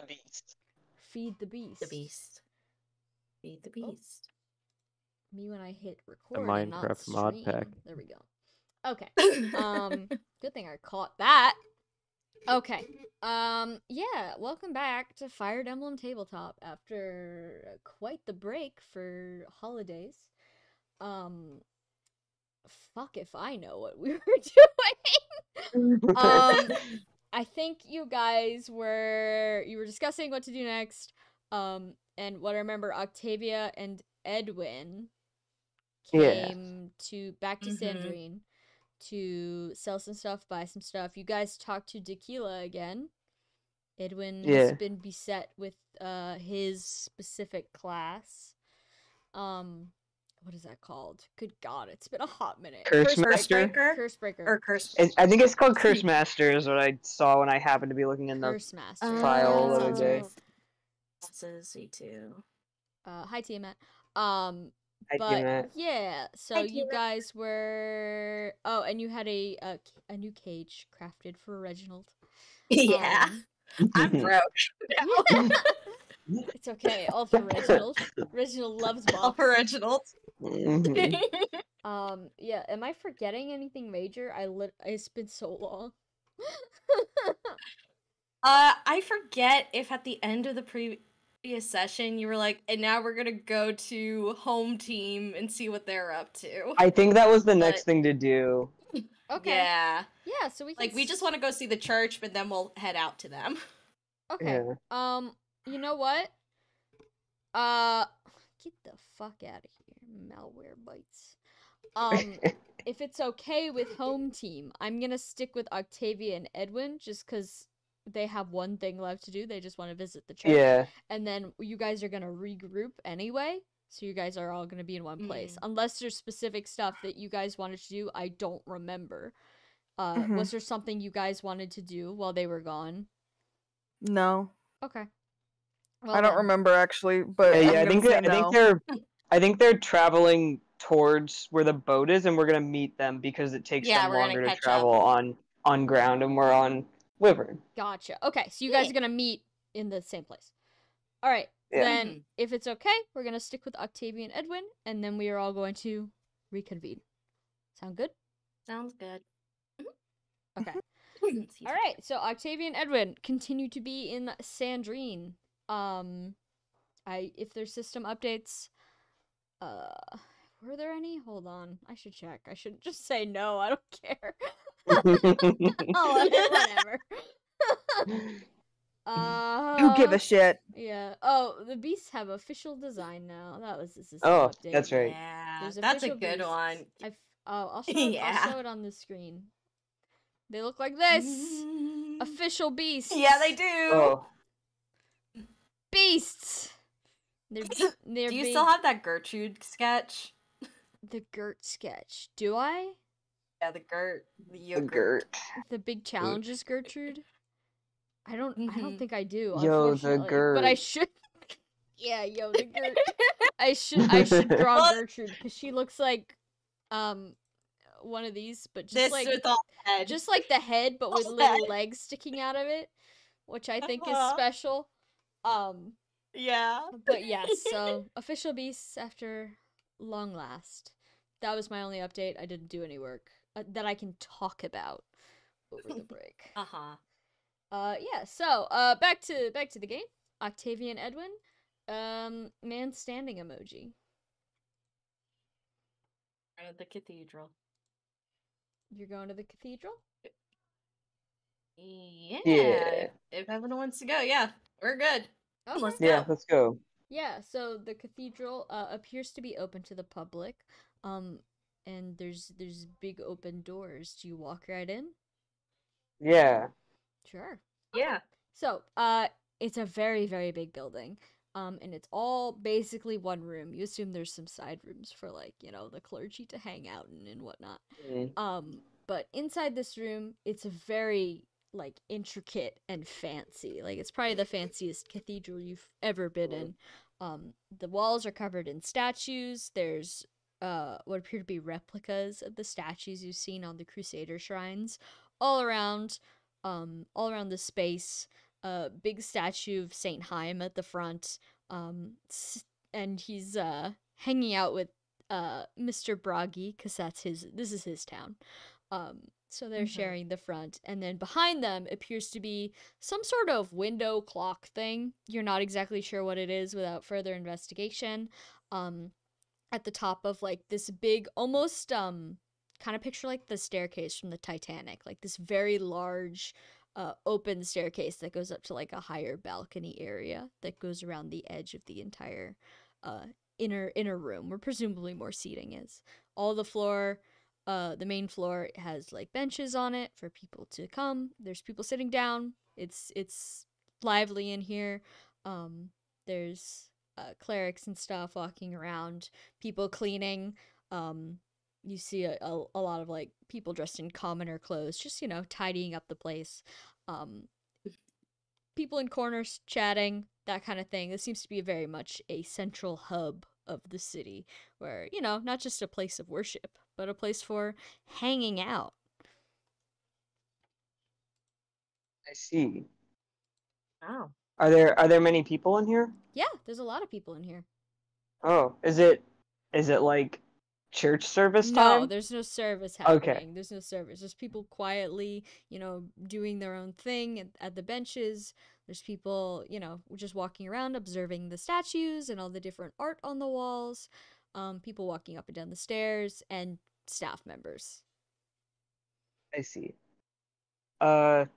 beast. Feed the beast. The beast. Feed the beast. Me when I hit The record and not Minecraft mod stream. pack. There we go. Okay. Good thing I caught that. Okay. Yeah, welcome back to Fire Emblem Tabletop after quite the break for holidays. Fuck if I know what we were doing. I think you guys were discussing what to do next. And what I remember, Octavia and Edwin came back to Sandrine to sell some stuff, buy some stuff. You guys talked to Tequila again. Edwin has been beset with his specific class. What is that called? Good God, it's been a hot minute. Cursemaster? Cursebreaker. Or Curse. I think it's called Cursemaster is what I saw when I happened to be looking in the Cursemaster. file the that other sounds day. right. Classes, E2. Hi, Tiamat. I But do that. yeah, so Hi, you Tiamat. guys were and you had a new cage crafted for Reginald. Yeah. I'm broke. It's okay, all for Reginald. Reginald loves All box. for Reginald. Yeah, am I forgetting anything major? It's been so long. I forget if at the end of the previous session you were like, and now we're gonna go to home team and see what they're up to. I think that was the next thing to do. Okay. Yeah. Yeah, so we can We just want to go see the church, but then we'll head out to them. Okay. Yeah. You know what? Get the fuck out of here, malware bites. If it's okay with home team, I'm gonna stick with Octavia and Edwin just because they have one thing left to do. They just want to visit the church. Yeah. And then you guys are gonna regroup anyway. So you guys are all gonna be in one place. Unless there's specific stuff that you guys wanted to do, I don't remember. Was there something you guys wanted to do while they were gone? No. Okay. Well, I don't remember actually, but Yeah, no. I think they're traveling towards where the boat is, and we're gonna meet them because it takes them longer to travel on ground, and we're on Wyvern. Gotcha. Okay, so you guys are gonna meet in the same place. All right. Yeah. Then, if it's okay, we're gonna stick with Octavia and Edwin, and then we are all going to reconvene. Sound good? Sounds good. Okay. All right. So Octavia and Edwin continue to be in Sandrine. If there's system updates, were there any? Hold on, I should check. I shouldn't just say no. I don't care. Oh, whatever. Who give a shit? Yeah. Oh, the beasts have official design now. That was the system update. That's right. Yeah, There's that's a official good beasts. one. I'll show it, I'll show it on the screen. They look like this. Official beasts. Yeah, they do. Oh. Beasts. They're do you still have that Gertrude sketch? The Gert sketch. Do I? Yeah, the Gert. The Gert. The big challenges, Gertrude. I don't think I do. Yo, the Gert. But I should. Yeah, yo, the Gert. I should draw Gertrude because she looks like one of these, but just like with all head. Just like the head, but with little legs sticking out of it, which I think is special. Yeah. But yes, so official beasts after long last. That was my only update. I didn't do any work that I can talk about over the break. Yeah. So back to the game. Octavia and Edwin. Man standing emoji. At the cathedral. You're going to the cathedral? Yeah. If everyone wants to go, yeah, we're good. Okay. Let's go. Yeah, so the cathedral appears to be open to the public. And there's big open doors. Do you walk right in? Yeah. Sure. Yeah. So, it's a very, very big building. And it's all basically one room. You assume there's some side rooms for, like, you know, the clergy to hang out in and whatnot. But inside this room, it's a very, like, intricate and fancy. Like, it's probably the fanciest cathedral you've ever been in. The walls are covered in statues. There's what appear to be replicas of the statues you've seen on the Crusader shrines all around the space. a big statue of Saint Haim at the front. And he's hanging out with Mr. Bragi, because this is his town. So they're sharing the front, and then behind them appears to be some sort of window clock thing. You're not exactly sure what it is without further investigation. At the top of like this big, almost kind of picture like the staircase from the Titanic, like this very large open staircase that goes up to like a higher balcony area that goes around the edge of the entire inner room where presumably more seating is. All the floor, the main floor has like benches on it for people to come. There's people sitting down. It's lively in here. There's clerics and stuff walking around, people cleaning. You see a lot of like people dressed in commoner clothes, just, you know, tidying up the place. People in corners chatting, that kind of thing. This seems to be very much a central hub of the city where, you know, not just a place of worship, but a place for hanging out. I see. Wow. Are there many people in here? Yeah, there's a lot of people in here. Oh, is it like church service time? No, there's no service happening. Okay. There's no service. There's people quietly, you know, doing their own thing at the benches. There's people, you know, just walking around observing the statues and all the different art on the walls. People walking up and down the stairs, and staff members. I see. Are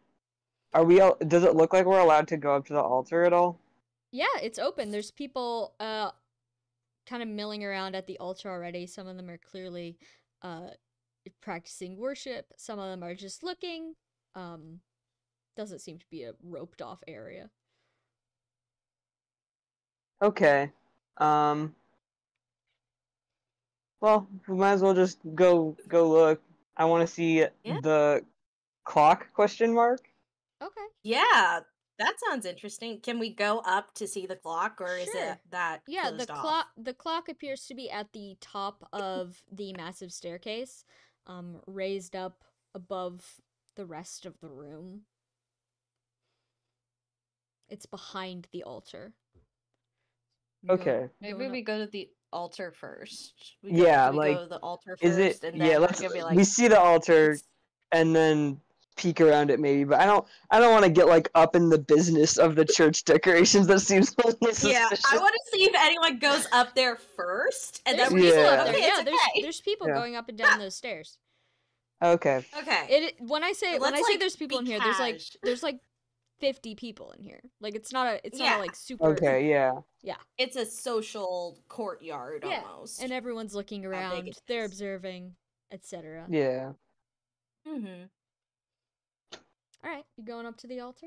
we does it look like we're allowed to go up to the altar at all? Yeah, it's open. There's people kind of milling around at the altar already. Some of them are clearly practicing worship. Some of them are just looking. Doesn't seem to be a roped off area. Okay. Well, we might as well just go look. I want to see the clock, question mark. Okay. Yeah, that sounds interesting. Can we go up to see the clock, or is Sure. it that Yeah, closed off? the clock appears to be at the top of the massive staircase, raised up above the rest of the room. It's behind the altar. Okay. Maybe we go to the altar first. Yeah, do we like, go to the altar Is first, it? and then Yeah, we're let's. gonna be like, We see the altar "It's- and then peek around it maybe, but I don't want to get like up in the business of the church decorations. That seems a little yeah, suspicious. I want to see if anyone goes up there first, and There's then we people Yeah. up there. okay, Yeah, it's okay. there's people Yeah. going up and down those stairs. Okay. Okay. When I say Let's, like, there's people in be here, cash. there's like 50 people in here. Like it's not a Yeah. like super. Okay. Yeah. It's a social courtyard almost. And everyone's looking How big around. it They're is. observing, etc. Yeah. Mm-hmm. All right, you going up to the altar?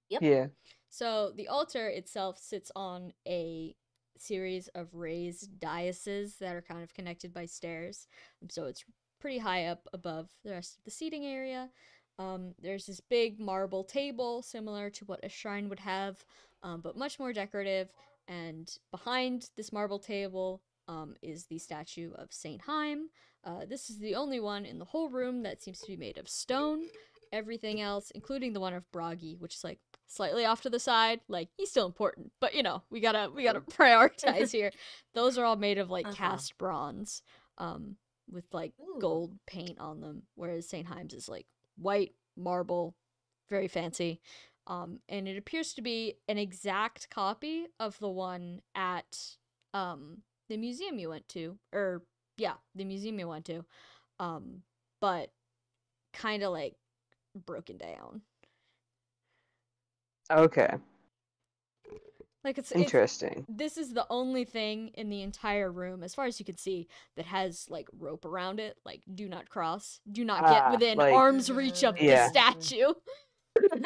Yep. Yeah. So the altar itself sits on a series of raised daises that are kind of connected by stairs. So it's pretty high up above the rest of the seating area. There's this big marble table similar to what a shrine would have, but much more decorative. And behind this marble table is the statue of Saint Haim. This is the only one in the whole room that seems to be made of stone. Everything else, including the one of Bragi, which is like slightly off to the side, like he's still important, but you know, we gotta prioritize here. Those are all made of like cast bronze, with like gold paint on them, whereas Saint Haim's is like white marble, very fancy. And it appears to be an exact copy of the one at the museum you went to, but kind of like broken down. Okay. Like it's Interesting. This is the only thing in the entire room, as far as you can see, that has like rope around it. Like, do not cross, do not get within like- arm's reach of Yeah. the statue.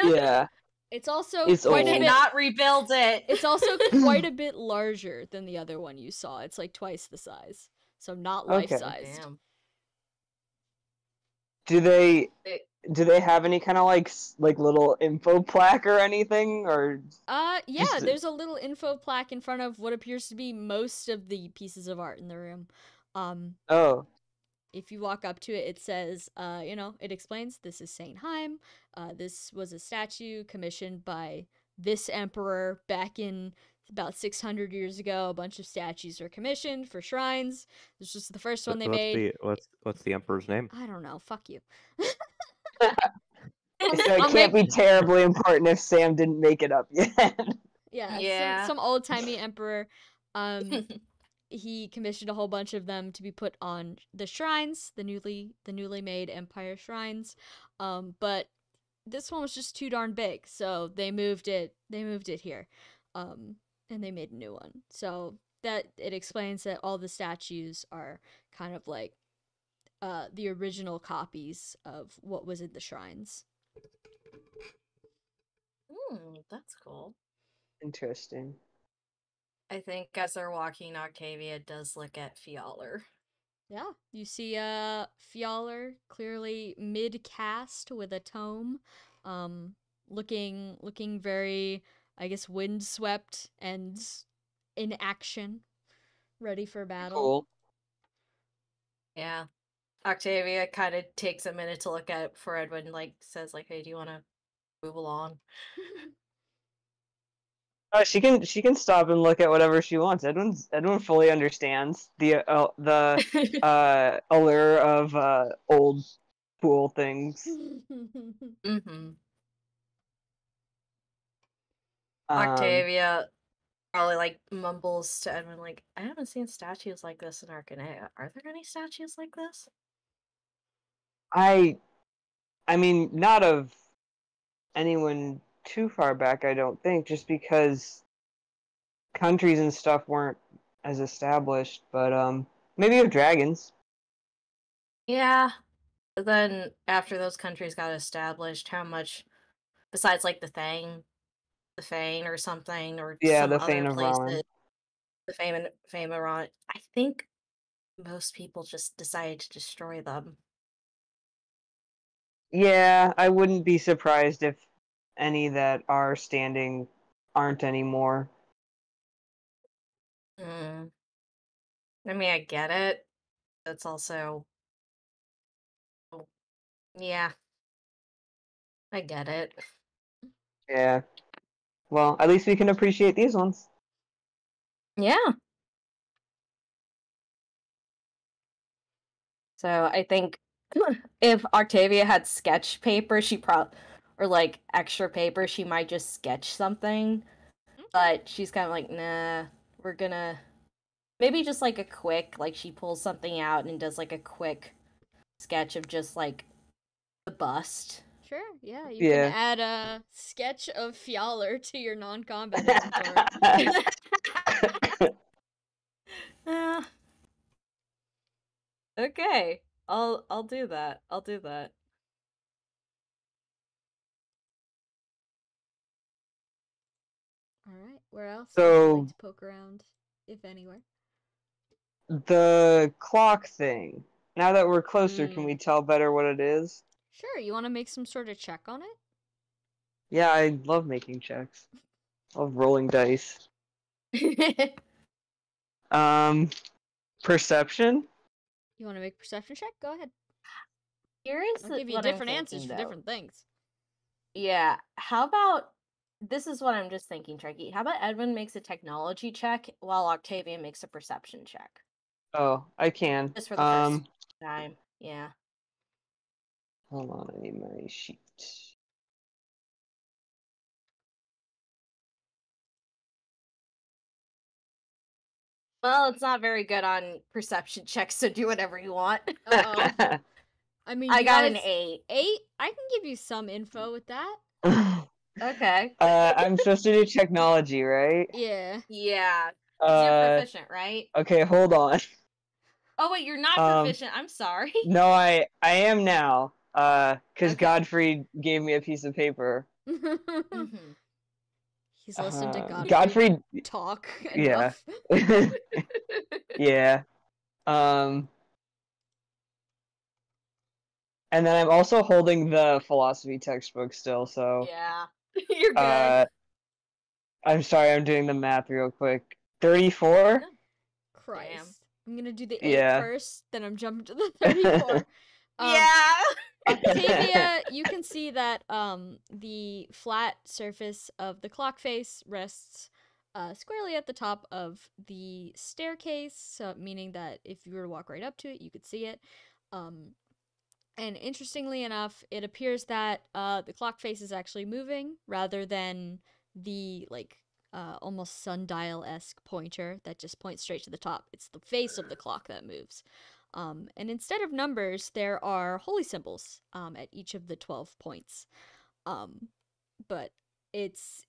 Yeah. It's also It's quite old. a bit. Cannot rebuild it. It's also quite a bit larger than the other one you saw. It's like twice the size, so not Okay. life-sized. Damn. Do they have any kind of like little info plaque or anything, or? Yeah, Just- there's a little info plaque in front of what appears to be most of the pieces of art in the room. Oh. if you walk up to it, it says, it explains this is Saint Heim. This was a statue commissioned by this emperor back in about 600 years ago. A bunch of statues are commissioned for shrines. This was the first one they made. What's the emperor's name? I don't know. Fuck you. So it can't be terribly important if Sam didn't make it up yet. Yeah. Some old-timey emperor. He commissioned a whole bunch of them to be put on the shrines, the newly made Empire shrines. But this one was just too darn big, so they moved it here. And they made a new one. So that it explains that all the statues are kind of like the original copies of what was in the shrines. That's cool. Interesting. I think as they're walking, Octavia does look at Fjaller. Yeah, you see Fjaller clearly mid-cast with a tome, looking very, I guess, windswept and in action, ready for battle. Cool. Yeah. Octavia kind of takes a minute to look at it before Edwin says hey, do you want to move along? She can stop and look at whatever she wants. Edwin fully understands the allure of old cool things. Octavia probably mumbles to Edwin I haven't seen statues like this in Arcanea. Are there any statues like this? I mean, not of anyone too far back, I don't think, just because countries and stuff weren't as established, but maybe of dragons. Yeah. But then after those countries got established, how much besides the Fane or something, or some the other Fane of places, Ron. the Fame of Ron, I think most people just decided to destroy them. Yeah, I wouldn't be surprised if any that are standing aren't anymore. I mean, I get it. That's also... Yeah. I get it. Yeah. Well, at least we can appreciate these ones. Yeah. So I think if Octavia had sketch paper, she or extra paper, she might just sketch something. But she's kind of nah, we're gonna maybe just a quick, she pulls something out and does a quick sketch of just the bust. Sure, yeah, you can add a sketch of Fjaller to your non-combat inventory. Okay, I'll do that. I'll do that. All right, where else So, would you like to poke around, if anywhere? The clock thing. Now that we're closer, can we tell better what it is? Sure, you want to make some sort of check on it? Yeah, I love making checks. I love rolling dice. Perception? You want to make a perception check? Go ahead. I'll give you different answers for different things. Yeah, how about... This is what I'm just thinking, Tricky. How about Edwin makes a technology check while Octavia makes a perception check? Oh, I can. Just for the first time. Yeah. Hold on, I need my sheet. Well, it's not very good on perception checks, so do whatever you want. Uh-oh. I mean, I got an 8. 8? I can give you some info with that. Okay. I'm supposed to do technology, right? Yeah. Yeah. You're proficient, right? Okay, hold on. Oh wait, you're not proficient. I'm sorry. No, I am now. Because Godfrey gave me a piece of paper. He's listened to Godfrey talk enough. Yeah. And then I'm also holding the philosophy textbook still, so... Yeah. You're good. I'm sorry, I'm doing the math real quick. 34? Christ. I'm gonna do the 8 Yeah. first, then I'm jumping to the 34. Yeah. Octavia, you can see that the flat surface of the clock face rests squarely at the top of the staircase, so meaning that if you were to walk right up to it, you could see it. And interestingly enough, it appears that the clock face is actually moving rather than the almost sundial-esque pointer that just points straight to the top. It's the face of the clock that moves. And instead of numbers, there are holy symbols at each of the 12 points. But it's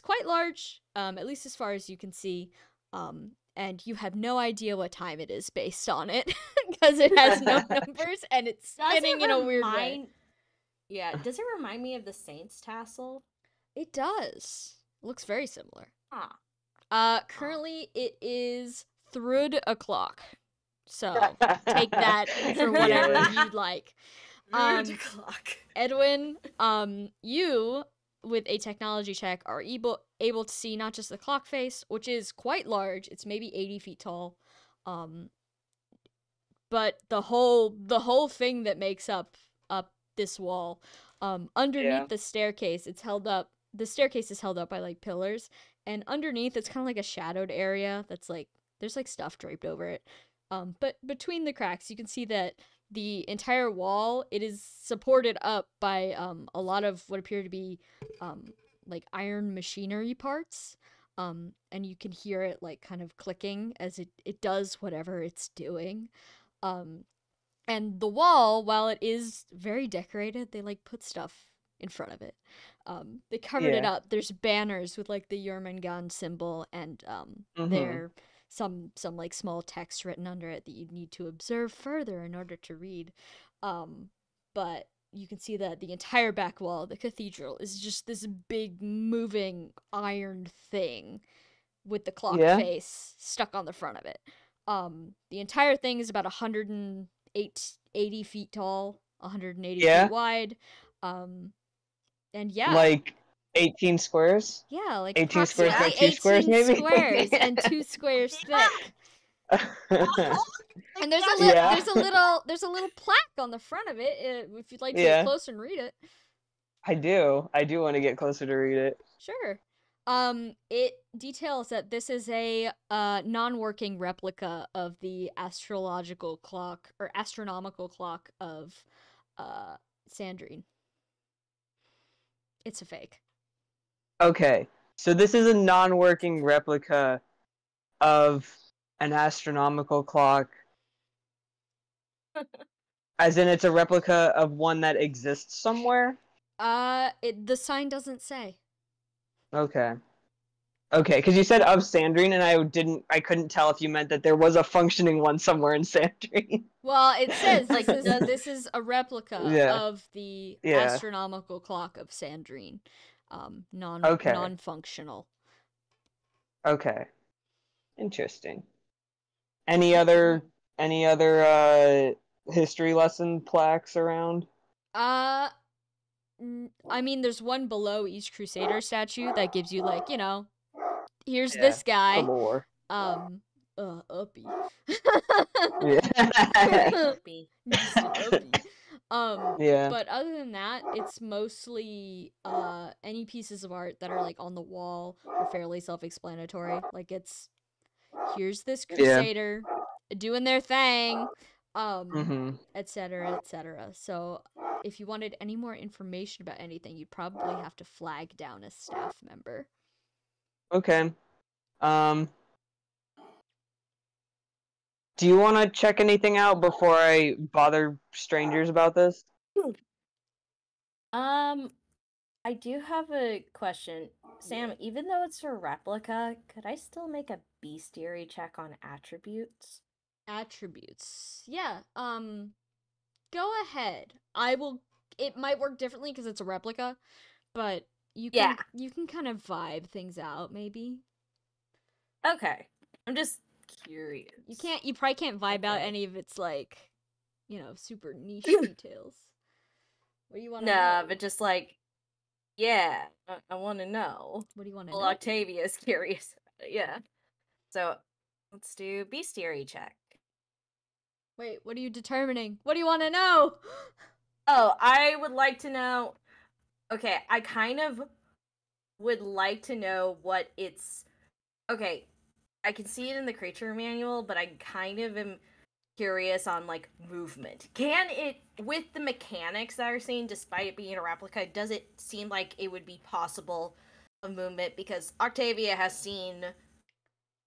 quite large, at least as far as you can see. And you have no idea what time it is based on it because it has no numbers and it's spinning in a weird way. Yeah, does it remind me of the Saints tassel? It does. Looks very similar. Ah. Currently it is Thrud o'clock. So take that for whatever you'd like. O'clock. Edwin, you with a technology check are able to see not just the clock face, which is quite large. It's maybe 80 feet tall. But the whole thing that makes up this wall, underneath the staircase, it's held up. The staircase is held up by like pillars, and underneath it's kind of like a shadowed area that's like there's like stuff draped over it. But between the cracks, you can see that the entire wall, it is supported up by a lot of what appear to be like iron machinery parts. And you can hear it like kind of clicking as it does whatever it's doing. And the wall, while it is very decorated, they like put stuff in front of it. They covered it up. There's banners with like the Yermangan symbol and there some like small text written under it that you need to observe further in order to read. But you can see that the entire back wall of the cathedral is just this big moving iron thing with the clock face stuck on the front of it. The entire thing is about 80 feet tall, 180 feet wide. And like 18 squares? Yeah, like 18 squares by 2 18 squares, maybe? squares and 2 squares thick. And there's a little plaque on the front of it if you'd like to get close and read it. I do want to get closer to read it. Sure. It details that this is a non-working replica of the astrological clock or astronomical clock of Sandrine. It's a fake. Okay, so this is a non-working replica of an astronomical clock. As in, it's a replica of one that exists somewhere? The sign doesn't say. Okay, because you said of Sandrine, and I couldn't tell if you meant that there was a functioning one somewhere in Sandrine. Well, it says like this is a replica of the astronomical clock of Sandrine. Non-functional. Okay. Interesting. Any other history lesson plaques around? I mean, there's one below each Crusader statue that gives you like, here's this guy. Lore. Uppy. Uppy. Just an uppy. Yeah. But other than that, it's mostly any pieces of art that are like on the wall are fairly self-explanatory. Like it's here's this Crusader doing their thing, etc., etc. So if you wanted any more information about anything, you'd probably have to flag down a staff member. Okay. Do you want to check anything out before I bother strangers about this? I do have a question. Sam, even though it's a replica, could I still make a bestiary check on attributes? Attributes. Yeah. Go ahead. It might work differently because it's a replica, but you can kind of vibe things out, maybe. Okay. I'm just curious. You probably can't vibe out any of its like, super niche details. What do you want to know? Nah, but just like, I want to know. What do you want to know? Well, Octavia's curious about it, yeah. So, Let's do bestiary check. Wait, what are you determining? What do you want to know? Oh, I would like to know. Okay, I kind of would like to know what it's. Okay, I can see it in the creature manual, but I kind of am curious on like movement. Can it, with the mechanics that are seen, despite it being a replica, does it seem like it would be possible of movement? Because Octavia has seen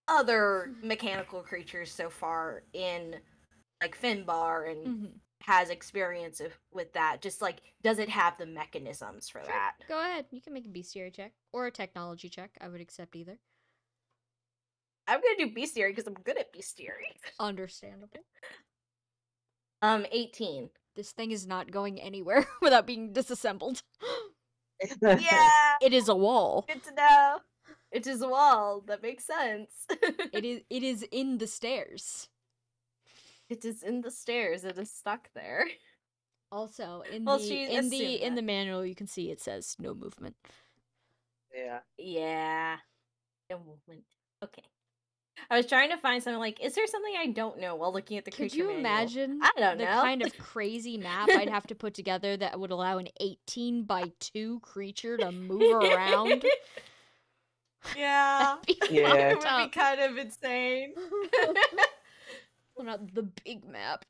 other mechanical creatures so far in like Finbar and has experience with that. Just like, does it have the mechanisms for that? Go ahead. You can make a bestiary check or a technology check. I would accept either. I'm gonna do bestiary because I'm good at bestiary. Understandable. 18. This thing is not going anywhere without being disassembled. Yeah! It is a wall. Good to know. It is a wall. That makes sense. It is in the stairs. It is in the stairs. It is stuck there. Also, in Well, the manual, you can see it says no movement. Yeah. Yeah. No movement. Okay. I was trying to find something like, is there something I don't know while looking at the creature Could you manual? imagine I don't the know. kind of crazy map I'd have to put together that would allow an 18 by 2 creature to move around? Yeah. Yeah. It would be kind of insane. Well, not the big map.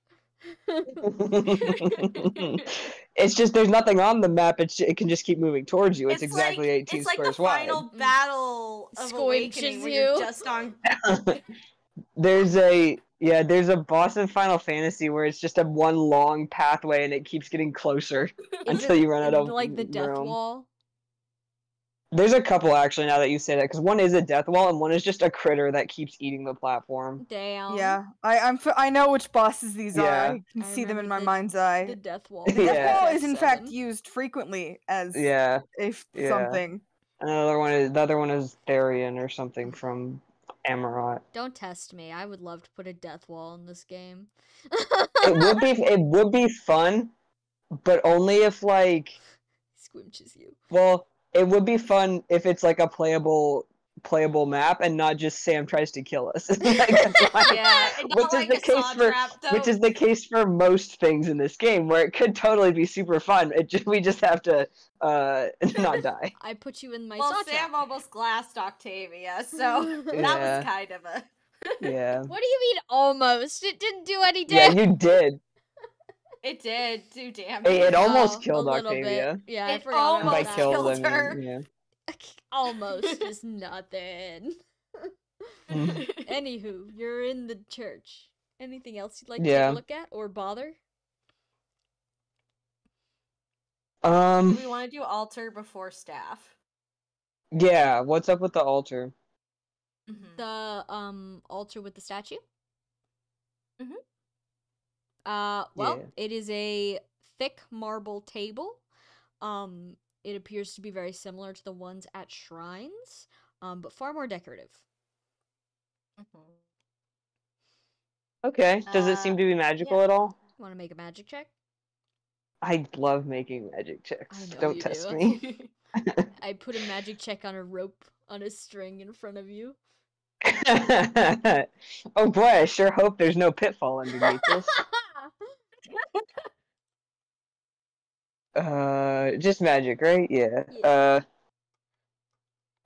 It's just there's nothing on the map. It can just keep moving towards you. It's exactly like, 18 it's like squares the final battle of Awakening where you're just on. wide. There's a boss in Final Fantasy where it's just a one long pathway and it keeps getting closer until you run out of like the death room. wall. There's a couple actually now that you say that, because one is a death wall and one is just a critter that keeps eating the platform. Damn. Yeah, I know which bosses these are. Yeah. I can see them in my remember mind's eye. The death wall. The death Yeah. wall is in fact F7. used frequently as Yeah. something. The other one is Therian or something from Amarot. Don't test me. I would love to put a death wall in this game. It would be fun, but only if like Squinches you. well, it would be fun if it's like a playable map and not just Sam tries to kill us. Yeah, and not like a saw trap, though. Which is the case for most things in this game, where it could totally be super fun. We just have to not die. I put you in my Well, saw Sam trap. almost glassed Octavia, so that was kind of a. Yeah. What do you mean almost? It didn't do any Yeah, damage. you did. It did do damage. It almost Oh, killed a little Octavia. bit. Yeah, I It forgot about By almost that. killed, I killed her. mean, yeah. Almost is nothing. Mm. Anywho, you're in the church. Anything else you'd like Yeah. to look at or bother? Do we want to do altar before staff? Yeah, what's up with the altar? The altar with the statue? Mhm. Well, Yeah. it is a thick marble table. It appears to be very similar to the ones at shrines, but far more decorative. Okay. Does it seem to be magical at all? Want to make a magic check? I love making magic I checks. know Don't you test do. me. I put a magic check on a rope on a string in front of you. Oh boy, I sure hope there's no pitfall underneath this. Just magic, right? Yeah. Yeah.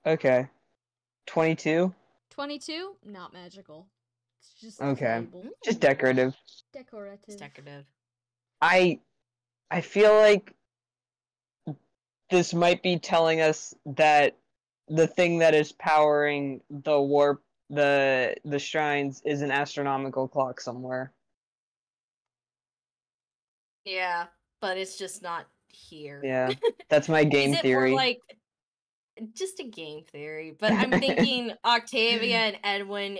Okay. 22? 22? Not magical. It's just Okay. a table. Just decorative. Decorative. It's decorative. I feel like this might be telling us that the thing that is powering the warp, the shrines, is an astronomical clock somewhere. Yeah, but it's just not here. Yeah, that's my game Is it theory. more like just a game theory? But I'm thinking Octavia and Edwin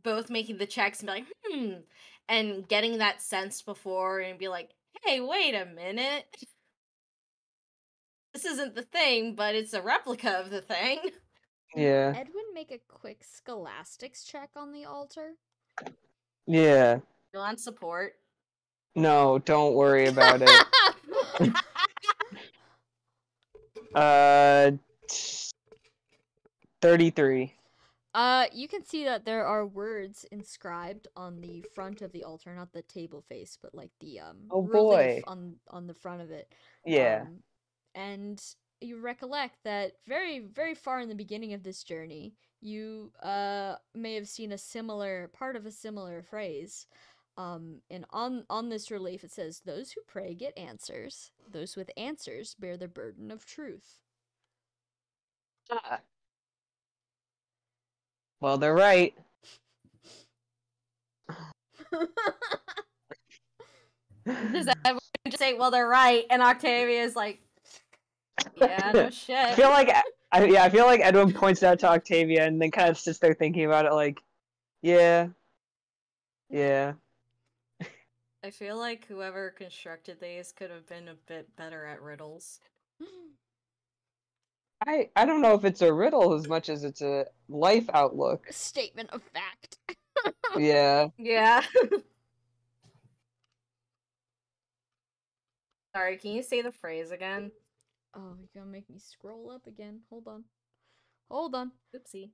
both making the checks and be like, and getting that sense before and be like, hey, wait a minute. This isn't the thing, but it's a replica of the thing. Yeah. Edwin, make a quick scholastics check on the altar. Yeah. You want support? No, don't worry about it. 33. You can see that there are words inscribed on the front of the altar, not the table face, but like the Oh relief boy. on the front of it. Yeah. And you recollect that very, very far in the beginning of this journey, you may have seen a similar part of a similar phrase. And on this relief it says, "Those who pray get answers. Those with answers bear the burden of truth." Ah, well, they're right. Does everyone just say, well, they're right, and Octavia's like, yeah, no shit. I feel like I feel like Edwin points it out to Octavia and then kind of sits there thinking about it like, yeah. I feel like whoever constructed these could have been a bit better at riddles. I don't know if it's a riddle as much as it's a life outlook. Statement of fact. Yeah. Yeah. Sorry, can you say the phrase again? Oh, you're gonna make me scroll up again. Hold on. Hold on. Oopsie.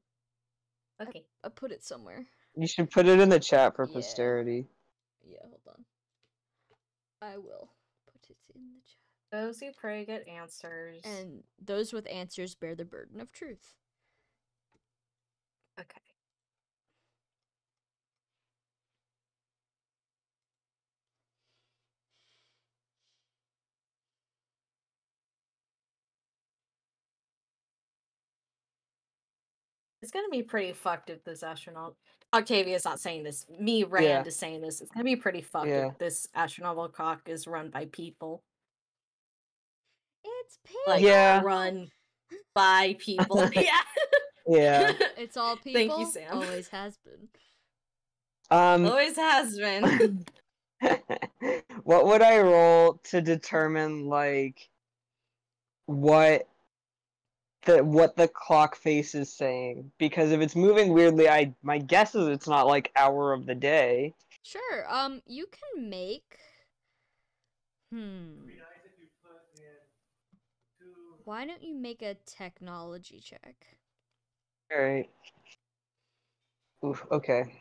Okay. I put it somewhere. You should put it in the chat for Yeah. posterity. Yeah, hold on. I will put it in the chat. Those who pray get answers. And those with answers bear the burden of truth. Okay. It's gonna be pretty fucked if this astronaut. Octavia's not saying this. Me, Rand, is saying this. It's gonna be pretty fucked Yeah. if this astronomical clock is run by people. It's people. Like, Yeah. run by people. Yeah. Yeah. It's all people. Thank you, Sam. Always has been. Always has been. What would I roll to determine like what the clock face is saying? Because if it's moving weirdly, my guess is it's not like hour of the day. Sure. You can make. Why don't you make a technology check? All right. Oof, okay.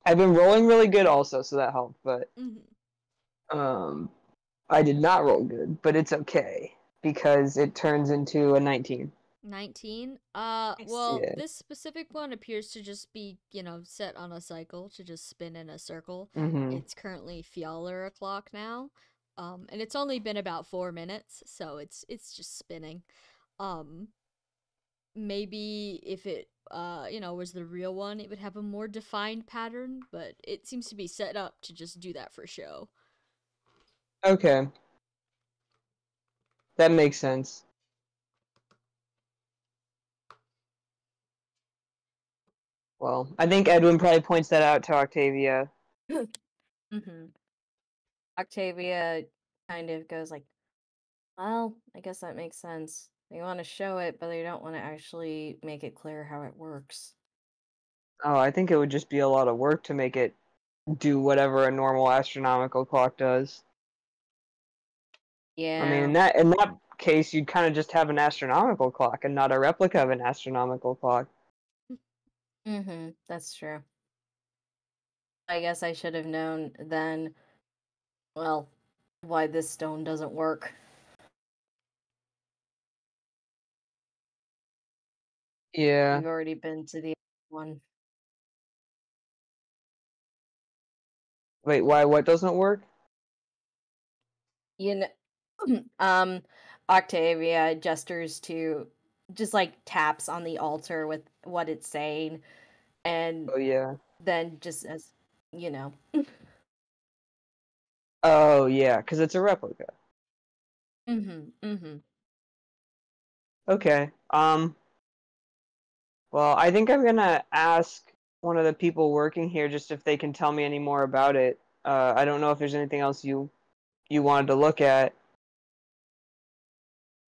I've been rolling really good also, so that helped, but I did not roll good, but it's okay because it turns into a 19. 19? Well, Yeah. this specific one appears to just be, set on a cycle, to just spin in a circle. Mm-hmm. It's currently Fjaller o'clock now. And it's only been about 4 minutes, so it's just spinning. Maybe if it, was the real one, it would have a more defined pattern, but it seems to be set up to just do that for show. Okay. That makes sense. Well, I think Edwin probably points that out to Octavia. Octavia kind of goes like, well, I guess that makes sense. They want to show it, but they don't want to actually make it clear how it works. Oh, I think it would just be a lot of work to make it do whatever a normal astronomical clock does. Yeah. I mean, in that case, you'd kind of just have an astronomical clock and not a replica of an astronomical clock. That's true. I guess I should have known then, well, why this stone doesn't work. Yeah. We've already been to the other one. Wait, why? What doesn't work? Octavia gestures to, just like taps on the altar with what it's saying, and Oh, yeah. then just as, Oh, yeah, because it's a replica. Okay. Well, I think I'm gonna ask one of the people working here just if they can tell me any more about it. I don't know if there's anything else you wanted to look at.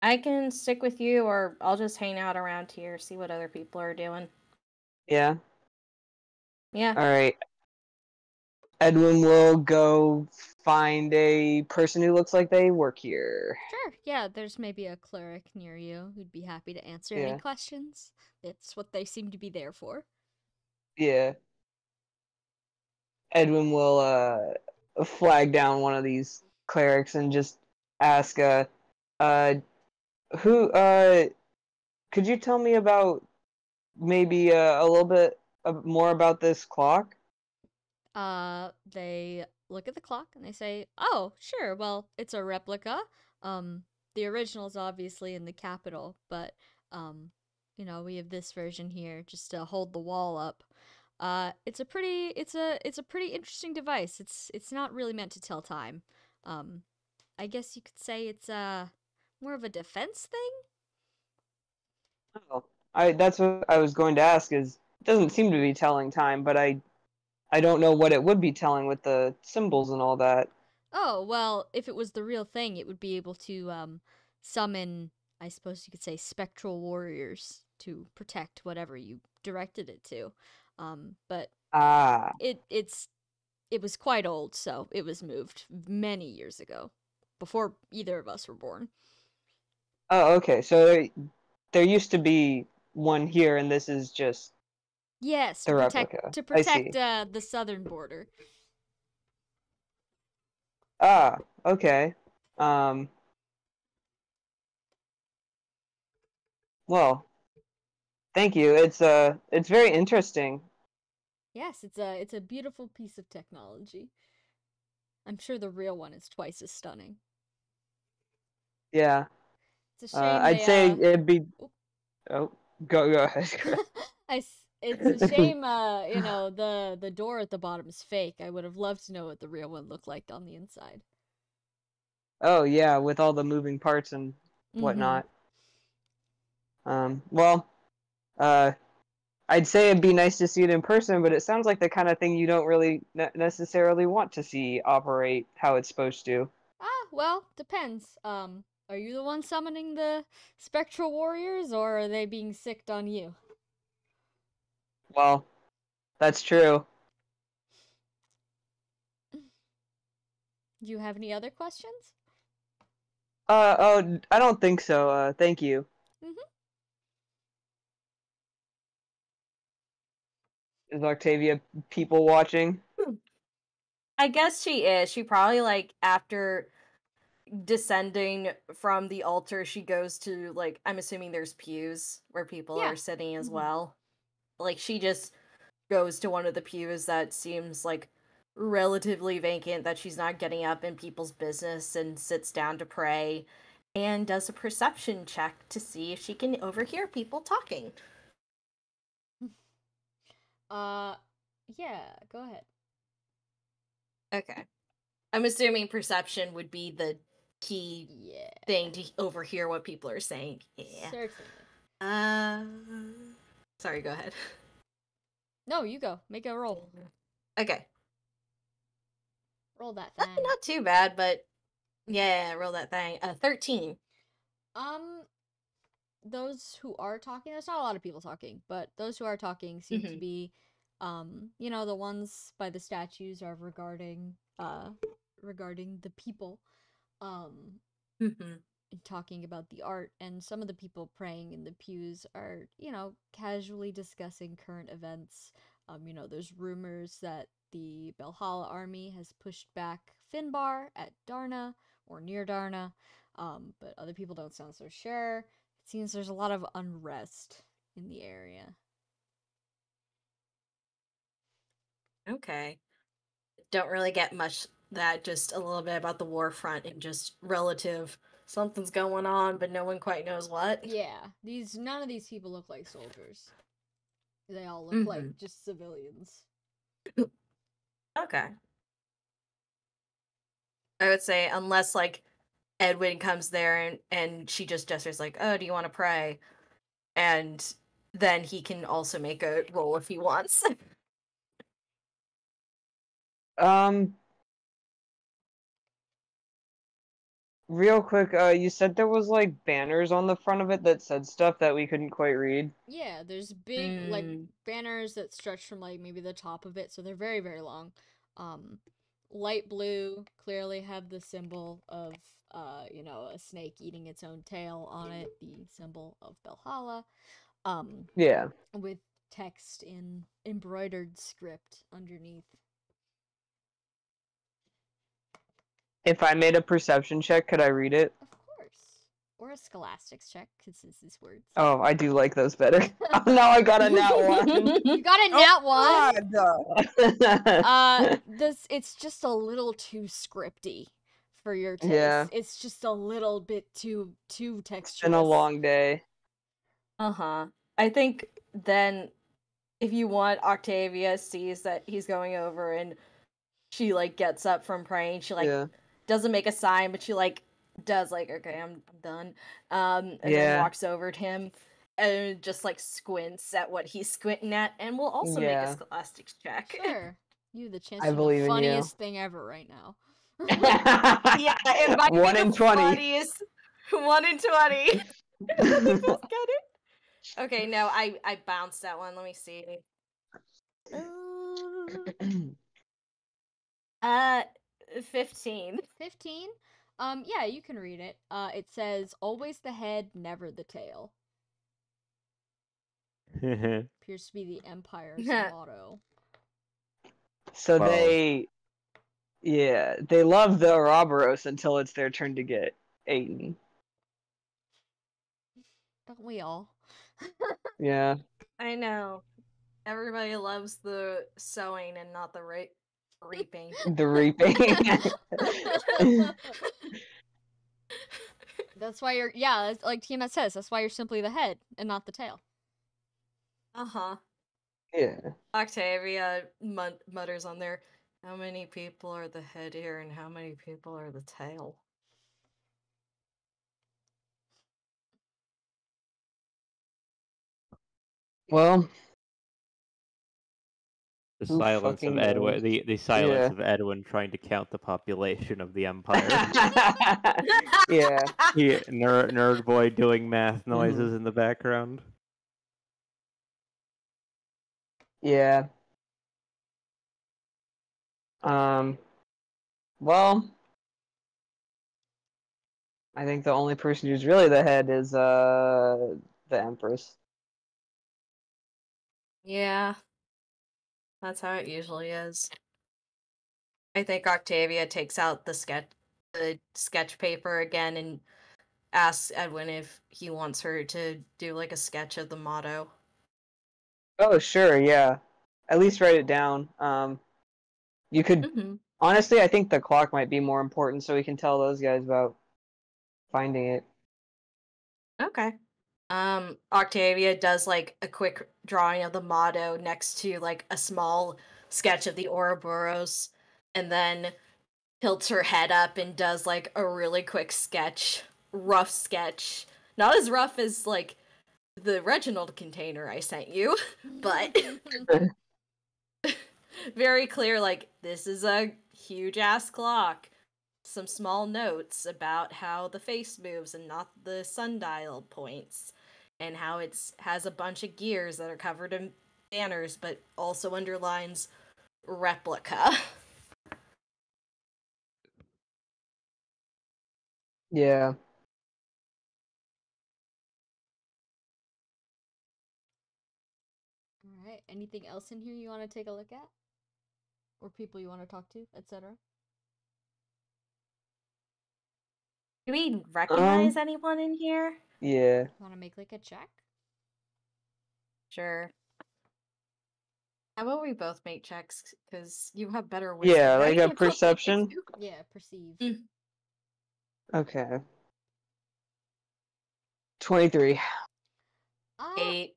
I can stick with you, or I'll just hang out around here, see what other people are doing. Yeah? Yeah. Alright. Edwin will go find a person who looks like they work here. Sure, yeah, there's maybe a cleric near you who'd be happy to answer any Yeah. questions. It's what they seem to be there for. Yeah. Edwin will flag down one of these clerics and just ask who could you tell me about maybe a little bit more about this clock? They look at the clock and they say, "Oh, sure. Well, it's a replica. The original's obviously in the capital, but we have this version here just to hold the wall up. It's a pretty interesting device. It's not really meant to tell time. Um, I guess you could say it's more of a defense thing." Oh, that's what I was going to ask. Is it doesn't seem to be telling time, but I don't know what it would be telling with the symbols and all that. Oh, well, if it was the real thing, it would be able to summon, I suppose you could say, spectral warriors to protect whatever you directed it to. But Ah. it was quite old, so it was moved many years ago, before either of us were born. Oh, okay. So there used to be one here, and this is just Yes, the replica. to I see. protect the southern border. Ah, okay. Um. Well, thank you. It's very interesting. Yes, it's a beautiful piece of technology. I'm sure the real one is twice as stunning. Yeah. It's a shame I'd they say it'd be. Oh, go ahead. It's a shame, the door at the bottom is fake. I would have loved to know what the real one looked like on the inside. Oh yeah, with all the moving parts and Mm-hmm. whatnot. Well, uh, I'd say it'd be nice to see it in person, but it sounds like the kind of thing you don't really necessarily want to see operate how it's supposed to. Ah, well, depends. Are you the one summoning the spectral warriors, or are they being sicked on you? Well, that's true. Do you have any other questions? Oh, I don't think so. Thank you. Mm-hmm. Is Octavia people watching? I guess she is. She probably like after descending from the altar, she goes to like I'm assuming there's pews where people Yeah. are sitting as Mhm. well. Like she just goes to one of the pews that seems like relatively vacant, that she's not getting up in people's business, and sits down to pray and does a perception check to see if she can overhear people talking. Yeah, go ahead. Okay. I'm assuming perception would be the key Yeah. thing to overhear what people are saying. Yeah. Certainly. Sorry, go ahead. No, you go. Make a roll. Okay. Roll that thing. Not too bad, but yeah, roll that thing. 13. Those who are talking, there's not a lot of people talking, but those who are talking seem to be, the ones by the statues are regarding the people, and talking about the art, and some of the people praying in the pews are, casually discussing current events. There's rumors that the Belhala army has pushed back Finbar at Darna or near Darna, but other people don't sound so sure. It seems there's a lot of unrest in the area. Okay. Don't really get much that, just a little bit about the war front and just relative something's going on, but no one quite knows what. Yeah, none of these people look like soldiers. They all look like just civilians. Okay. I would say unless like Edwin comes there and she just gestures like, "Oh, do you want to pray?" And then he can also make a roll if he wants. Real quick, you said there was like banners on the front of it that said stuff that we couldn't quite read. Yeah, there's big like banners that stretch from like maybe the top of it, so they're very, very long. Light blue clearly have the symbol of, a snake eating its own tail on it, the symbol of Belhala. Yeah. With text in embroidered script underneath. If I made a perception check, could I read it? Of course. Or a scholastics check, because this is words. Oh, I do like those better. Oh, now I got a nat one. You got a nat one? God. It's just a little too scripty for your taste. Yeah. It's just a little bit too textuous. It's been a long day. Uh-huh. I think then if you want, Octavia sees that he's going over and she like gets up from praying. She like doesn't make a sign, but she like does like, okay, I'm done. And then walks over to him and just like squints at what he's squinting at, and will also make a scholastics check. Sure. You have the chance I to believe do the in you. funniest thing ever right now. Yeah, it might 1 be in the 20. funniest. 1 in 20. We both got it. Okay, no, I bounced that one. Let me see. 15. 15? Yeah, you can read it. It says, always the head, never the tail. Appears to be the Empire's motto. So they love the Ouroboros until it's their turn to get eaten. Don't we all? Yeah. I know. Everybody loves the sowing and not the reaping. The reaping. That's why you're, like Tiamat says, that's why you're simply the head and not the tail. Uh-huh. Yeah. Octavia mutters on there, how many people are the head here and how many people are the tail? Well, the who silence of fucking Edwin. knows? The silence of Edwin trying to count the population of the Empire. Yeah. Nerd boy doing math noises in the background. Yeah. Well, I think the only person who's really the head is the Empress. Yeah. That's how it usually is. I think Octavia takes out the sketch paper again and asks Edwin if he wants her to do like a sketch of the motto. Oh, sure, yeah. At least write it down. You could honestly, I think the clock might be more important, so we can tell those guys about finding it. Okay. Octavia does like a quick drawing of the motto next to like a small sketch of the Ouroboros, and then tilts her head up and does like a really quick rough sketch. Not as rough as like the Reginald container I sent you, but very clear, like, this is a huge ass clock. Some small notes about how the face moves and not the sundial points, and how it has a bunch of gears that are covered in banners, but also underlines replica. Yeah. Alright, anything else in here you want to take a look at? Or people you want to talk to, etc.? Do we recognize anyone in here? Yeah. Want to make like a check? Sure. How about we both make checks, because you have better wisdom, Yeah, like right? a perception? Yeah, perceive. Okay. 23. 8.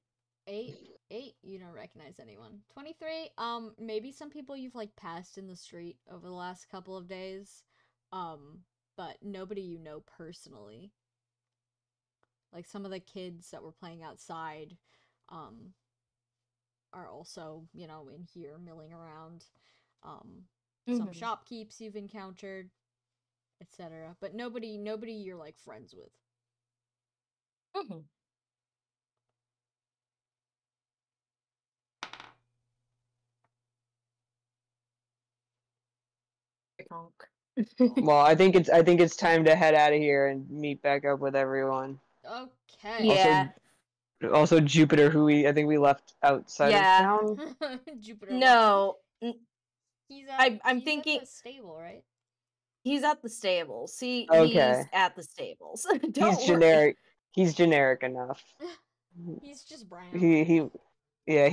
8, you don't recognize anyone. 23, maybe some people you've like passed in the street over the last couple of days, but nobody you know personally. Like some of the kids that were playing outside, are also, in here milling around. Some shopkeepers you've encountered, etc. But nobody you're like friends with. Honk. Well, I think it's time to head out of here and meet back up with everyone. Okay. Yeah. Also Jupiter, who I think we left outside Yeah. of town. Jupiter. No. He's at, I'm he's thinking at the stable, right? he's at the stables. He's Okay. at the stables. Don't He's worry. generic. He's generic enough. He's just brown. He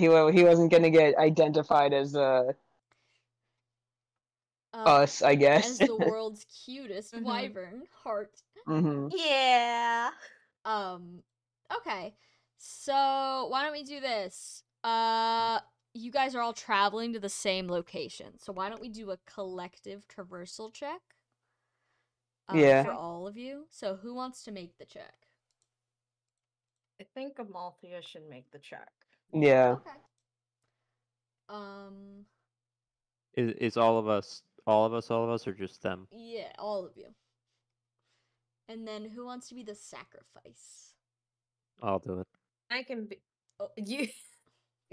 wasn't gonna get identified as us, I guess. As the world's cutest wyvern heart. Mm-hmm. Yeah. Okay. So why don't we do this? You guys are all traveling to the same location. So why don't we do a collective traversal check? Yeah. For all of you. So who wants to make the check? I think Amalthea should make the check. Yeah. Okay. Is all of us, or just them? Yeah, all of you. And then who wants to be the sacrifice? I'll do it. I can be. Oh, You.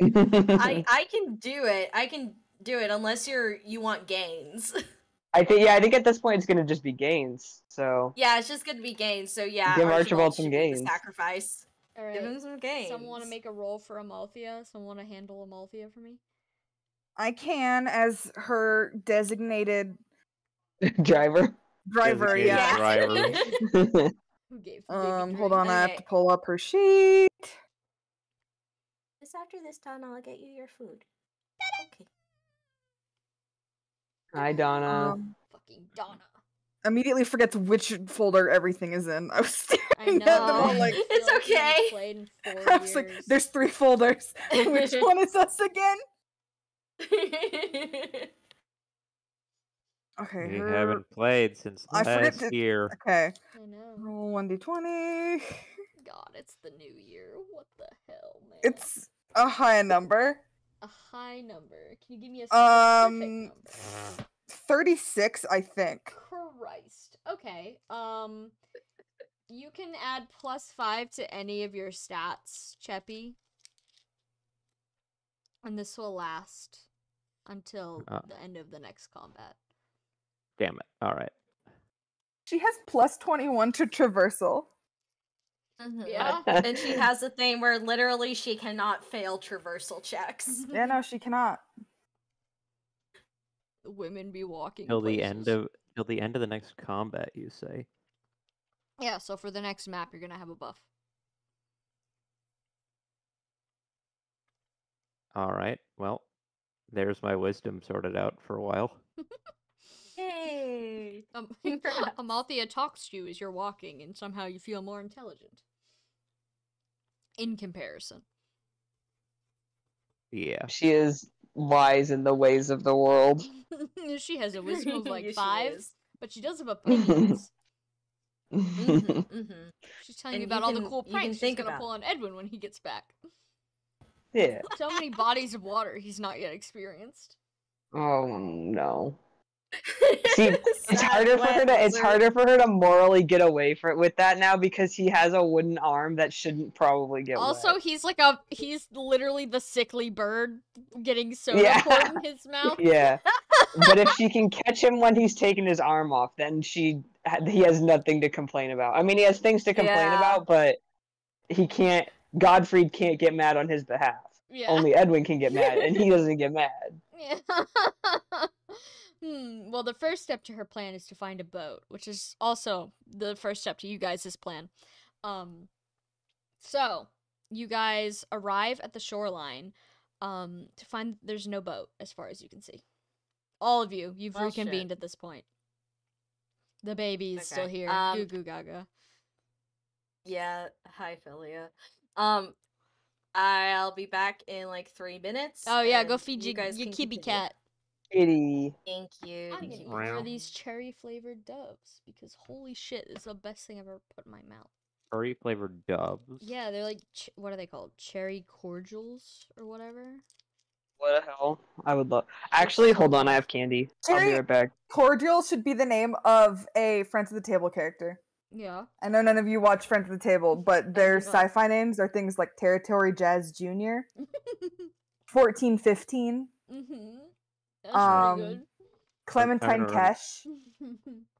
I can do it. I can do it unless you want gains. I think at this point it's gonna just be gains. So Yeah, it's just gonna be gains. So yeah, give Archibald some should be the gains. sacrifice. all right. Give him some gains. Someone want to make a roll for Amalthea? Someone want to handle Amalthea for me? I can, as her designated Driver. driver. Designated Yeah. driver. Who gave Hold on, I have Okay. to pull up her sheet. Just after this done, I'll get you your food. Okay. Hi, Donna. Fucking Donna. Immediately forgets which folder everything is in. I was staring I at them all know. like, I feel It's like we haven't okay. played in 4 I was like, years. there's 3 folders. Which one is us again? Okay, We her... haven't played since I forget last to- year. Okay. I know. Roll 1d20. God, it's the new year. What the hell, man? It's a high number. a high number. Can you give me a specific number? 36, I think. Christ. Okay. You can add +5 to any of your stats, Cheppy. And this will last until the end of the next combat. Damn it. All right. She has +21 to traversal. Yeah. And she has a thing where literally she cannot fail traversal checks. Yeah, no, she cannot. Women be walking Till the places. end of the next combat, you say? Yeah, so for the next map, you're gonna have a buff. All right. Well, there's my wisdom sorted out for a while. Yay! Amalthea talks to you as you're walking, and somehow you feel more intelligent. In comparison. Yeah. She is wise in the ways of the world. She has a wisdom of like Yes, she 5, is. but she does have opinions. Mm-hmm. She's telling you And about you all the can- cool you can pranks she's think gonna about pull on Edwin when he gets back. Yeah. So many bodies of water he's not yet experienced. Oh no. See, it's harder for her to morally get away with that now because he has a wooden arm that shouldn't probably get Also, wet. he's literally the sickly bird getting soda poured in his mouth. Yeah. But if she can catch him when he's taking his arm off, then he has nothing to complain about. I mean, he has things to complain about, but he can't. Godfried can't get mad on his behalf. Yeah. Only Edwin can get mad, and he doesn't get mad. Yeah. Well, the first step to her plan is to find a boat, which is also the first step to you guys' plan. So you guys arrive at the shoreline, to find there's no boat as far as you can see. All of you've Well, reconvened shit. at this point. The baby is still Okay. here. Goo goo gaga. Yeah, hi Philia. I'll be back in like 3 minutes. Oh yeah, go and feed you your guys can kitty continue. cat. Kitty. Thank you. I'm Thank gonna you. eat for these cherry flavored doves because holy shit, it's the best thing I've ever put in my mouth. Curry flavored doves. Yeah, they're like what are they called? Cherry cordials or whatever. What the hell? I would love. Actually, hold on. I have candy. I'll be Cherry- right back. Cordial should be the name of a Friends at the Table character. Yeah. I know none of you watch Friends at the Table, but their do not. sci-fi names are things like Territory Jazz Jr., 1415, That's pretty good. Clementine run. Cash.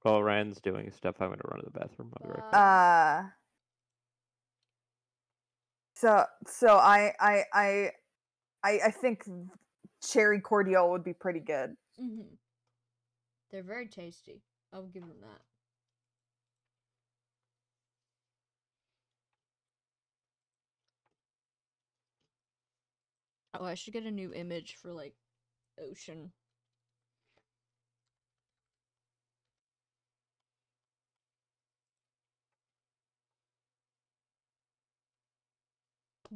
While Ryan's doing stuff, I'm gonna run to the bathroom. I'll be right back. So I think cherry cordial would be pretty good. They're very tasty. I'll give them that. Oh, I should get a new image for like ocean.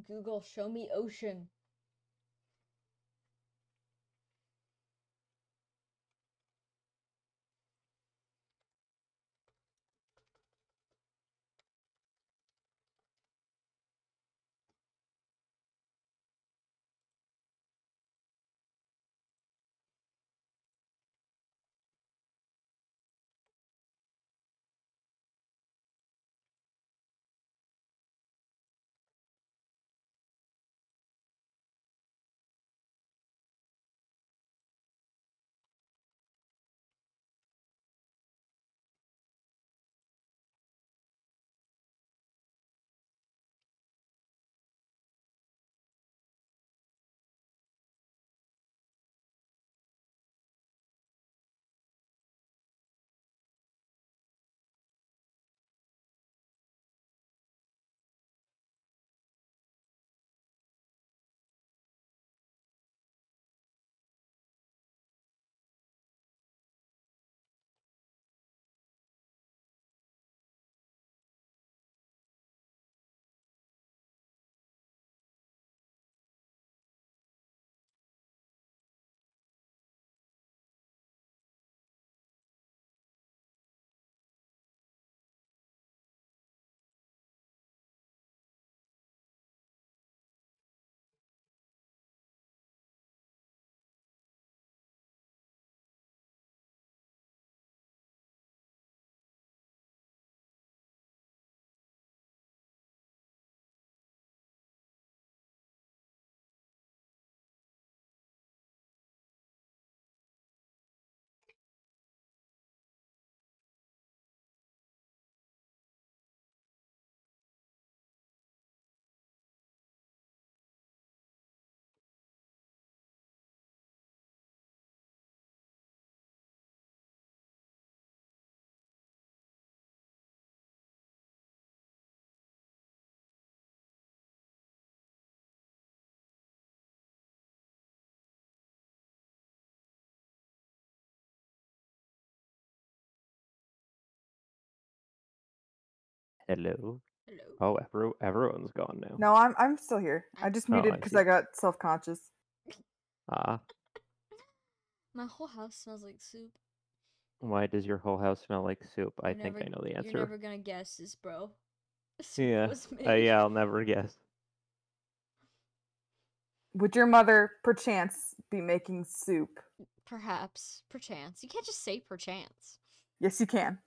Google, show me ocean. Hello. Hello. Oh, everyone's gone now. No, I'm still here. I just muted I because see. I got self-conscious. Ah, My whole house smells like soup. why does your whole house smell like soup? I You're think never, I know the You're answer. never gonna guess this, bro. Soup Yeah. was made. Yeah, I'll never guess. Would your mother, perchance, be making soup? Perhaps, perchance. You can't just say perchance. Yes, you can.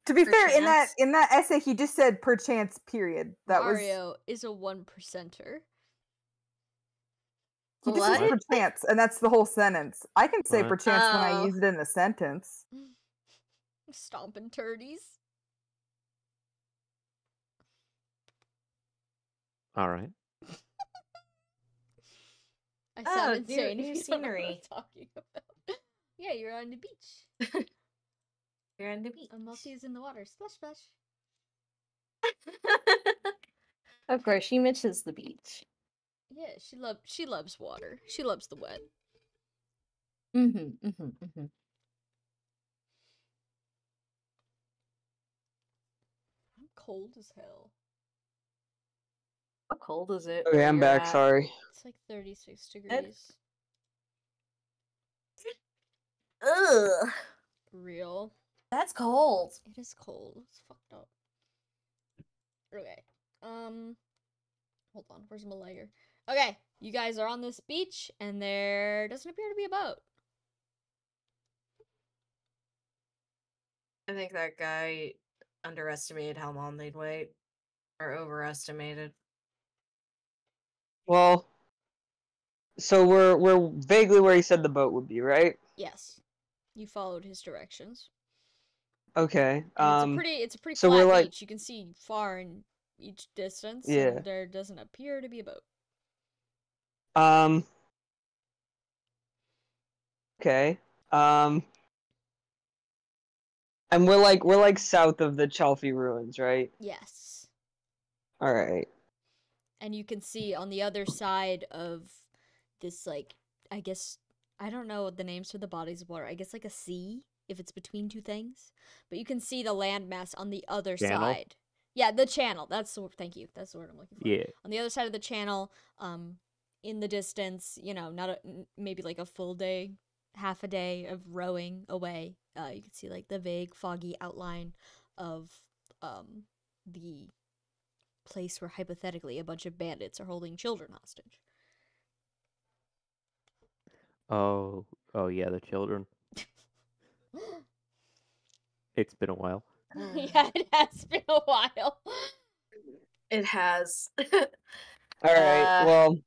To be fair, in that essay, he just said perchance. Period. Mario is a 1%er. He just says What? perchance, and that's the whole sentence. I can say What? perchance when I Oh. use it in a sentence. Stomping turdies. All right. I sound Oh, insane new if you don't know what I'm scenery. talking about. Yeah, you're on the beach. You're on the beach. A Multi is in the water. Splash, splash. Of course, she mentions the beach. Yeah, she loves water. She loves the wet. I'm Cold as hell. How cold is it? Okay, where I'm you're back. at? Sorry. It's like 36 degrees. Ugh, Real. that's cold. It is cold. It's fucked up. Okay. Hold on. Where's my layer? Okay, you guys are on this beach, and there doesn't appear to be a boat. I think that guy underestimated how long they'd wait, or overestimated. Well, so we're vaguely where he said the boat would be, right? Yes. You followed his directions. Okay. And it's a pretty so we're flat like, beach. You can see far in each distance, Yeah. and there doesn't appear to be a boat. Okay. And we're like south of the Chalfie ruins, right? Yes. All right. And you can see on the other side of this, like, I guess, I don't know the names for the bodies of water. I guess like a sea, if it's between two things. But you can see the landmass on the other Channel? side. Yeah, the channel. Thank you. That's the word I'm looking for. Yeah. On the other side of the channel, in the distance, not maybe like a full day, half a day of rowing away. You can see like the vague, foggy outline of the place where hypothetically a bunch of bandits are holding children hostage. Oh yeah, the children. It's been a while. Yeah, it has been a while. It has. All right. Well,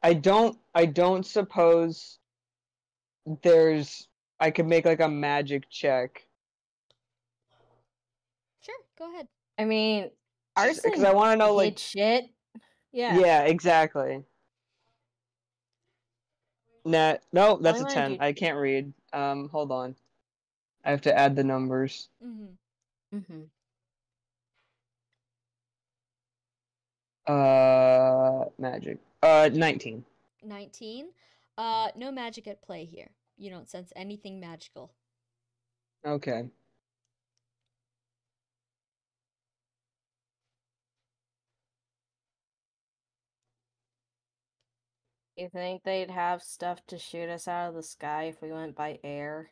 I don't suppose I could make like a magic check. Sure, go ahead. I mean, Because arson I want to know, hit like, shit. Yeah. yeah, exactly. No, that's a Why 10. would I can't read. Hold on. I have to add the numbers. Mm-hmm. Mm-hmm. Magic. 19. 19. No magic at play here. You don't sense anything magical. Okay. You think they'd have stuff to shoot us out of the sky if we went by air?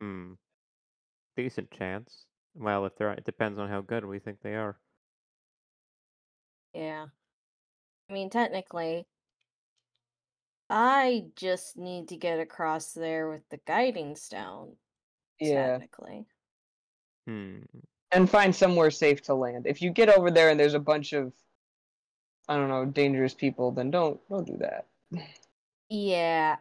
Hmm. Decent chance. Well, if it depends on how good we think they are. Yeah. I mean, technically, I just need to get across there with the guiding stone. Yeah. Technically. Hmm. And find somewhere safe to land. If you get over there and there's a bunch of, I don't know, dangerous people, then don't do that. Yeah,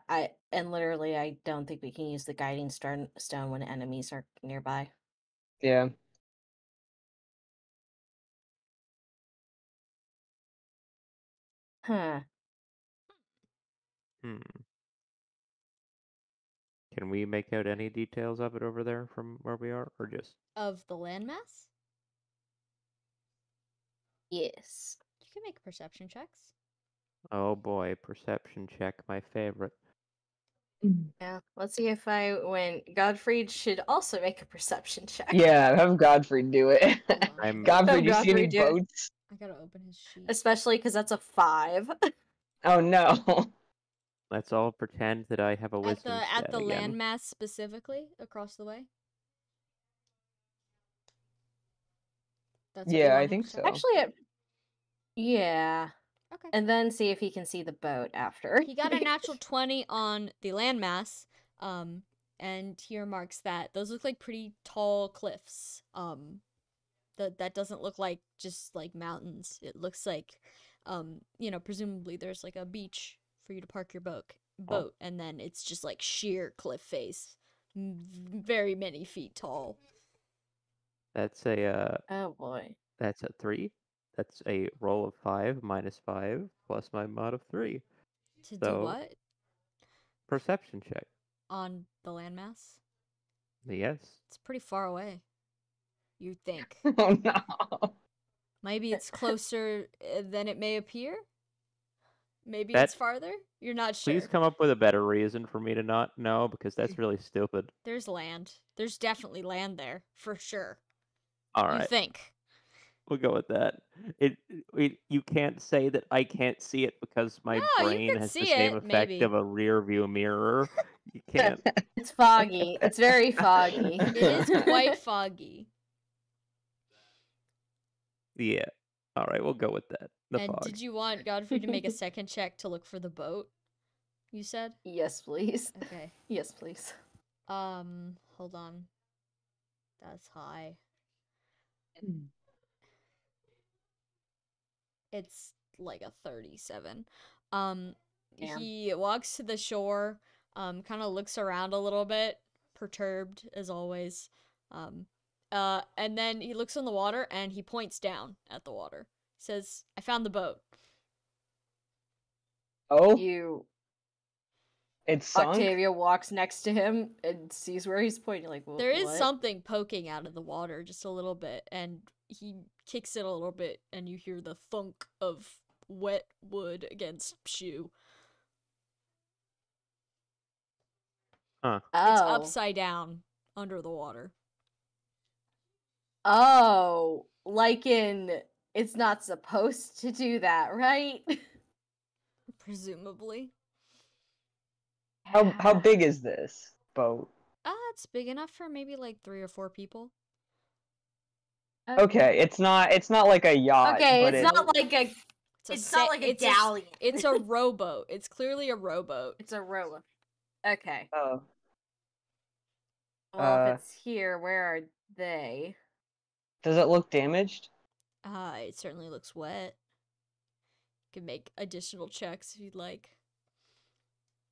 and literally I don't think we can use the guiding stone when enemies are nearby. Yeah. Huh. Hmm. Can we make out any details of it over there from where we are, or just? Of the landmass? Yes. You can make perception checks. Oh boy, perception check, my favorite. Yeah. Let's see if I win. Godfrey should also make a perception check. Yeah, have Godfrey do it. Hold on. I'm- Godfrey, do you see Godfrey any do it. boats? I gotta open his sheet. Especially because that's a 5. Oh no. Let's all pretend that I have a At wisdom the stat again. landmass specifically, across the way? That's what you Yeah, want I him think to so. check? Actually, yeah. Okay. And then see if he can see the boat after. He got a natural 20 on the landmass, and he remarks that those look like pretty tall cliffs. That doesn't look like just like mountains. It looks like, presumably there's like a beach for you to park your boat, and then it's just like sheer cliff face, very many feet tall. That's a Oh boy. That's a 3. That's a roll of 5 minus 5 plus my mod of 3. To do So- what Perception check. on the landmass? Yes. It's pretty far away. You'd think. Oh no. Maybe it's closer than it may appear. Maybe That- it's farther. You're not sure. Please come up with a better reason for me to not know, because that's really stupid. There's land. There's definitely land there for sure. All You right, think? we'll go with that. You can't say that I can't see it because my No, you brain can has the see same it, effect maybe. of a rear view mirror. You can't. It's foggy. It's very foggy. It is quite foggy. Yeah. All right, we'll go with that. The And fog. did you want Godfrey to make a second check to look for the boat? You said? Yes, please. Okay. Yes, please. Hold on. That's high. It's like a 37. Damn. He walks to the shore, kind of looks around a little bit, perturbed as always. And then he looks in the water and he points down at the water. Says, "I found the boat." Oh, You it's sunk. Octavia walks next to him and sees where he's pointing. Like, There is what? something poking out of the water just a little bit, and he kicks it a little bit, and you hear the thunk of wet wood against shoe. Huh. It's Oh. upside down under the water. Oh, like in it's not supposed to do that, right? Presumably. How big is this boat? It's big enough for maybe like 3 or 4 people. Okay, it's not like a yacht. Okay, but it's not like a It's not like a galleon. It's a rowboat. It's clearly a rowboat. it's a row. Okay. Oh, Well, if it's here, where are they? does it look damaged? It certainly looks wet. You can make additional checks if you'd like.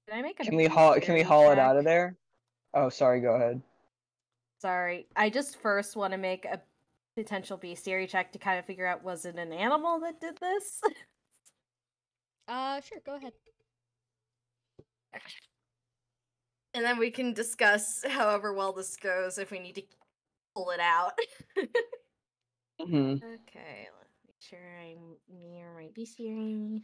Can I make a Can we haul it out of check? there? Oh, sorry. Go ahead. Sorry, I just first want to make a potential bestiary check to kind of figure out, was it an animal that did this? Sure, go ahead. And then we can discuss however well this goes if we need to pull it out. Hmm. Okay, let's make sure I'm near my bestiary.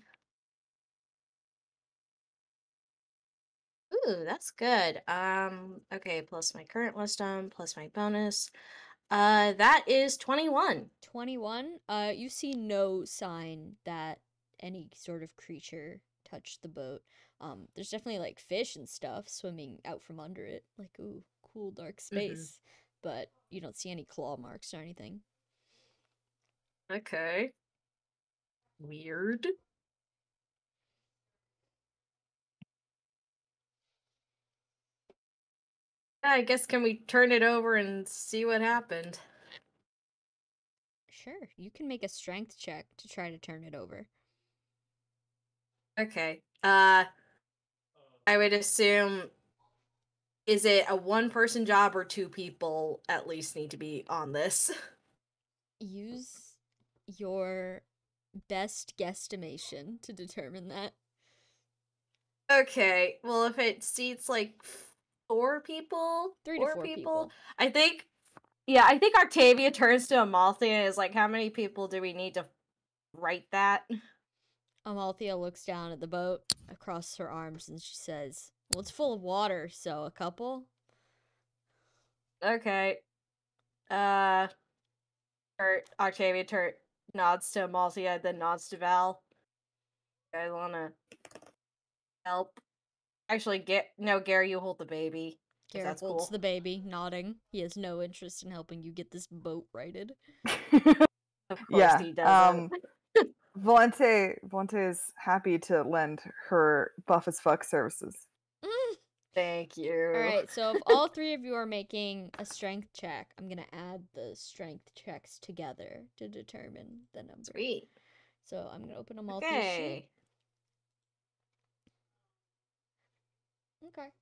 Ooh, that's good. Okay, plus my current wisdom, plus my bonus. That is 21. 21. You see no sign that any sort of creature touched the boat. There's definitely like fish and stuff swimming out from under it. Like, ooh, cool dark space. But you don't see any claw marks or anything. Okay. Weird. I guess can we turn it over and see what happened? Sure, you can make a strength check to try to turn it over. Okay. I would assume, is it a one-person job or 2 people at least need to be on this? Use your best guesstimation to determine that. Okay. Well, if it seats like 4 people, 3 to 4 people. I think Octavia turns to Amalthea and is like, how many people do we need to write that? Amalthea looks down at the boat across her arms and she says, "Well, it's full of water, so a couple?" Okay. Octavia nods to Amalthea, then nods to Val. You guys wanna help? Actually, Gary, you hold the baby. Garrett holds the baby, nodding. He has no interest in helping you get this boat righted. Of course he doesn't. Volante is happy to lend her buff as fuck services. Thank you. Alright, so if all 3 of you are making a strength check, I'm gonna add the strength checks together to determine the number. Sweet. So I'm gonna open Amalthea's sheet. Okay.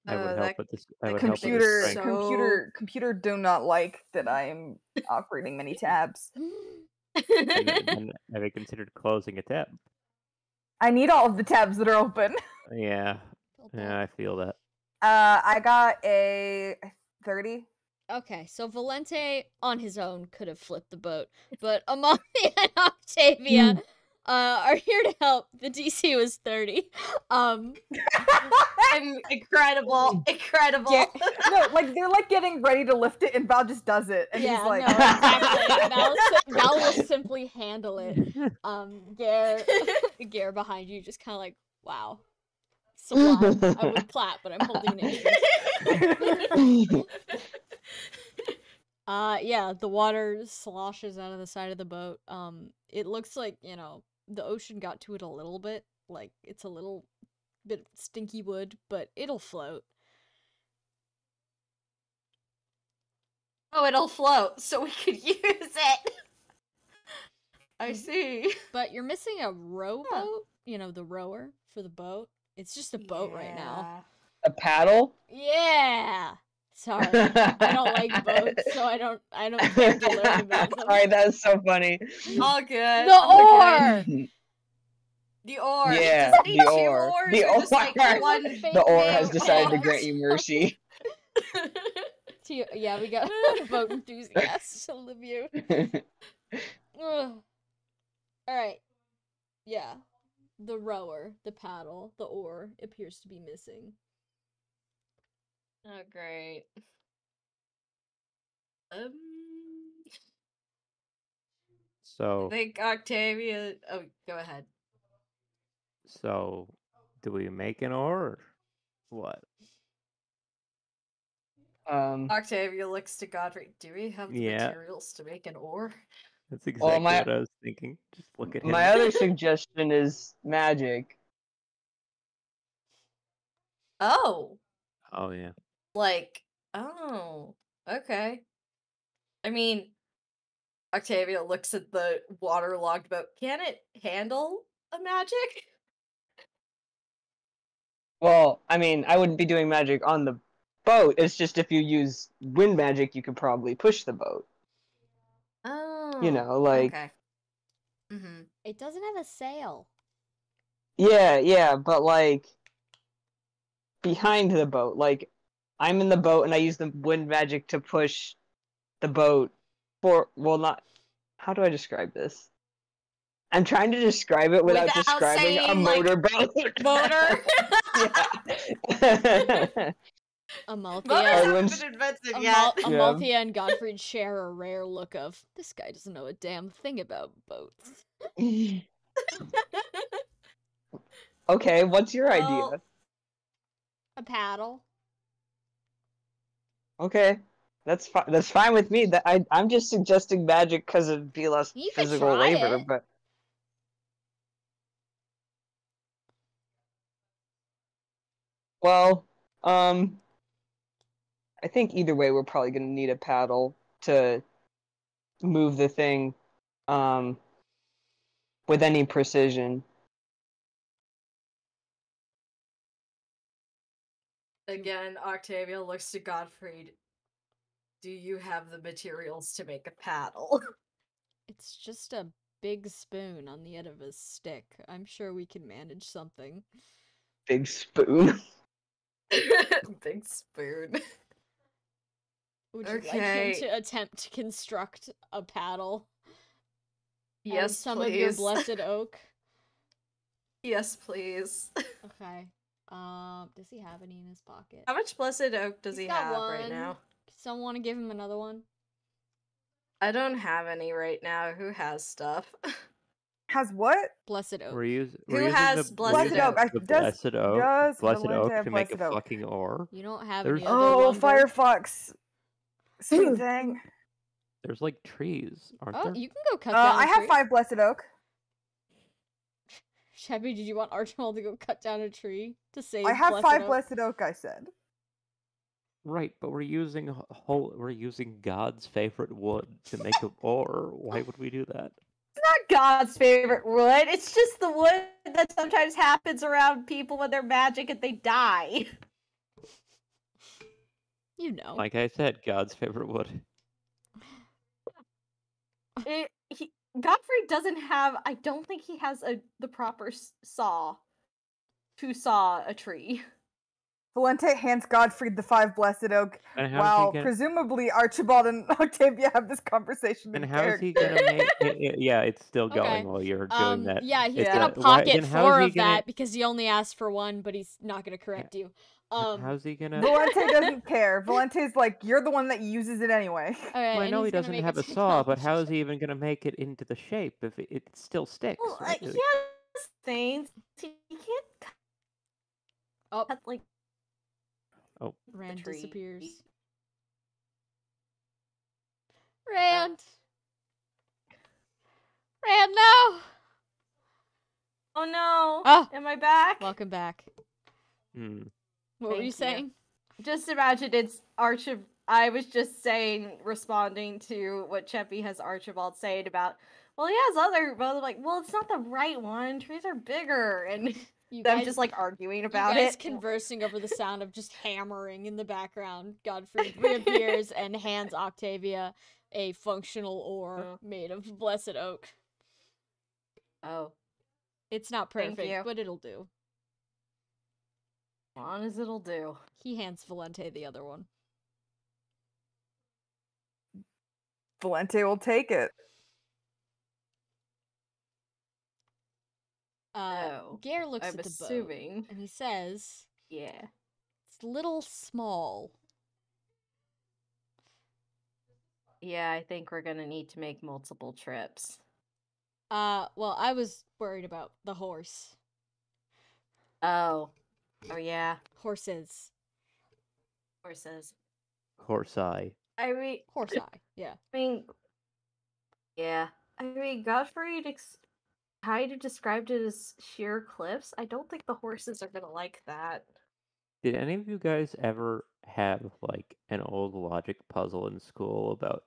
I would help with this. I would Computer, help with so- computer do not like that I am operating many tabs. and have you considered closing a tab? I need all of the tabs that are open. Yeah, I feel that. I got a 30. Okay, so Valente on his own could have flipped the boat, but Amalthea and Octavia are here to help. The DC was 30. I'm incredible. No, like they're like getting ready to lift it, and Val just does it, and he's like, no, exactly. Val will simply handle it. Gare behind you, just kind of like, wow, sublime. I would clap, but I'm holding an interest. Yeah, the water sloshes out of the side of the boat. It looks like, the ocean got to it a little bit. Like, it's a little bit stinky wood, but it'll float. Oh, it'll float, so we could use it. I see. But you're missing a rowboat. You know, the rower for the boat. It's just a boat right now. A paddle? Yeah. Sorry, I don't like boats, so I don't care to learn about them. Sorry, that was so funny. All good. The oar. The oar. Yeah, Does it need the two oar. oars The or just like oar. one? The oar has big decided to oar? grant you mercy. Yeah, we got boat enthusiasts to live you. All right. Yeah, the rower, the paddle, the oar appears to be missing. Oh, great. I So, think Octavia. Oh, go ahead. so, do we make an oar? Or what? Octavia looks to Godfrey. Do we have the Yeah. materials to make an oar? That's exactly my- what I was thinking. Just look at him. My other suggestion is magic. Oh, Oh yeah. like, oh, okay. I mean, Octavia looks at the waterlogged boat. Can it handle a magic? Well, I mean, I wouldn't be doing magic on the boat. It's just if you use wind magic, you could probably push the boat. Oh, You know, like... okay. Mm-hmm. It doesn't have a sail. Yeah, but like... behind the boat. Like, I'm in the boat and I use the wind magic to push the boat for... Well, not... How do I describe this? I'm trying to describe it without describing a saying, like, motorboat. Motor? Yeah. Motors Amalthea, haven't been invented yet. Amalthea and Godfrey share a rare look of, this guy doesn't know a damn thing about boats. Okay, what's your idea? A paddle. Okay, that's fine. That's fine with me. That I'm just suggesting magic because it'd be less You could physical try labor. it. But well, I think either way we're probably gonna need a paddle to move the thing, with any precision. Again, Octavia looks to Godfrey. Do you have the materials to make a paddle? It's just a big spoon on the end of a stick. I'm sure we can manage something. Big spoon. Big spoon. Would you like him Okay. to attempt to construct a paddle? Out of Yes, some please. of your blessed oak. Yes, please. Okay. Does he have any in his pocket? How much blessed oak does He's he got have right one. now? Someone want to give him another one? I don't have any right now. Who has stuff? Has what? Blessed oak. We're Who using has the, blessed we're using oak? the Does blessed oak, blessed Valente oak have to make a blessed oak? fucking oar. You don't have There's- any other Oh, lumber? Firefox. Sweet thing. There's like trees, aren't Oh, there? you can go cut down a I have tree. 5 blessed oak. Shabby, did you want Archibald to go cut down a tree to save I have blessed 5 oak? blessed oak, I said. Right, but we're using we're using God's favorite wood to make an oar. Why would we do that? It's not God's favorite wood. It's just the wood that sometimes happens around people when they're magic and they die. You know. Like I said, God's favorite wood. Godfrey doesn't have. I don't think he has the proper saw to saw a tree. Valente hands Godfrey the 5 blessed oak. And how's While he gonna? presumably Archibald and Octavia have this conversation. And in how is he character. gonna make? Yeah, it's still Okay. going while you're doing that. Yeah, he's It's gonna why- pocket then how is 4 he of gonna- that because he only asked for 1, but he's not gonna correct you. How's he gonna? Valente doesn't care. Valente's like, you're the one that uses it anyway. Alright, Well, I and know he he's gonna doesn't make have a saw, but technology how is check. he even gonna make it into the shape if it still sticks? Well, right? he has things. He can't Oh, cut like Rand tree. disappears. Rand! Rand, no! Oh no! Oh. Am I back? Welcome back. Hmm. What were you Thank you. saying? Just imagine it's I was just responding to what Cheppy has Archibald saying about, well, he has other, but I'm like, well, it's not the right one. Trees are bigger, and them just like arguing about you guys it. Conversing over the sound of just hammering in the background. Godfrey reappears and hands Octavia a functional ore made of blessed oak. Oh. It's not perfect, but it'll do. As long as it'll do. He hands Valente the other one. Valente will take it. Gare looks at the boat, and he says, yeah, it's a little small. Yeah, I think we're gonna need to make multiple trips. Well, I was worried about the horse. Oh yeah. Horses. Horseye. I mean, Horseye, yeah. Godfrey kind of described it as sheer cliffs. I don't think the horses are gonna like that. Did any of you guys ever have like an old logic puzzle in school about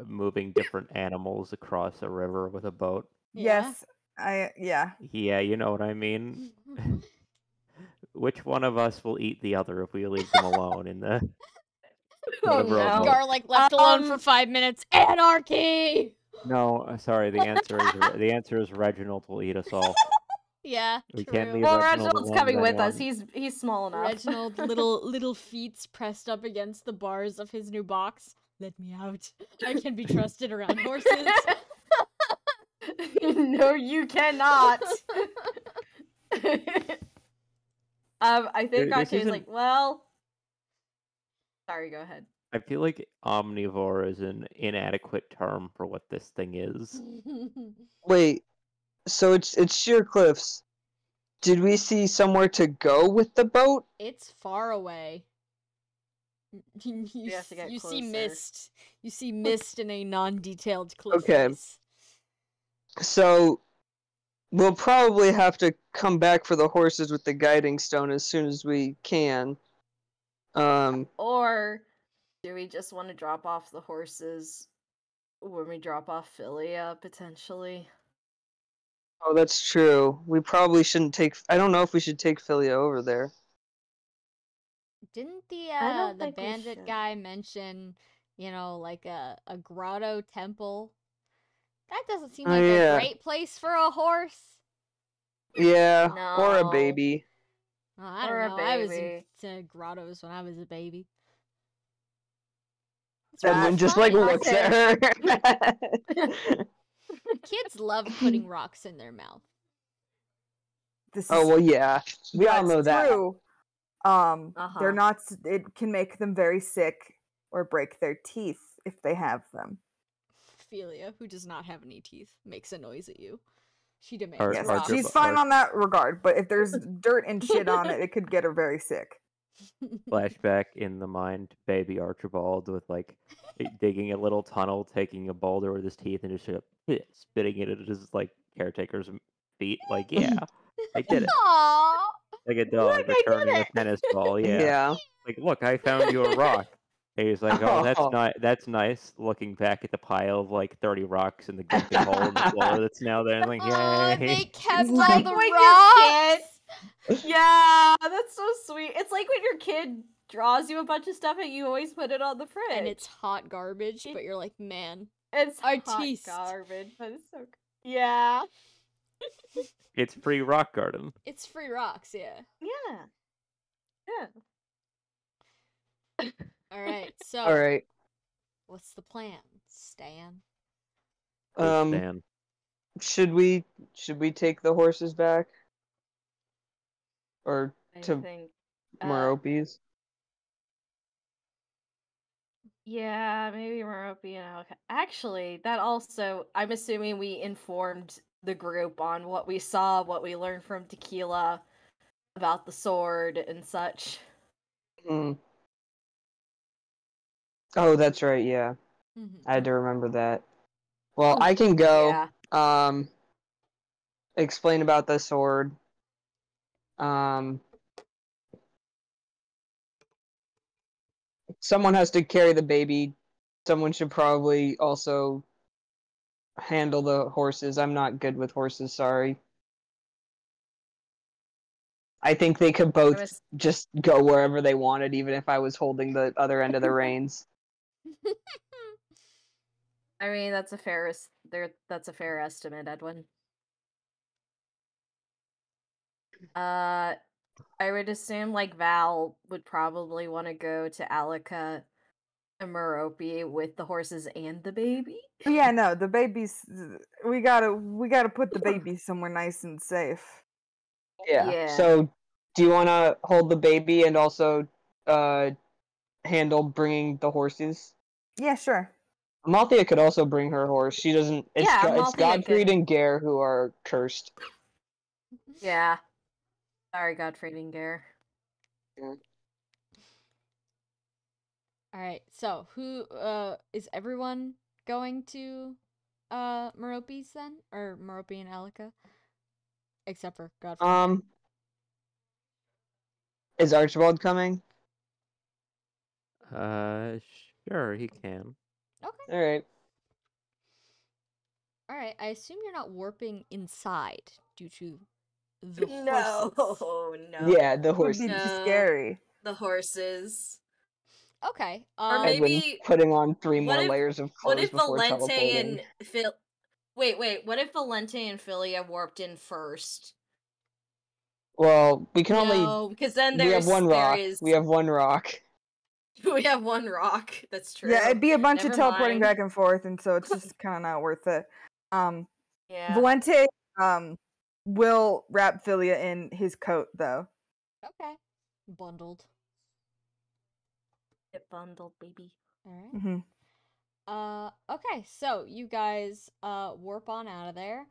moving different animals across a river with a boat? Yes, Yeah, you know what I mean. Which one of us will eat the other if we leave them alone in the? Oh no! Gar left alone for 5 minutes. Anarchy. No, sorry. The answer is Reginald will eat us all. Yeah, we true. can't leave Well, Reginald Reginald's alone coming with us. anyone. He's small enough. Reginald, little feet pressed up against the bars of his new box. Let me out. I can be trusted around horses. No, you cannot. I think Octavia's like, well. Sorry, go ahead. I feel like omnivore is an inadequate term for what this thing is. Wait, so it's sheer cliffs. Did we see somewhere to go with the boat? It's far away. You have to get you closer. see mist. You see mist in a non-detailed cliff Okay. face. So we'll probably have to come back for the horses with the guiding stone as soon as we can. Or do we just want to drop off the horses when we drop off Philia, potentially? Oh, that's true. We probably shouldn't take... I don't know if we should take Philia over there. Didn't don't the think we bandit should. guy mention, like a grotto temple? That doesn't seem like a great place for a horse. Yeah, or a No. baby. Oh, I don't know. I was into grottos when I was a baby. Edwin just funny. looks at her. Kids love putting rocks in their mouth. Oh well, yeah, we all know that. True. They're not. It can make them very sick or break their teeth if they have them. Ophelia, who does not have any teeth, makes a noise at you. She demands Yes, rocks. she's fine on that regard, but if there's dirt and shit on it, it could get her very sick. Flashback in the mind, baby Archibald with like digging a little tunnel, taking a boulder with his teeth, and just spitting it at his like caretaker's feet. Like, yeah, I did it. Aww. Like a dog returning a tennis ball. Yeah. Like, look, I found you a rock. And he's like, oh, that's nice. Looking back at the pile of like 30 rocks in the gaping hole in the floor that's now there. Like, yay. They kept all like the when rocks. Yeah, that's so sweet. It's like when your kid draws you a bunch of stuff and you always put it on the fridge. And it's hot garbage, but you're like, man, it's artiste. Hot garbage, but it's so good. Yeah. It's free rock garden. It's free rocks, yeah. Yeah. All right, so. All right. What's the plan, Stan? Stan. Should we take the horses back, or to Merope's? Yeah, maybe Merope and Alka. Actually, that also, I'm assuming we informed the group on what we saw, what we learned from Tequila about the sword and such. Oh, that's right, yeah. I had to remember that. Well, I can go. Yeah. Explain about the sword. someone has to carry the baby. Someone should probably also handle the horses. I'm not good with horses, sorry. I think they could both just go wherever they wanted, even if I was holding the other end of the reins. I mean, that's a fair estimate, Edwin. I would assume like Val would probably want to go to Alika and Merope with the horses and the baby. Yeah, no, the baby's. We gotta put the baby somewhere nice and safe. Yeah. So, do you want to hold the baby and also handle bringing the horses? Yeah, sure. Amalthea could also bring her horse. She doesn't. It's Godfried and Gare who are cursed. Yeah. Sorry, Godfried and Gare. Yeah. Alright, so who is everyone going to Merope's then? Or Merope and Alika? Except for Godfried. Is Archibald coming? Sure, he can. Okay. Alright. Alright, I assume you're not warping inside due to the horses. No. Yeah, the horses. Would be too scary. The horses. Okay. Or maybe putting on 3 more layers of clothes before teleporting. Wait. What if Valente and Philia warped in first? Well, we can only because then we have one rock. We have one rock. We have one rock. That's true. Yeah, it'd be a bunch of teleporting back and forth, and so it's just kind of not worth it. Yeah. Valente will wrap Philia in his coat, though. Okay. Bundled. Get bundled, baby. Alright. Mm-hmm. Okay, so you guys warp on out of there.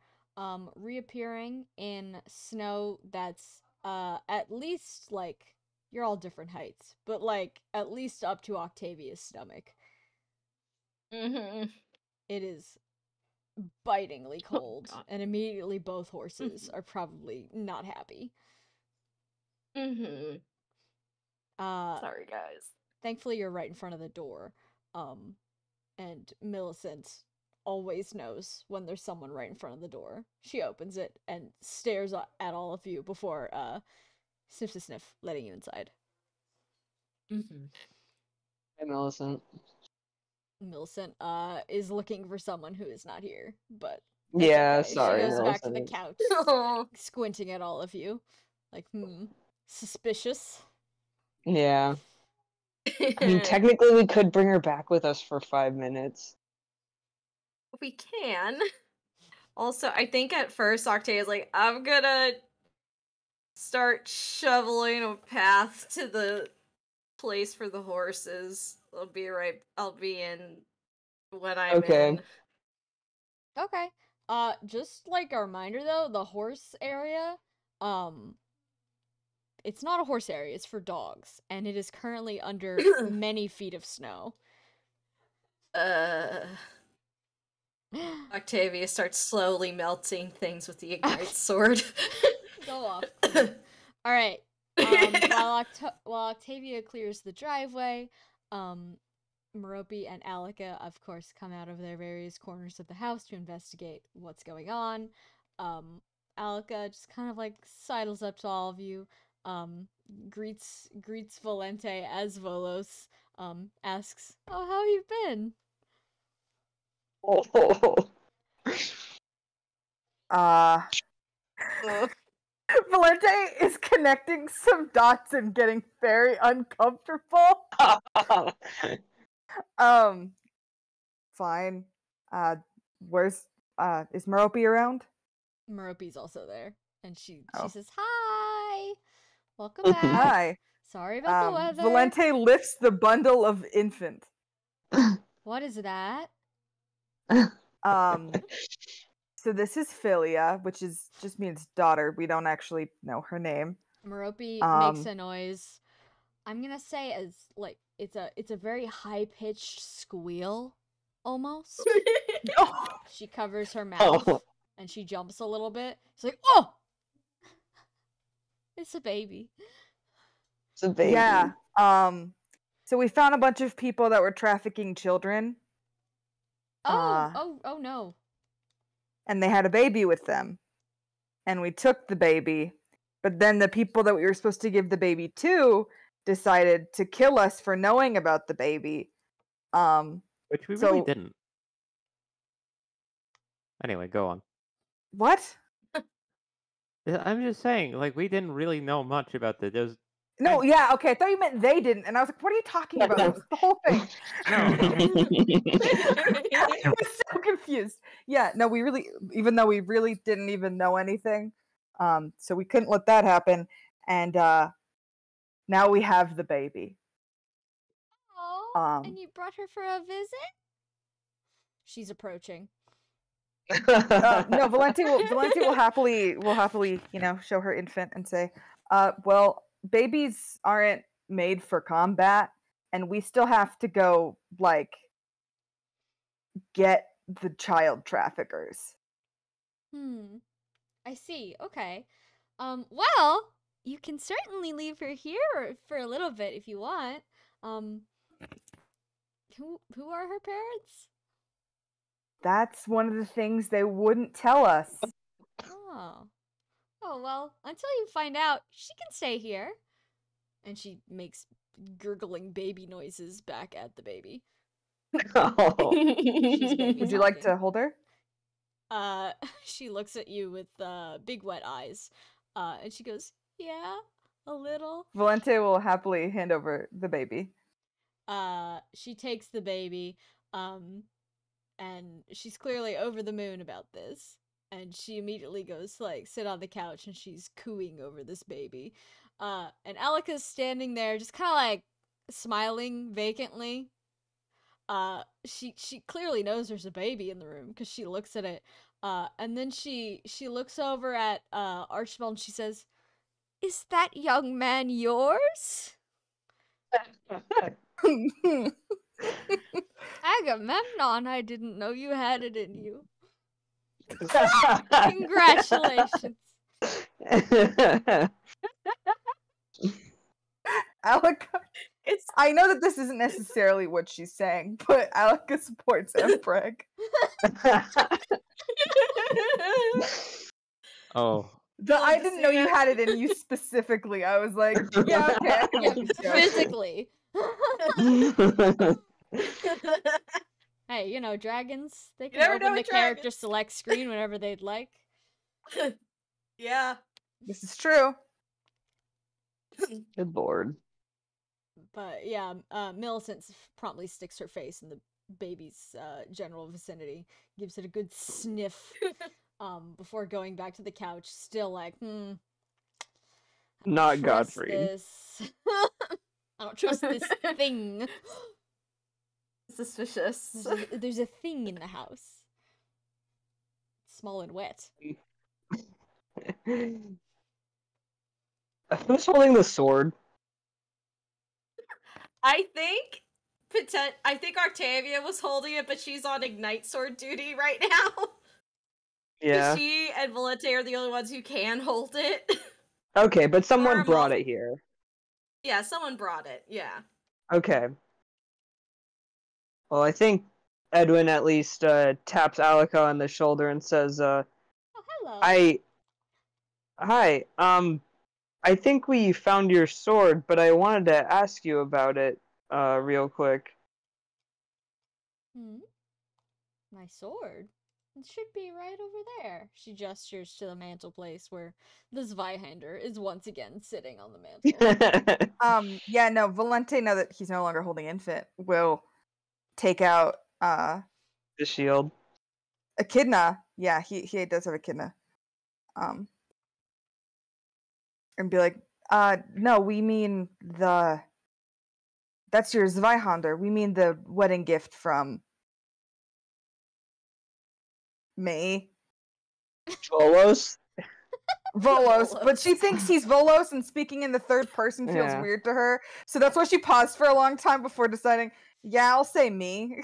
Reappearing in snow that's at least like you're all different heights, but like at least up to Octavia's stomach. Mm-hmm. It is bitingly cold, and immediately both horses are probably not happy. Mm-hmm. Sorry, guys. Thankfully, you're right in front of the door. And Millicent always knows when there's someone right in front of the door. She opens it and stares at all of you before sniff to sniff, letting you inside. Mm-hmm. Hey, Millicent. Millicent is looking for someone who is not here, but yeah, okay. Sorry. She goes Millicent. back to the couch, squinting at all of you, like, suspicious. Yeah. I mean, technically, we could bring her back with us for 5 minutes. We can. Also, I think at first Octavia's like, I'm gonna start shoveling a path to the place for the horses. I'll be in when I'm in. Okay. Just like a reminder though, the horse area, it's not a horse area, it's for dogs, and it is currently under many feet of snow. Octavia starts slowly melting things with the ignite sword. Go off. Alright. While Octavia clears the driveway, Merope and Alika, of course, come out of their various corners of the house to investigate what's going on. Alika just kind of like sidles up to all of you, greets Valente as Volos, asks, "Oh, how have you been?" Valente is connecting some dots and getting very uncomfortable. Fine. Is Merope around? Merope's also there, and she says, "Hi, welcome back. Hi. Sorry about the weather." Valente lifts the bundle of infant. What is that? So this is Philia, which just means daughter. We don't actually know her name. Merope makes a noise. I'm gonna say as like it's a very high pitched squeal, almost. She covers her mouth and she jumps a little bit. She's like, "Oh, it's a baby." It's a baby. Yeah. So we found a bunch of people that were trafficking children. Oh no. And they had a baby with them. And we took the baby. But then the people that we were supposed to give the baby to decided to kill us for knowing about the baby. Which we really didn't. Anyway, go on. What? I'm just saying, like, we didn't really know much about the... No, yeah, okay. I thought you meant they didn't. And I was like, what are you talking about? That was the whole thing. I was so confused. Yeah, no, even though we really didn't even know anything. So we couldn't let that happen. And now we have the baby. Oh, and you brought her for a visit? She's approaching. No, Valenti will happily, show her infant and say, well, babies aren't made for combat, and we still have to go, like, get the child traffickers. I see. Okay. Well, you can certainly leave her here for a little bit if you want. Who are her parents? That's one of the things they wouldn't tell us. Oh. Oh, well, until you find out, she can stay here. And she makes gurgling baby noises back at the baby. Oh. Would you like to hold her? She looks at you with big wet eyes. And she goes, yeah, a little. Valente will happily hand over the baby. She takes the baby, and she's clearly over the moon about this. And she immediately goes to, like, sit on the couch, and she's cooing over this baby. And Alika's standing there, just kind of, like, smiling vacantly. She clearly knows there's a baby in the room, because she looks at it. And then she looks over at Archibald, and she says, "Is that young man yours?" Agamemnon, I didn't know you had it in you. Congratulations. Alika, I know that this isn't necessarily what she's saying, but Alika supports Empreg. Oh. I didn't know you had it in you specifically. I was like, yeah, okay. Physically. Hey, you know, dragons, they can open the character select screen whenever they'd like. Yeah. This is true. Good lord. But yeah, Millicent promptly sticks her face in the baby's general vicinity, gives it a good sniff before going back to the couch, still like, Not Godfrey. I don't trust this thing. Suspicious. There's a thing in the house. It's small and wet. Who's holding the sword? I think Octavia was holding it, but she's on Ignite Sword duty right now. Yeah. She and Valente are the only ones who can hold it. Okay, but someone brought it here. Yeah, someone brought it, yeah. Okay. Well, I think Edwin at least taps Alika on the shoulder and says, Oh, hello. Hi, I think we found your sword, but I wanted to ask you about it, real quick. My sword? It should be right over there. She gestures to the mantelpiece where the Zweihander is once again sitting on the mantle. Yeah, no, Valente, now that he's no longer holding infant, will take out the shield. Echidna. Yeah, he does have Echidna. And be like, no, we mean that's your Zweihander. We mean the wedding gift from me. Volos? Volos, but she thinks he's Volos, and speaking in the third person feels weird to her. So that's why she paused for a long time before deciding, yeah, I'll say me.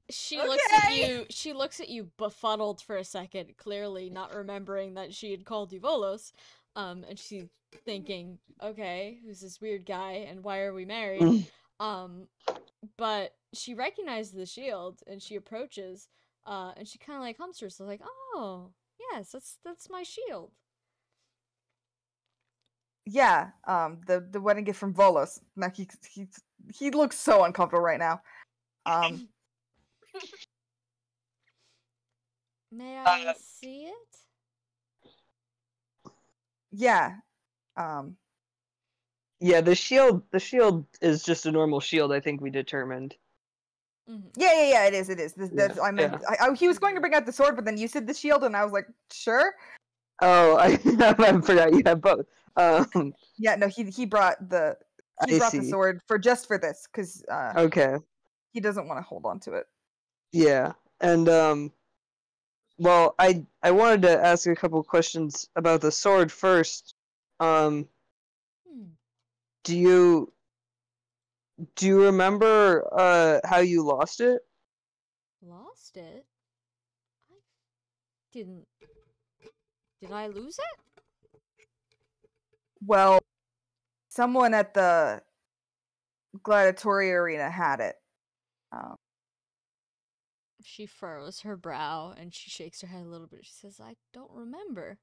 She looks at you befuddled for a second, clearly not remembering that she had called you Volos. And she's thinking, okay, who's this weird guy and why are we married? But she recognizes the shield and she approaches, and she kind of like humps herself, like, oh, yes, that's my shield. Yeah, the wedding gift from Volos. Now he looks so uncomfortable right now. May I see it? Yeah. Yeah, the shield is just a normal shield, I think we determined. Yeah, it is. That's I meant. Yeah. He was going to bring out the sword, but then you said the shield, and I was like, sure. Oh, I forgot you have both. Yeah, no, he brought the sword for this because okay, he doesn't want to hold on to it. Yeah, and well, I wanted to ask a couple questions about the sword first. Do you remember how you lost it? Lost it? I didn't. Did I lose it? Well, someone at the gladiatory arena had it. She furrows her brow and she shakes her head a little bit. She says, I don't remember.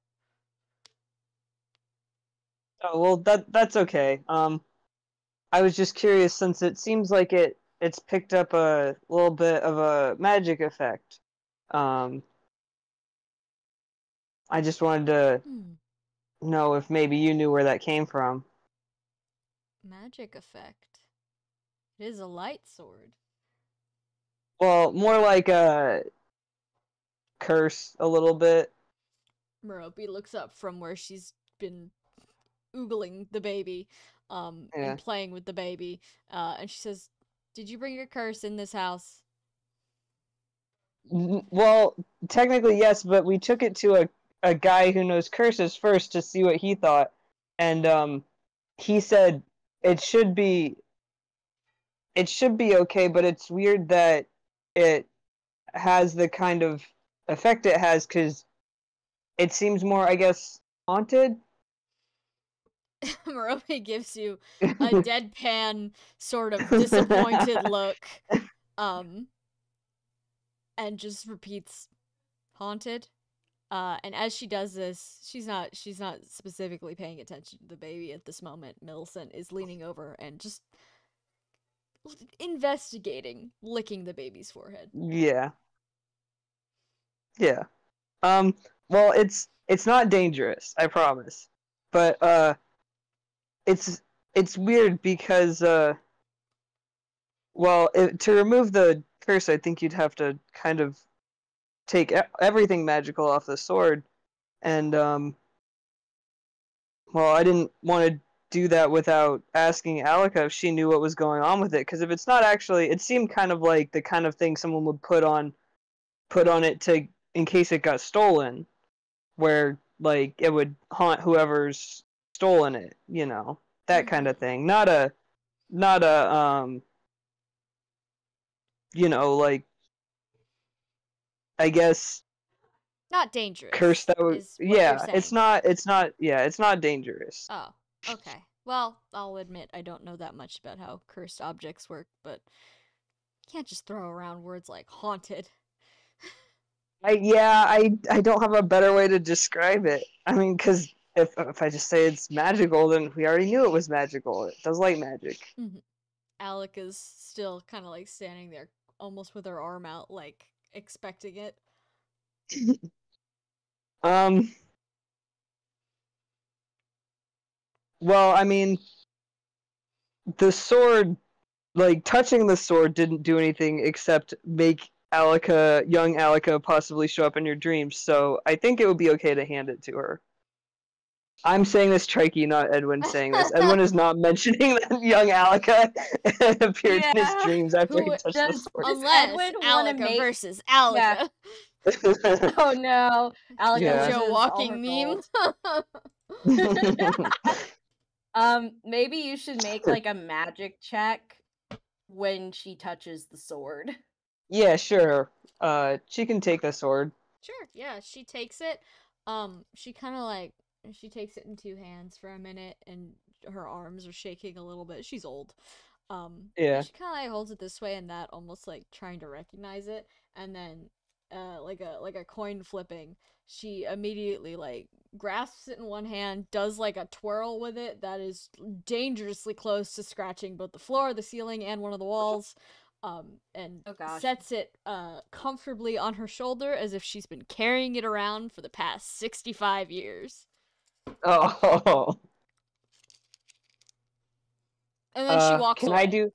Oh, well, that's okay. I was just curious since it seems like it's picked up a little bit of a magic effect. I just wanted to know if maybe you knew where that came from. Magic effect. It is a light sword. Well, more like a curse a little bit. Merope looks up from where she's been oogling the baby, and playing with the baby, and she says, did you bring your curse in this house? Well, technically yes, but we took it to a guy who knows curses first to see what he thought, and he said it should be okay, but it's weird that it has the kind of effect it has because it seems more, I guess, haunted. Merope gives you a deadpan sort of disappointed look, and just repeats haunted. And as she does this, she's not specifically paying attention to the baby at this moment. Millicent is leaning over and just investigating, licking the baby's forehead. Yeah. Well, it's not dangerous, I promise. But it's weird because well, to remove the curse, I think you'd have to kind of take everything magical off the sword, and well, I didn't want to do that without asking Alika if she knew what was going on with it, because if it's not actually, it seemed kind of like the kind of thing someone would put on it to in case it got stolen, where like it would haunt whoever's stolen it, that kind of thing. Not a like, I guess, not dangerous. Curse that would, it's not dangerous. Oh, okay. Well, I'll admit I don't know that much about how cursed objects work, but you can't just throw around words like haunted. I don't have a better way to describe it. I mean, because if I just say it's magical, then we already knew it was magical. It does like magic. Alec is still kind of like standing there, almost with her arm out, like expecting it. Well, I mean, the sword, like touching the sword, didn't do anything except make young Alika, possibly show up in your dreams. So I think it would be okay to hand it to her. I'm saying this Trikey, not Edwin saying this. Edwin is not mentioning that young Alika appeared in his dreams after he touched the sword. Unless Alika versus Alika. Yeah. Oh no, Alika versus Joe walking meme. Maybe you should make like a magic check when she touches the sword. Yeah, sure. She can take the sword. Sure, yeah, she takes it. She kind of like And she takes it in two hands for a minute, and her arms are shaking a little bit. She's old. Yeah. She kind of like holds it this way and that, almost like trying to recognize it, and then, like a coin flipping, she immediately like grasps it in one hand, does like a twirl with it that is dangerously close to scratching both the floor, the ceiling, and one of the walls, and sets it comfortably on her shoulder as if she's been carrying it around for the past 65 years. Oh. And then she walks can away. I do...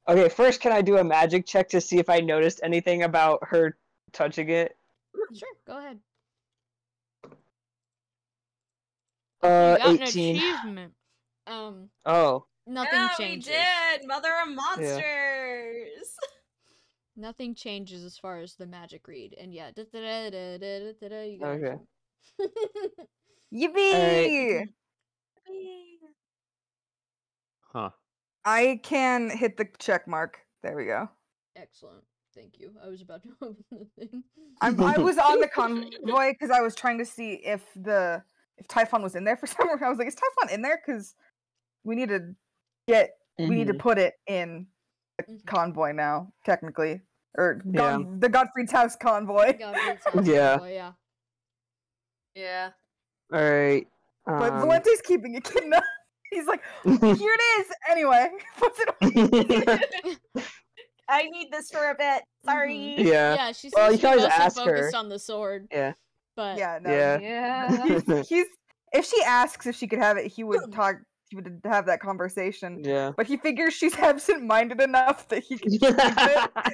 Okay, first, can I do a magic check to see if I noticed anything about her touching it? Sure, go ahead. You got 18. An achievement. Oh. Nothing changes. We did! Mother of Monsters! Yeah. Nothing changes as far as the magic read. And yeah, you got okay. Yippee! Right. Huh. I can hit the check mark. There we go. Excellent. Thank you. I was about to open the thing. I was on the convoy because I was trying to see if Typhon was in there for some reason. I was like, is Typhon in there? Because we need to we need to put it in the convoy now, technically. Or the Godfrey's house convoy. Godfrey's house convoy, yeah. Yeah. Alright. But Valente's keeping it hidden. He's like, here it is! Anyway, puts it on. I need this for a bit. Sorry. Yeah. Yeah, she seems to be mostly focused on the sword. Yeah. But yeah, no. Yeah. He's if she asks if she could have it, he would have that conversation. Yeah. But he figures she's absent-minded enough that he can keep it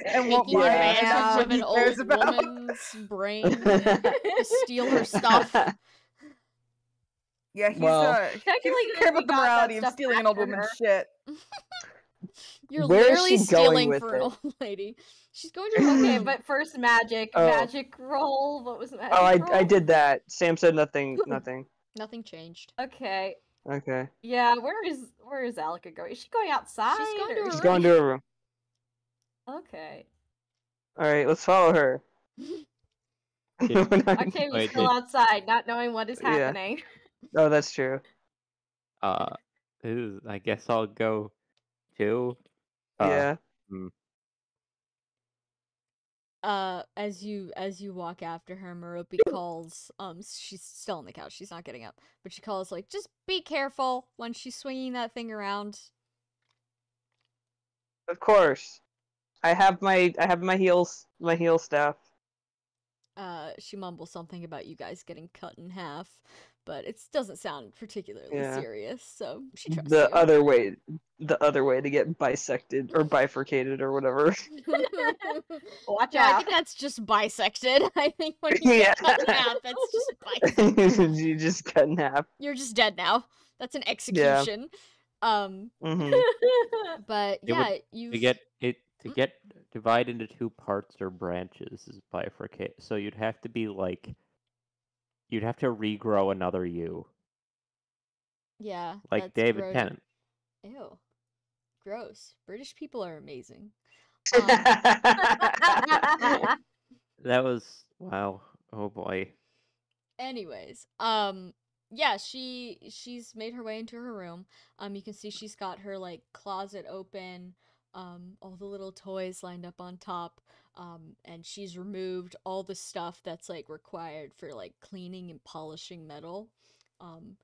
and won't taking advantage of an old about. woman's brain to steal her stuff. Yeah, he's technically care about the morality of stealing an old woman's shit. You're Where literally is she going stealing with for an it? old lady. She's going to Okay, but first magic. Oh. Magic roll. What was magic Oh, roll? I did that. Sam said nothing. Nothing changed. Okay. Okay. Yeah, where is Alika going? Is she going outside? She's going to her room. Okay. Alright, let's follow her. Octavia's still outside, not knowing what is happening. Oh, that's true. I guess I'll go too. Yeah. As you walk after her, Merope calls. She's still on the couch. She's not getting up, but she calls like, "Just be careful when she's swinging that thing around." Of course. I have my heel staff. She mumbles something about you guys getting cut in half, but it doesn't sound particularly serious, so she trusts you. The other way to get bisected or bifurcated or whatever. Watch out. I out. think that's just bisected. I think when you get cut in half, that's just bisected. You just cut in half. You're just dead now. That's an execution. But yeah, to get divide into two parts or branches is bifurcate. So you'd have to be like, you'd have to regrow another you. Yeah. Like David Tennant. Ew. Gross. British people are amazing. That was wow. Oh boy. Anyways, yeah, she's made her way into her room. You can see she's got her like closet open, all the little toys lined up on top, and she's removed all the stuff that's like required for like cleaning and polishing metal.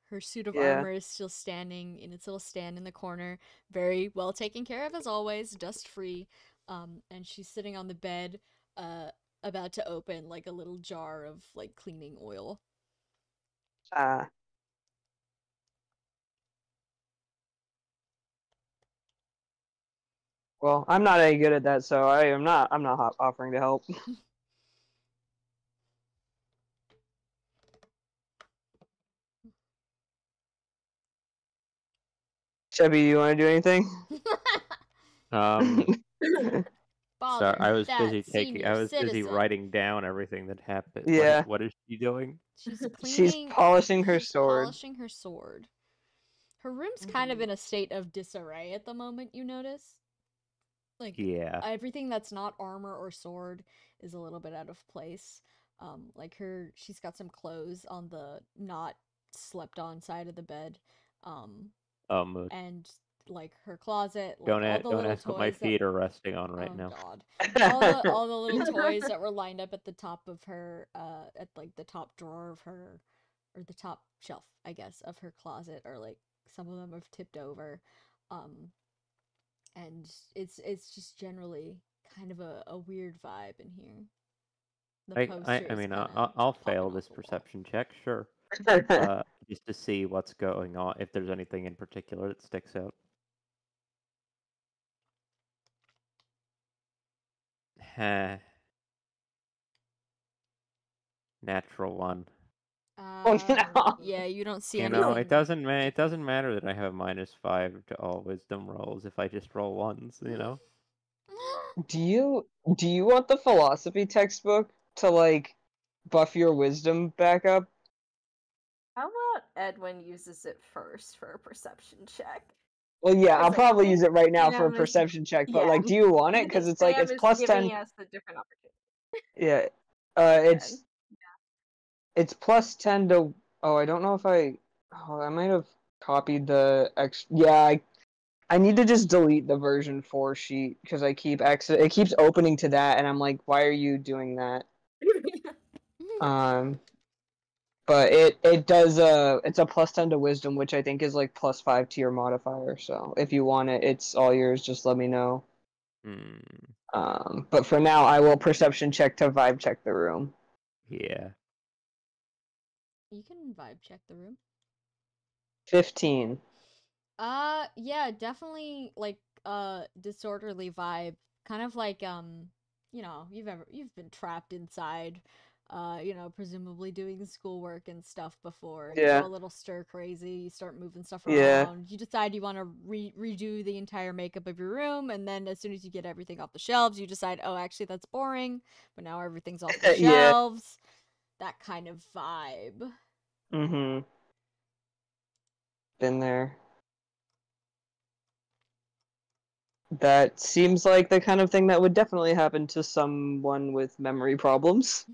Her suit of armor is still standing in its little stand in the corner, very well taken care of as always, dust free. And she's sitting on the bed, about to open like a little jar of like cleaning oil. Well, I'm not any good at that, so I'm not offering to help. Chubby, you want to do anything? Sorry, I was busy citizen. writing down everything that happened. Yeah. What is she doing? She's polishing her sword. Her room's kind of in a state of disarray at the moment, you notice? Like, yeah. Everything that's not armor or sword is a little bit out of place. Like she's got some clothes on the not slept on side of the bed. And like her closet, like all the little ask toys what my feet are resting on right now. God. all the little toys that were lined up at the top of her at like the top drawer of her, or the top shelf, I guess, of her closet, or like some of them have tipped over. And it's just generally kind of a weird vibe in here. I mean, I'll fail this perception check, sure. Just to see what's going on, if there's anything in particular that sticks out. Natural 1. Yeah, you don't see anything. You know, it doesn't matter that I have -5 to all wisdom rolls if I just roll ones, you know? Do you want the philosophy textbook to like buff your wisdom back up? How about Edwin uses it first for a perception check? Well, yeah, I'll probably use it right now for a perception check, but like, do you want it? Because it's like, it's plus 10. Giving us a different opportunity. Yeah, it's plus 10 to. Oh, I don't know if I might have copied the X. Yeah, I need to just delete the version 4 sheet because I keep it keeps opening to that, and I'm like, why are you doing that? But it does it's a plus 10 to wisdom, which I think is like plus 5 to your modifier. So if you want it, it's all yours. Just let me know. But for now, I will perception check to vibe check the room. Yeah. You can vibe check the room. 15. Yeah, definitely like disorderly vibe. Kind of like you know, you've been trapped inside, you know, presumably doing schoolwork and stuff before. And Yeah. you go a little stir crazy, you start moving stuff around. Yeah. You decide you want to redo the entire makeup of your room, and then as soon as you get everything off the shelves, you decide, oh, actually that's boring, but now everything's off the shelves. That kind of vibe. Mm-hmm. Been there. That seems like the kind of thing that would definitely happen to someone with memory problems.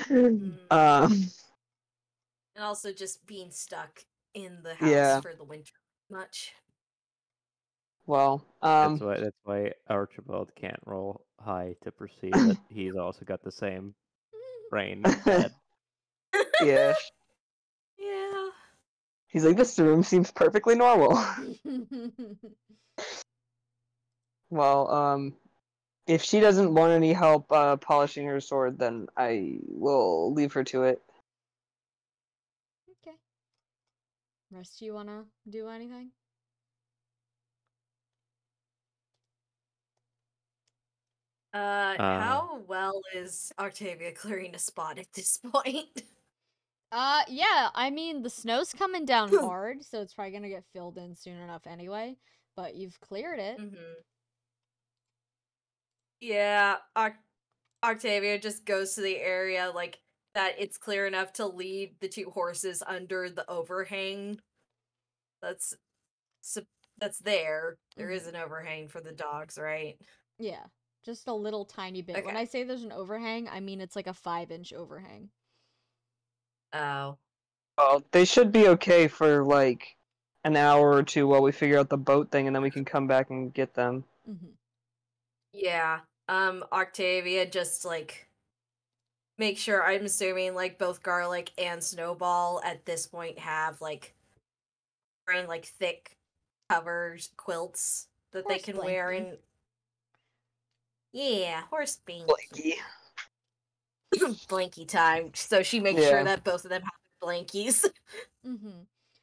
And also just being stuck in the house for the winter much. Well, that's why Archibald can't roll high to perceive that he's also got the same brain pad. Yeah. Yeah. He's like, this room seems perfectly normal. Well, if she doesn't want any help polishing her sword, then I will leave her to it. Okay. Rest, you wanna do anything? How well is Octavia clearing a spot at this point? Yeah, I mean, the snow's coming down hard, so it's probably gonna get filled in soon enough anyway, but you've cleared it. Yeah, Octavia just goes to the area, like, that it's clear enough to lead the 2 horses under the overhang. That's there. There is an overhang for the dogs, right? Yeah, just a little tiny bit. Okay. When I say there's an overhang, I mean it's like a 5-inch overhang. Oh. Well, they should be okay for like an hour or two while we figure out the boat thing, and then we can come back and get them. Yeah. Octavia just like make sure, I'm assuming like both Garlic and Snowball at this point have like wearing like thick covers, quilts that they can wear in. Yeah, horse blankie. Blankie time. So she makes sure that both of them have blankies.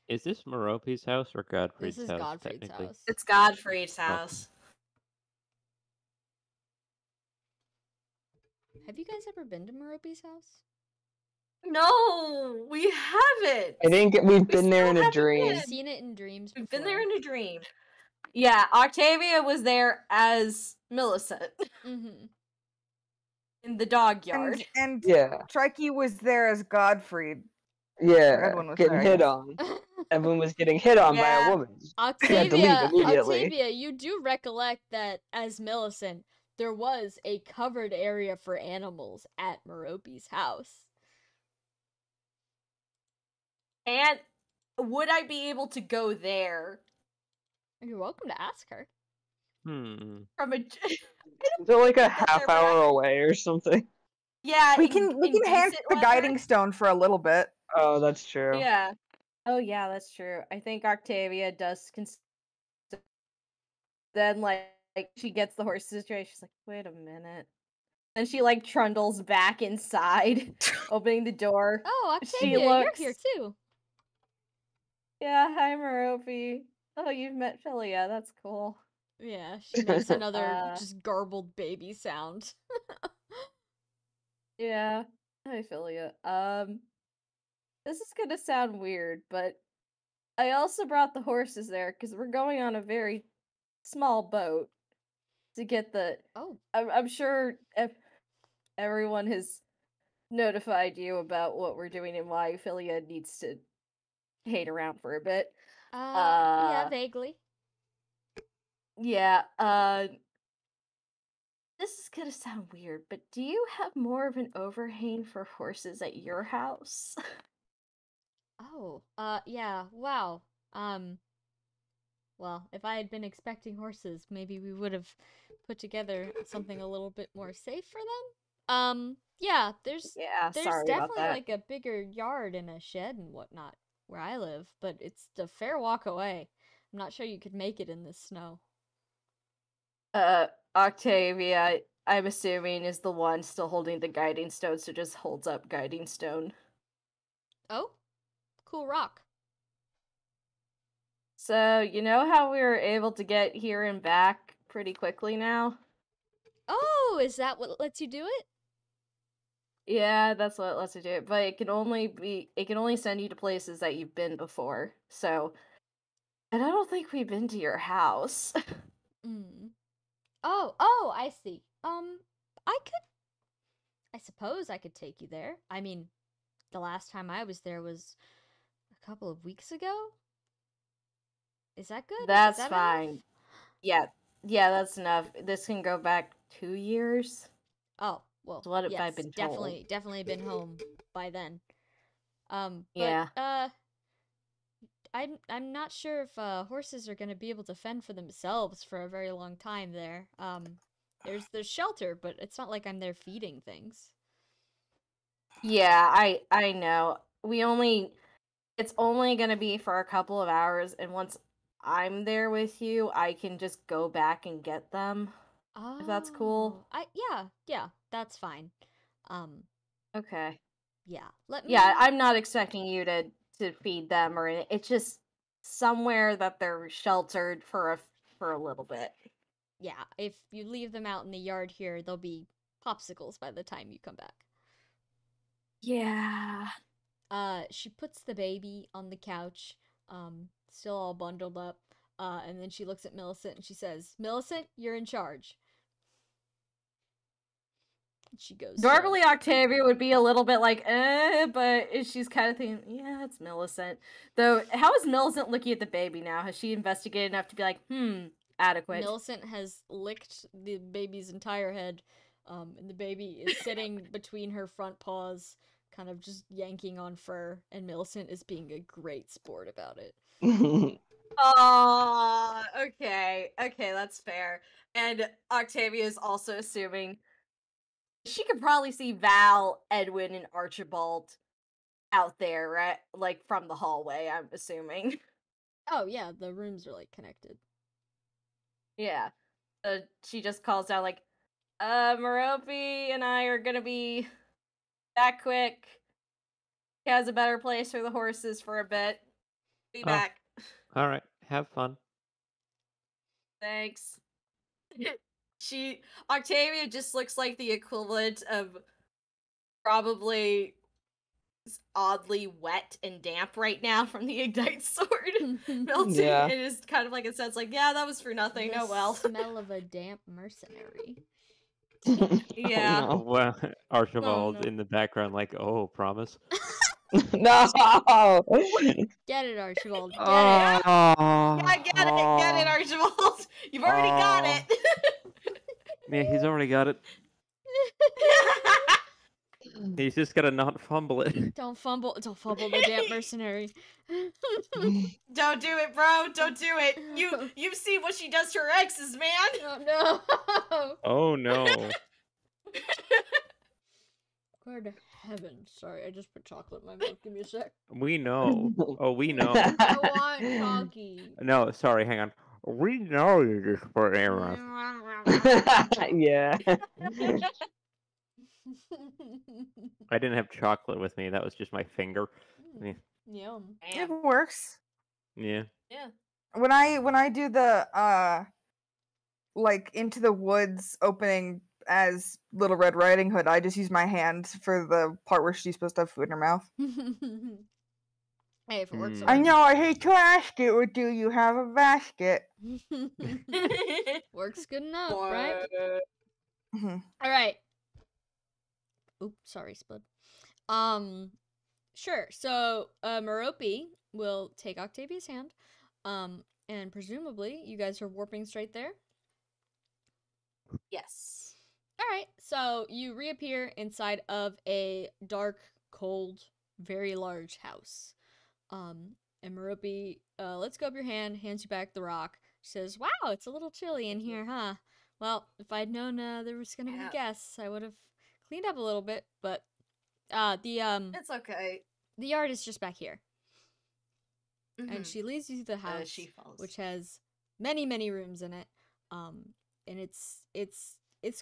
Is this Merope's house or Godfrey's house? This is Godfrey's house. It's Godfrey's house. Have you guys ever been to Merope's house? No, we haven't. I think we've been there in a dream. I've seen it in dreams before. We've been there in a dream. Yeah, Octavia was there as Millicent. In the dog yard. And Trikey was there as Godfrey. Yeah, Edwin was getting there, hit on. Everyone was getting hit on by a woman. Octavia, you do recollect that as Millicent, there was a covered area for animals at Merope's house. And would I be able to go there? You're welcome to ask her. Hmm. From a... Is it like a half hour away or something? Yeah, we can hand the guiding stone for a little bit. Oh, that's true. Yeah. Oh yeah, that's true. I think Octavia does. Then like she gets the horse situation. She's like, wait a minute. Then she like trundles back inside, opening the door. Oh, Octavia, you're here too. Yeah, hi Merope. Oh, you've met Philia. That's cool. Yeah, she makes another just garbled baby sound. Yeah. Hi Philia. This is gonna sound weird, but I also brought the horses there because we're going on a very small boat to get the. Oh. I'm sure everyone has notified you about what we're doing and why Philia needs to hang around for a bit. Yeah, vaguely. Yeah, this is gonna sound weird, but do you have more of an overhang for horses at your house? Oh, yeah, wow. Well, if I had been expecting horses, maybe we would have put together something a little bit more safe for them. Yeah, there's definitely like a bigger yard and a shed and whatnot where I live, but it's a fair walk away. I'm not sure you could make it in this snow. Octavia, I'm assuming, is the one still holding the guiding stone, so just holds up guiding stone. Oh? Cool rock. So, you know how we were able to get here and back pretty quickly now? Oh, is that what lets you do it? Yeah, that's what lets you do it, but it can only send you to places that you've been before. So, and I don't think we've been to your house. Oh, I see. I suppose I could take you there. I mean, the last time I was there was a couple of weeks ago. Is that good? That's fine. Enough? Yeah, that's enough. This can go back 2 years. Oh, well, what have I been told? Definitely been home by then. Yeah. I'm not sure if horses are gonna be able to fend for themselves for a very long time there. There's shelter, but it's not like I'm there feeding things. Yeah, I know. It's only gonna be for a couple of hours, and once I'm there with you, I can just go back and get them. Oh, if that's cool. Yeah, that's fine. Okay. Yeah. I'm not expecting you to feed them or anything. It's just somewhere that they're sheltered for a little bit. Yeah, if you leave them out in the yard here, they'll be popsicles by the time you come back. Yeah. She puts the baby on the couch, still all bundled up, and then she looks at Millicent and she says, "Millicent, you're in charge." And she goes, normally Octavia would be a little bit like, but she's kind of thinking, yeah, it's Millicent. Though, how is Millicent looking at the baby now? Has she investigated enough to be like, adequate? Millicent has licked the baby's entire head, and the baby is sitting between her front paws, kind of just yanking on fur, and Millicent is being a great sport about it. Oh, okay, that's fair. And Octavia is also assuming she could probably see Val, Edwin, and Archibald out there, right? Like from the hallway, I'm assuming. Oh yeah, the rooms are like connected. Yeah. She just calls out like, Merope and I are gonna be back quick. He has a better place for the horses for a bit. Be back. Alright, have fun. Thanks. Octavia just looks like the equivalent of probably oddly wet and damp right now from the Ignite sword melting. Yeah. It is kind of like it says like, yeah, that was for nothing. Oh well. Smell of a damp mercenary. Yeah. Oh, no. Well, Archibald in the background like, oh, promise? No! Get it, Archibald. Get it. Yeah, get it, Archibald. You've already got it. Yeah, he's already got it. He's just gotta not fumble it. Don't fumble the damn mercenary. Don't do it, bro. Don't do it. You've seen what she does to her exes, man. Oh no. Oh no. Good heavens. Sorry, I just put chocolate in my mouth. Give me a sec. We know. Oh, we know. I want chalky. No, sorry, hang on. We know you just put Aaron. Yeah. I didn't have chocolate with me. That was just my finger. Yum. It works. Yeah. Yeah. When I do the like Into the Woods opening as Little Red Riding Hood, I just use my hand for the part where she's supposed to have food in her mouth. Hey, if it works, it I works. know, I hate to ask it, or do you have a basket? Works good enough, right? Mhm. All right. Oops, sorry, Spud. Sure. So, Merope will take Octavia's hand, and presumably you guys are warping straight there. Yes. All right. So you reappear inside of a dark, cold, very large house. And Merope lets go of your hand, hands you back the rock. She says, "Wow, it's a little chilly in here, huh? Well, if I'd known there was gonna be guests, I would have cleaned up a little bit. But It's okay. the yard is just back here." Mm-hmm. And she leads you to the house, She falls. which has many, many rooms in it. And it's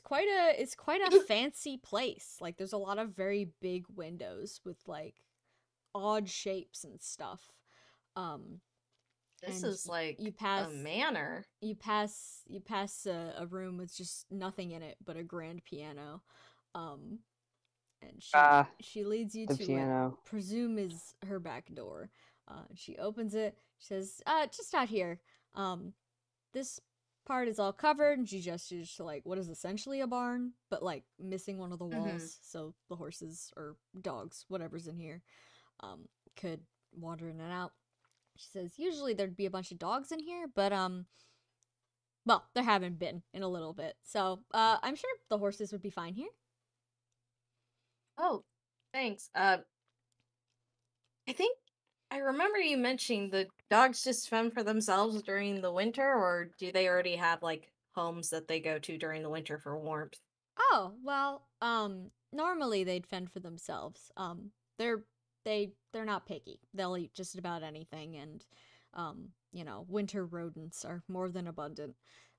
quite a fancy place. Like, there's a lot of very big windows with like odd shapes and stuff. This and is like you pass a manor. You pass a room with just nothing in it but a grand piano. And she leads you to piano. what I presume is her back door. She opens it. She says, "Just out here. This part is all covered," and she gestures to like what is essentially a barn, but like missing one of the walls, so the horses or dogs, whatever's in here, could wander in and out. She says, "Usually there'd be a bunch of dogs in here, but well, there haven't been in a little bit, so I'm sure the horses would be fine here." Oh, thanks. I think I remember you mentioning the dogs just fend for themselves during the winter, or do they already have like homes that they go to during the winter for warmth? Oh, well, normally they'd fend for themselves. They're not picky. They'll eat just about anything, and winter rodents are more than abundant.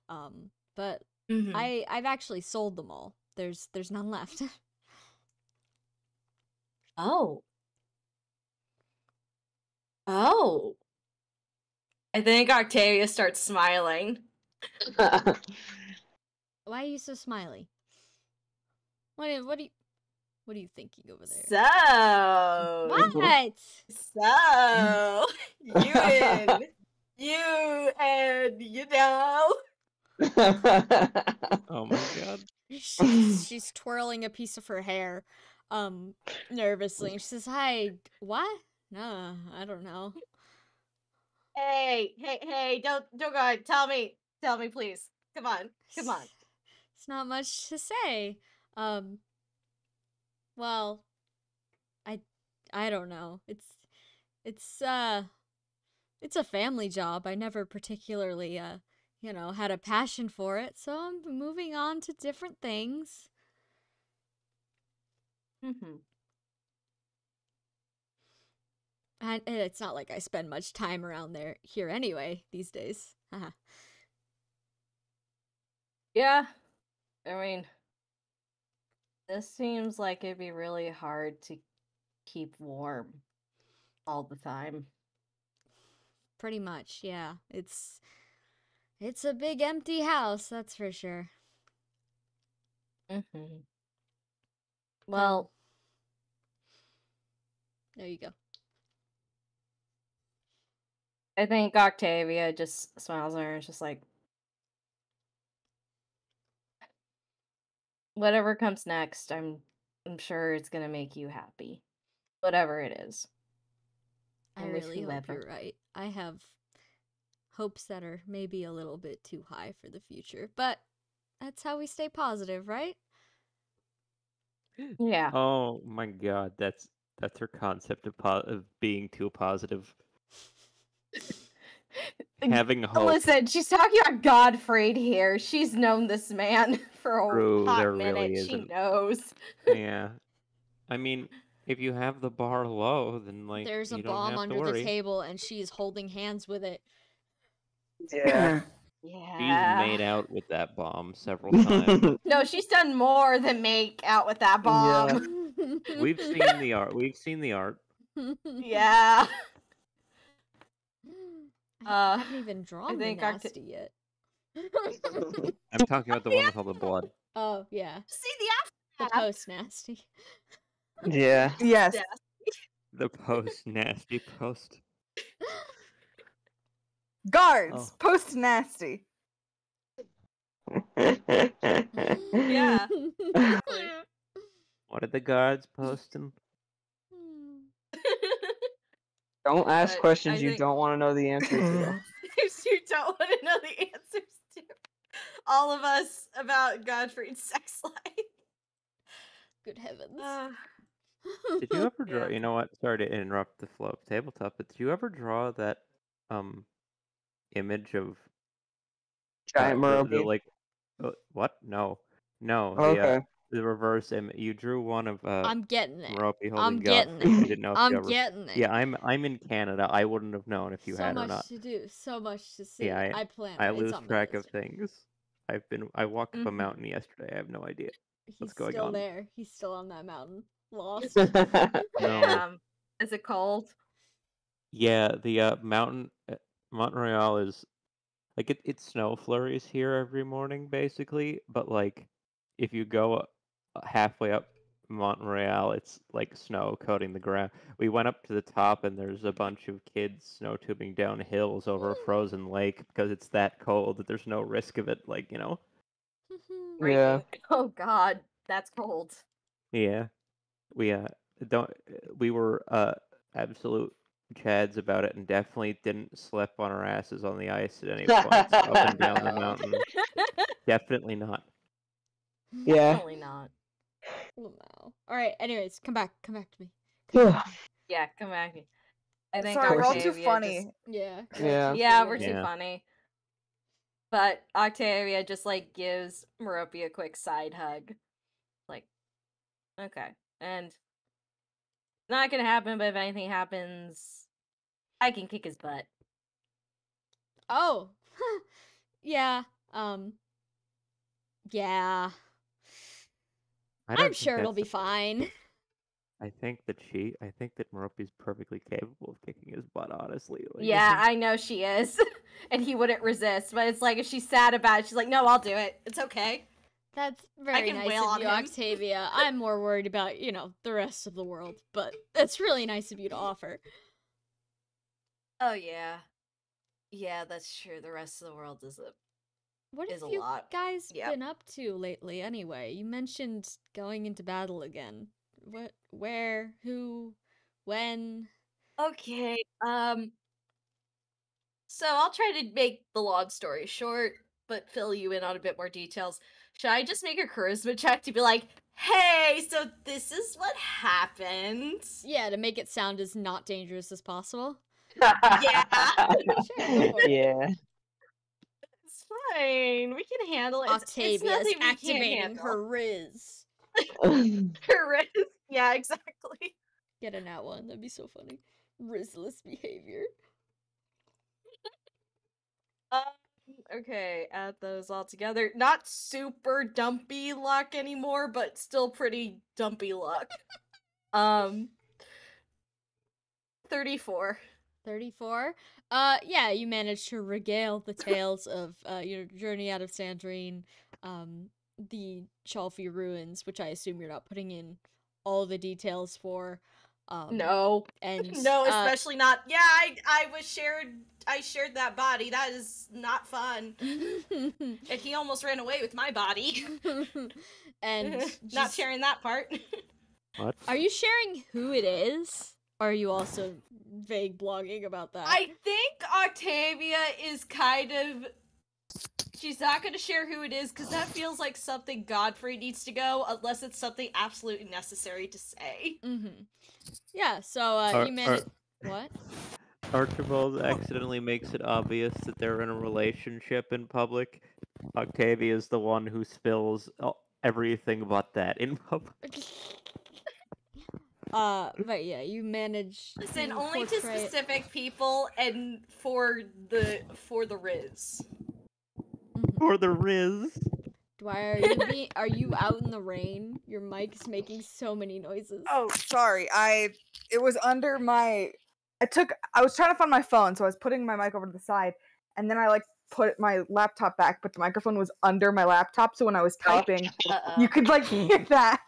But I've actually sold them all. There's none left. Oh. Oh. I think Octavia starts smiling. Why are you so smiley? What are you thinking over there? So What? So Oh my god. She's twirling a piece of her hair, nervously. And she says, "Hi, what? No, I don't know." Hey, don't go ahead. Tell me, please. Come on. It's not much to say. Well, I don't know. It's a family job. I never particularly had a passion for it, so I'm moving on to different things. And it's not like I spend much time around here anyway these days. Yeah. I mean, this seems like it'd be really hard to keep warm all the time. Pretty much, yeah. It's a big empty house, that's for sure. Well, there you go. I think Octavia just smiles at her and is just like, whatever comes next, I'm sure it's gonna make you happy. Whatever it is. I really hope you're right. I have hopes that are maybe a little bit too high for the future, but That's how we stay positive, right? Yeah. Oh my god, that's her concept of being too positive. Having hope. Listen, she's talking about Godfrey here. She's known this man for a hot there minute. really She isn't. knows. Yeah. I mean, if you have the bar low, then like There's a you don't bomb have to under the worry. table, and she's holding hands with it. Yeah. She's made out with that bomb several times. No, she's done more than make out with that bomb. We've seen the art. Yeah. I haven't even drawn the nasty yet. I'm talking about the one with all the blood. Oh, yeah. See the The post-nasty. Yeah. Yes. The post-nasty post. Guards, post nasty. Yeah. What did the guards post him? Don't ask But questions I you think- don't want to know the answer to. You don't want to know the answers to all of us about Godfrey's sex life. Good heavens. Did you ever draw? Yeah. You know what? Sorry to interrupt the flow of tabletop, but did you ever draw that image of Giant Merope? like what? No. Okay. The reverse image. You drew one of I'm getting there. Merope holding I'm getting Godfrey. there. I didn't know if I'm you ever... getting there. Yeah, I'm in Canada. I wouldn't have known if you So had or much not. to do. So much to see. Yeah, I plan. I It's lose on my track of list. things. I walked up a mountain yesterday. I have no idea. He's going still on? there. He's still on that mountain. Lost. No. Is it cold? Yeah, the mountain Montreal is like it's snow flurries here every morning basically, but like if you go halfway up Montreal, it's like snow coating the ground. We went up to the top and there's a bunch of kids snow tubing down hills over a frozen lake because it's that cold that there's no risk of it, like, you know. Yeah. Oh God, that's cold. Yeah. We we were absolute chads about it and definitely didn't slip on our asses on the ice at any points up and down the mountain. Definitely not. Yeah. Definitely not. Wow. All right. Anyways, come back to me. Yeah, come back. I think Sorry, we're all too Octavia funny. Yeah. Yeah. Yeah, we're too Yeah. funny. But Octavia just like gives Merope a quick side hug. Like, okay. And it's not gonna happen, but if anything happens, I can kick his butt. Oh. Yeah. Yeah. I'm sure it'll be fine. I think that Merope's perfectly capable of kicking his butt, honestly. Like, Yeah, I know she is. And he wouldn't resist, but it's like if she's sad about it, she's like, no, I'll do it. It's okay. That's very can nice wail of on you, him. Octavia. I'm more worried about, the rest of the world, but that's really nice of you to offer. Oh, yeah. Yeah, that's true. The rest of the world is What is have a you lot. guys Yep. been up to lately anyway? You mentioned going into battle again. What, where, who, when? Okay, so I'll try to make the long story short, but fill you in on a bit more details. Should I just make a charisma check to be like, hey, so this is what happened? Yeah, to make it sound as not dangerous as possible. Yeah. Sure, go for it. Yeah. It's fine. We can handle it. It's Octavia's nothing we can't activating handle. her riz. Her yeah, exactly. Get a nat one. That'd be so funny. Rizless behavior. Okay, add those all together. Not super dumpy luck anymore, but still pretty dumpy luck. 34. 34. Yeah, you managed to regale the tales of your journey out of Sandrine, the Chalfie ruins, which I assume you're not putting in all the details for. No. And No, especially not. Yeah, I shared that body. That is not fun. And he almost ran away with my body. and Not sharing that part. What? Are you sharing who it is? Or are you also vague blogging about that? I think Octavia is kind of she's not going to share who it is, because that feels like something Godfrey needs to go, unless it's something absolutely necessary to say. Mm-hmm. Yeah, so, you managed... What? Archibald accidentally makes it obvious that they're in a relationship in public. Octavia is the one who spills everything but that in public. But yeah, you manage. Listen, to only to portray it- specific people and for the Riz. For the Riz. Dwyer, are you out in the rain? Your mic's making so many noises. Oh, sorry. It was under my. I was trying to find my phone, so I was putting my mic over to the side, and then I put my laptop back, but the microphone was under my laptop, so when I was typing, you could hear that.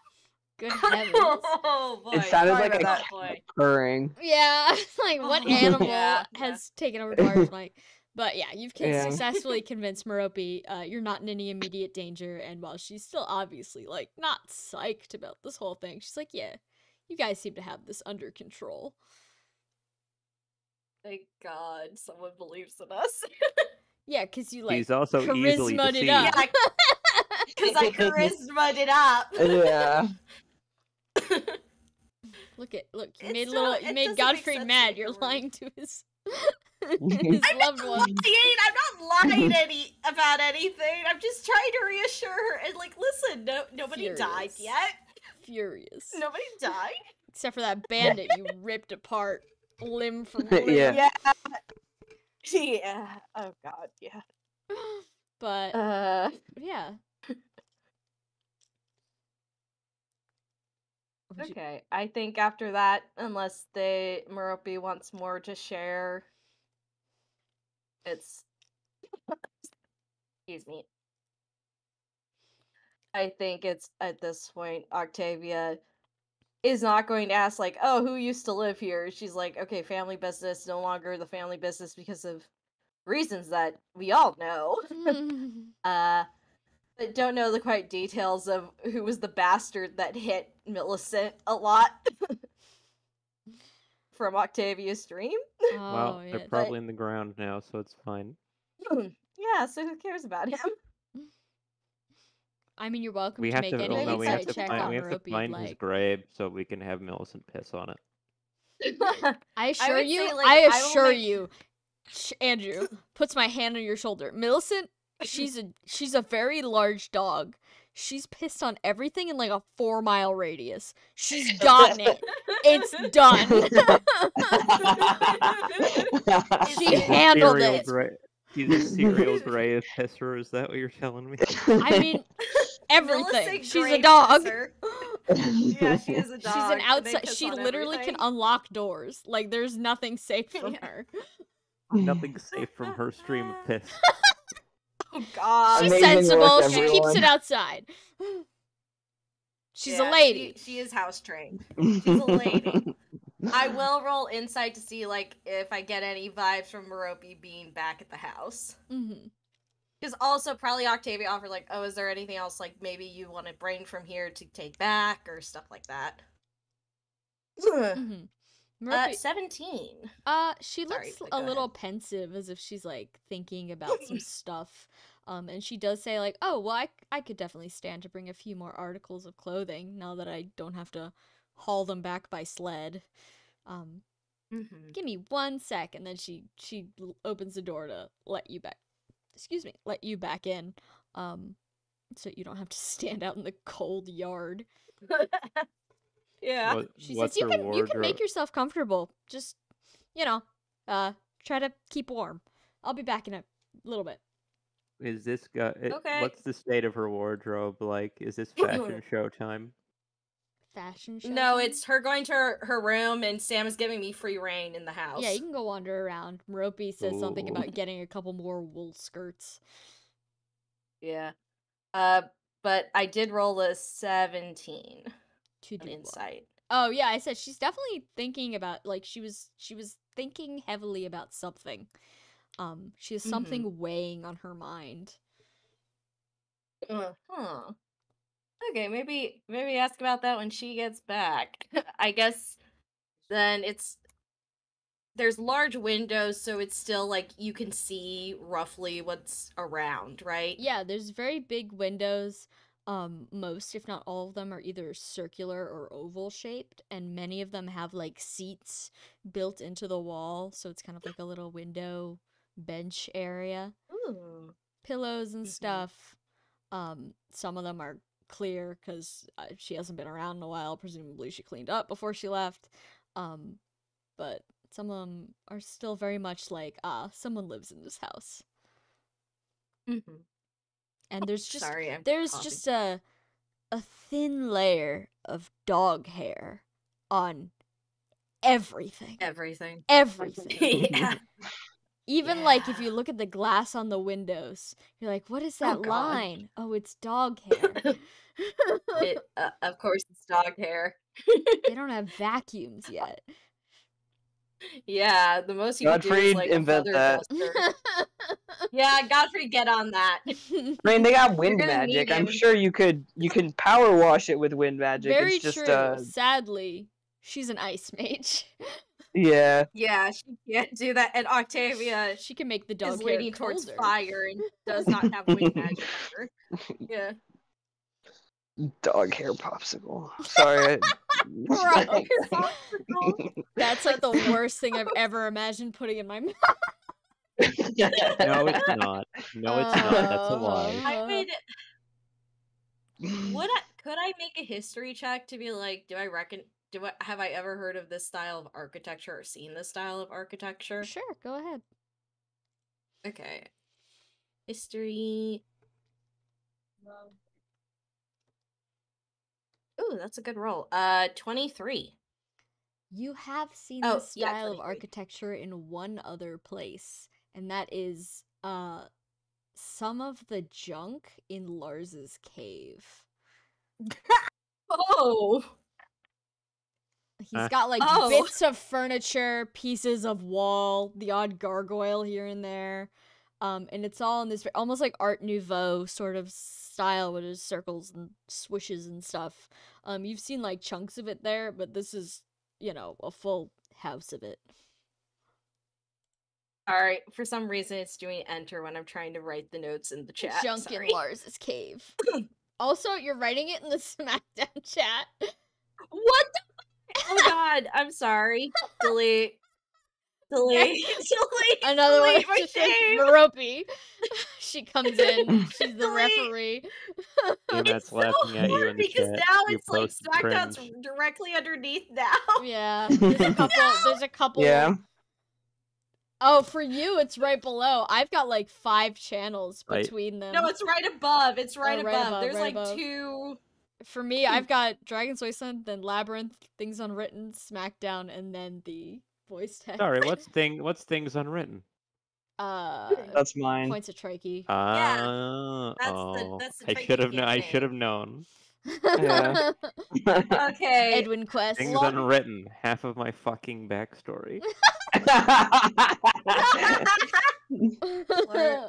Good heavens! Oh boy! It sounded Sorry like about a purring. Yeah, what animal Yeah. has taken over Dwyer's mic? But yeah, you've successfully convinced Merope you're not in any immediate danger, and while she's still obviously not psyched about this whole thing, she's like, yeah, you guys seem to have this under control. Thank God someone believes in us. Yeah, because you He's also easily charisma'd it deceived. up. Yeah, because I charisma'd it up. Yeah. Look, you It made still- you it made doesn't make Godfrey sense mad. to You're me. lying to his I'm loved not one. lying. I'm not lying about anything. I'm just trying to reassure her and listen. Nobody died Furious. yet. Furious. Nobody died. Except for that bandit you ripped apart limb from limb. Yeah. Yeah. Oh God. Yeah. But yeah. Okay. I think after that, unless Merope wants more to share, it's. Excuse me. I think it's at this point, Octavia is not going to ask oh, who used to live here? She's like, okay, family business, no longer the family business because of reasons that we all know. But don't know the quite details of who was the bastard that hit Millicent a lot from Octavia's dream. Well, Oh, they're yeah. probably in the ground now, so it's fine. Yeah, so who cares about him? I mean, you're welcome We to have make to. any Oh no, we have insight to check find. on We have to Merope you'd find his like. grave so we can have Millicent piss on it. I assure would you, say, I will assure make- you, Andrew puts my hand on your shoulder. Millicent, she's a very large dog. She's pissed on everything in a 4-mile radius. She's gotten it. It's done. She handled it. He's a serial grave pisser. Is that what you're telling me? I mean, everything. Millicent She's a Grave dog. Pisser. Yeah, she is a dog. She's an and they outside. piss She on literally everything. can unlock doors. There's nothing safe from Yeah. her. Nothing safe from her stream of piss. Oh God. She's Amazing sensible. work, She keeps everyone. it outside. She's a Yeah, lady. She is house trained. She's a lady. I will roll insight to see if I get any vibes from Merope being back at the house. Mm-hmm. Because also probably Octavia offered oh, is there anything else maybe you want to bring from here to take back or stuff like that? Mm-hmm. 17. She Sorry, looks but a go little ahead. pensive, as if she's thinking about some stuff. And she does say oh, well, I could definitely stand to bring a few more articles of clothing now that I don't have to haul them back by sled. Give me 1 sec, and then she opens the door to let you back. Excuse me, let you back in. So you don't have to stand out in the cold yard. Yeah. She What's says her you can wardrobe? make yourself comfortable. Just try to keep warm. I'll be back in a little bit. Is this guy? Okay. What's the state of her wardrobe like? Is this fashion show time? Fashion show? No, time? it's her going to her room, and Sam is giving me free reign in the house. Yeah, you can go wander around. Merope says something Ooh. about getting a couple more wool skirts. Yeah. But I did roll a 17 To on do what? insight. Oh yeah, I said she's definitely thinking about she was thinking heavily about something. She has something weighing on her mind. Huh. Okay, maybe ask about that when she gets back. I guess then it's there's large windows, so it's still like you can see roughly what's around, right? Yeah, there's very big windows. Most, if not all of them, are either circular or oval shaped, and many of them have like seats built into the wall, so it's kind of like a little window bench area. Ooh. Pillows and stuff. Some of them are clear because she hasn't been around in a while. Presumably she cleaned up before she left. But some of them are still very much like, someone lives in this house. Mm-hmm. And there's just just a thin layer of dog hair on everything. Everything. Yeah. Even like if you look at the glass on the windows, you're like, what is that line? Oh, it's dog hair. Of course, it's dog hair. They don't have vacuums yet. Yeah, the most you can do is like invent a that. duster. Yeah, Godfrey, get on that. I mean, they got wind magic. I'm sure you can power wash it with wind magic. Very it's just, true. Sadly, she's an ice mage. Yeah. Yeah, she can't do that. And Octavia, she can make the dog is hair leaning towards colder. fire and does not have wind magic on her. Yeah. Dog hair popsicle. Sorry. That's like the worst thing I've ever imagined putting in my mouth. No, it's not. No, it's not. That's a lie. I mean, could I make a history check to be like, have I ever heard of this style of architecture or seen this style of architecture? Sure, go ahead. Okay. History. Ooh, that's a good roll. 23. You have seen this style of architecture in one other place, and that is some of the junk in Lars's cave. Oh. He's got like bits of furniture, pieces of wall, the odd gargoyle here and there. And it's all in this almost like Art Nouveau sort of style where there's circles and swishes and stuff. You've seen like chunks of it there, but this is, a full house of it. Alright, for some reason it's doing enter when I'm trying to write the notes in the chat. Junk in Lars's cave. Also, you're writing it in the Smackdown chat. What the? Oh god, I'm sorry. Delete. Another one. My shame. Maropi. She comes in. She's the referee. That's laughing at you in the because chat. Now it's like Smackdown's directly underneath now. Yeah. There's a couple. Yeah. Oh, for you, it's right below. I've got like 5 channels between them. No, it's right above. It's right above. There's right like above. 2. For me, I've got Dragon's Wasteland, then Labyrinth, Things Unwritten, Smackdown, and then the voice text. Sorry, what's Things Unwritten? That's mine. Points of Trikey. Yeah. That's the I should have known. Yeah. Okay. Edwin Quest. Things Unwritten. Half of my fucking backstory.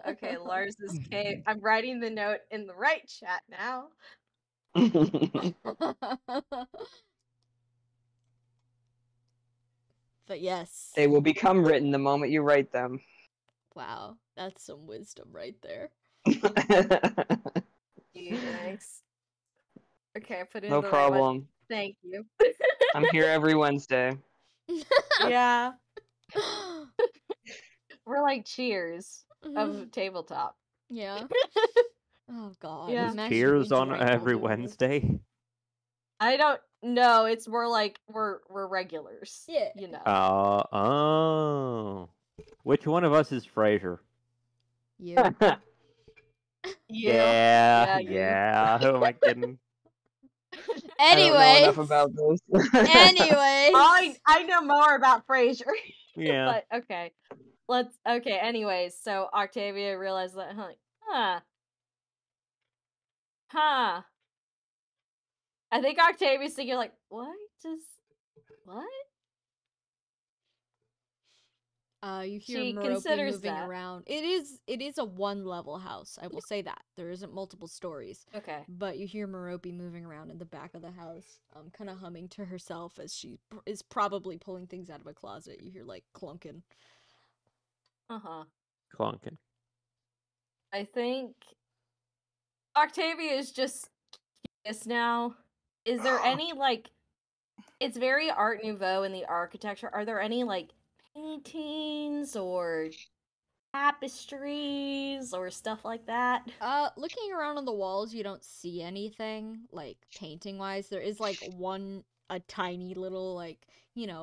Okay, Lars's cave. I'm writing the note in the right chat now. But yes. They will become written the moment you write them. Wow, that's some wisdom right there. Thanks. Okay, I put it in no the problem. Right one. Thank you. I'm here every Wednesday. Yeah. We're like Cheers of Tabletop. Yeah. Oh god. Yeah. Cheers on every Wednesday. I don't know. It's more like we're regulars. Yeah. You know. Oh. Which one of us is Frasier? You. Yeah. Who am I kidding? Anyway. I don't know enough about this. Anyway. I know more about Frasier. Yeah. But okay. Okay, anyways, so Octavia realized that I think Octavia's thinking like, what? You hear She Merope considers moving that. around. It is a one-level house. I will say that. There isn't multiple stories. Okay. But you hear Merope moving around in the back of the house, kind of humming to herself as she is probably pulling things out of a closet. You hear, like, clunking. Uh-huh. Clunking. I think Octavia is just curious now. Is there any, like, it's very Art Nouveau in the architecture. Are there any, like, paintings or tapestries or stuff like that? Looking around on the walls, you don't see anything, like, painting-wise. There is, like, a tiny little, like,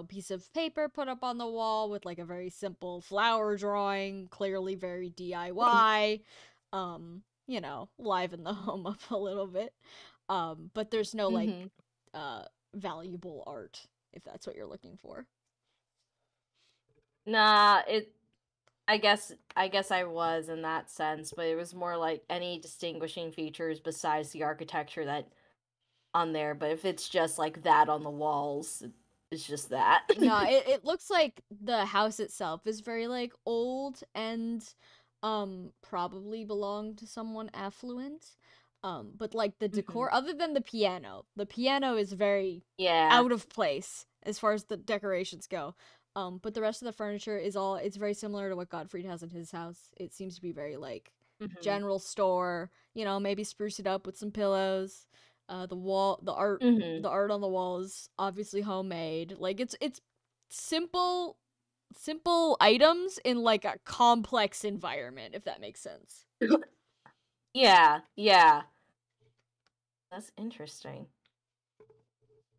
piece of paper put up on the wall with, like, a very simple flower drawing, clearly very DIY. Liven the home up a little bit. But there's no, like, valuable art, if that's what you're looking for. Nah, I guess I was in that sense, but it was more like any distinguishing features besides the architecture that on there. But if it's just like that on the walls, it's just that. No, it looks like the house itself is very, like, old and probably belonged to someone affluent. But, like, the decor, other than the piano is very out of place as far as the decorations go. But the rest of the furniture it's very similar to what Gottfried has in his house. It seems to be very, like, general store, maybe spruce it up with some pillows. The art on the wall is obviously homemade. Like, it's simple items in, like, a complex environment, if that makes sense. Yeah. That's interesting.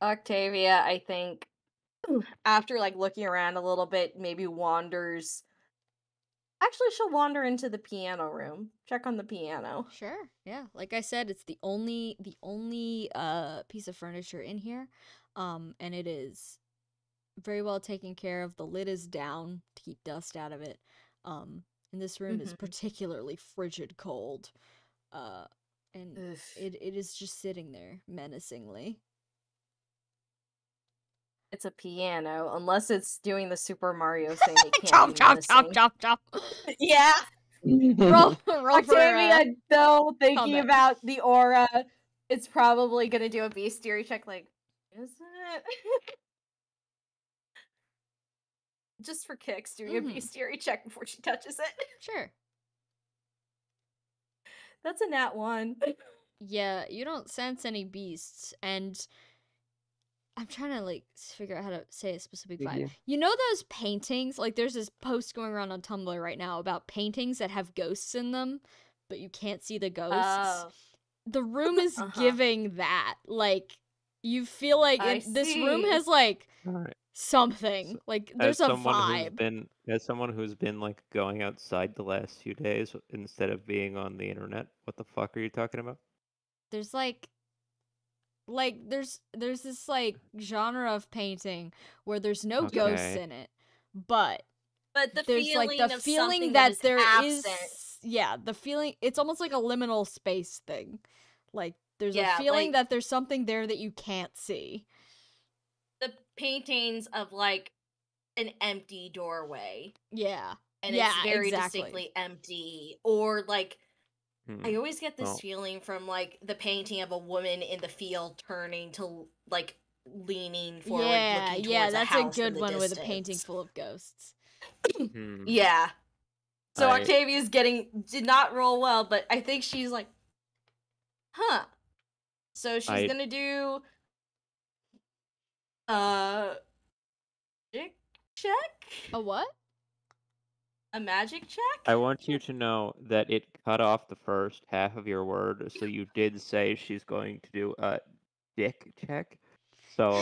Octavia, I think, after, like, looking around a little bit, maybe wanders. Actually, she'll wander into the piano room. Check on the piano. Sure, yeah. Like I said, it's the only piece of furniture in here. And it is very well taken care of. The lid is down to keep dust out of it. And this room is particularly frigid cold. And it is just sitting there menacingly. It's a piano, unless it's doing the Super Mario thing. It can't chop. Yeah. roll Octavia, for, though, thinking combat. about the aura, it's probably gonna do a bestiary check. Like, is it? Just for kicks, doing a bestiary check before she touches it. Sure. That's a nat 1. Yeah, you don't sense any beasts, and I'm trying to, like, figure out how to say a specific vibe. You know those paintings? Like, there's this post going around on Tumblr right now about paintings that have ghosts in them, but you can't see the ghosts. Oh. The room is giving that. Like, you feel like this room has, like, something. Like, there's a vibe. As someone who's been, like, going outside the last few days instead of being on the internet, what the fuck are you talking about? There's, like there's this, like, genre of painting where there's no ghosts in it, but the there's, feeling, like, the of feeling that there absent. the feeling, it's almost like a liminal space thing. Like, there's a feeling that there's something there that you can't see. The paintings of, like, an empty doorway. Yeah. And it's very distinctly empty. Or, like, I always get this feeling from, like, the painting of a woman in the field turning to, like, leaning forward, looking towards that's a house good one distance. with a painting full of ghosts. Yeah. So Octavia's did not roll well, but I think she's like, huh. So she's gonna do magic check? A what? A magic check? I want you to know that it cut off the first half of your word, so you did say she's going to do a dick check. So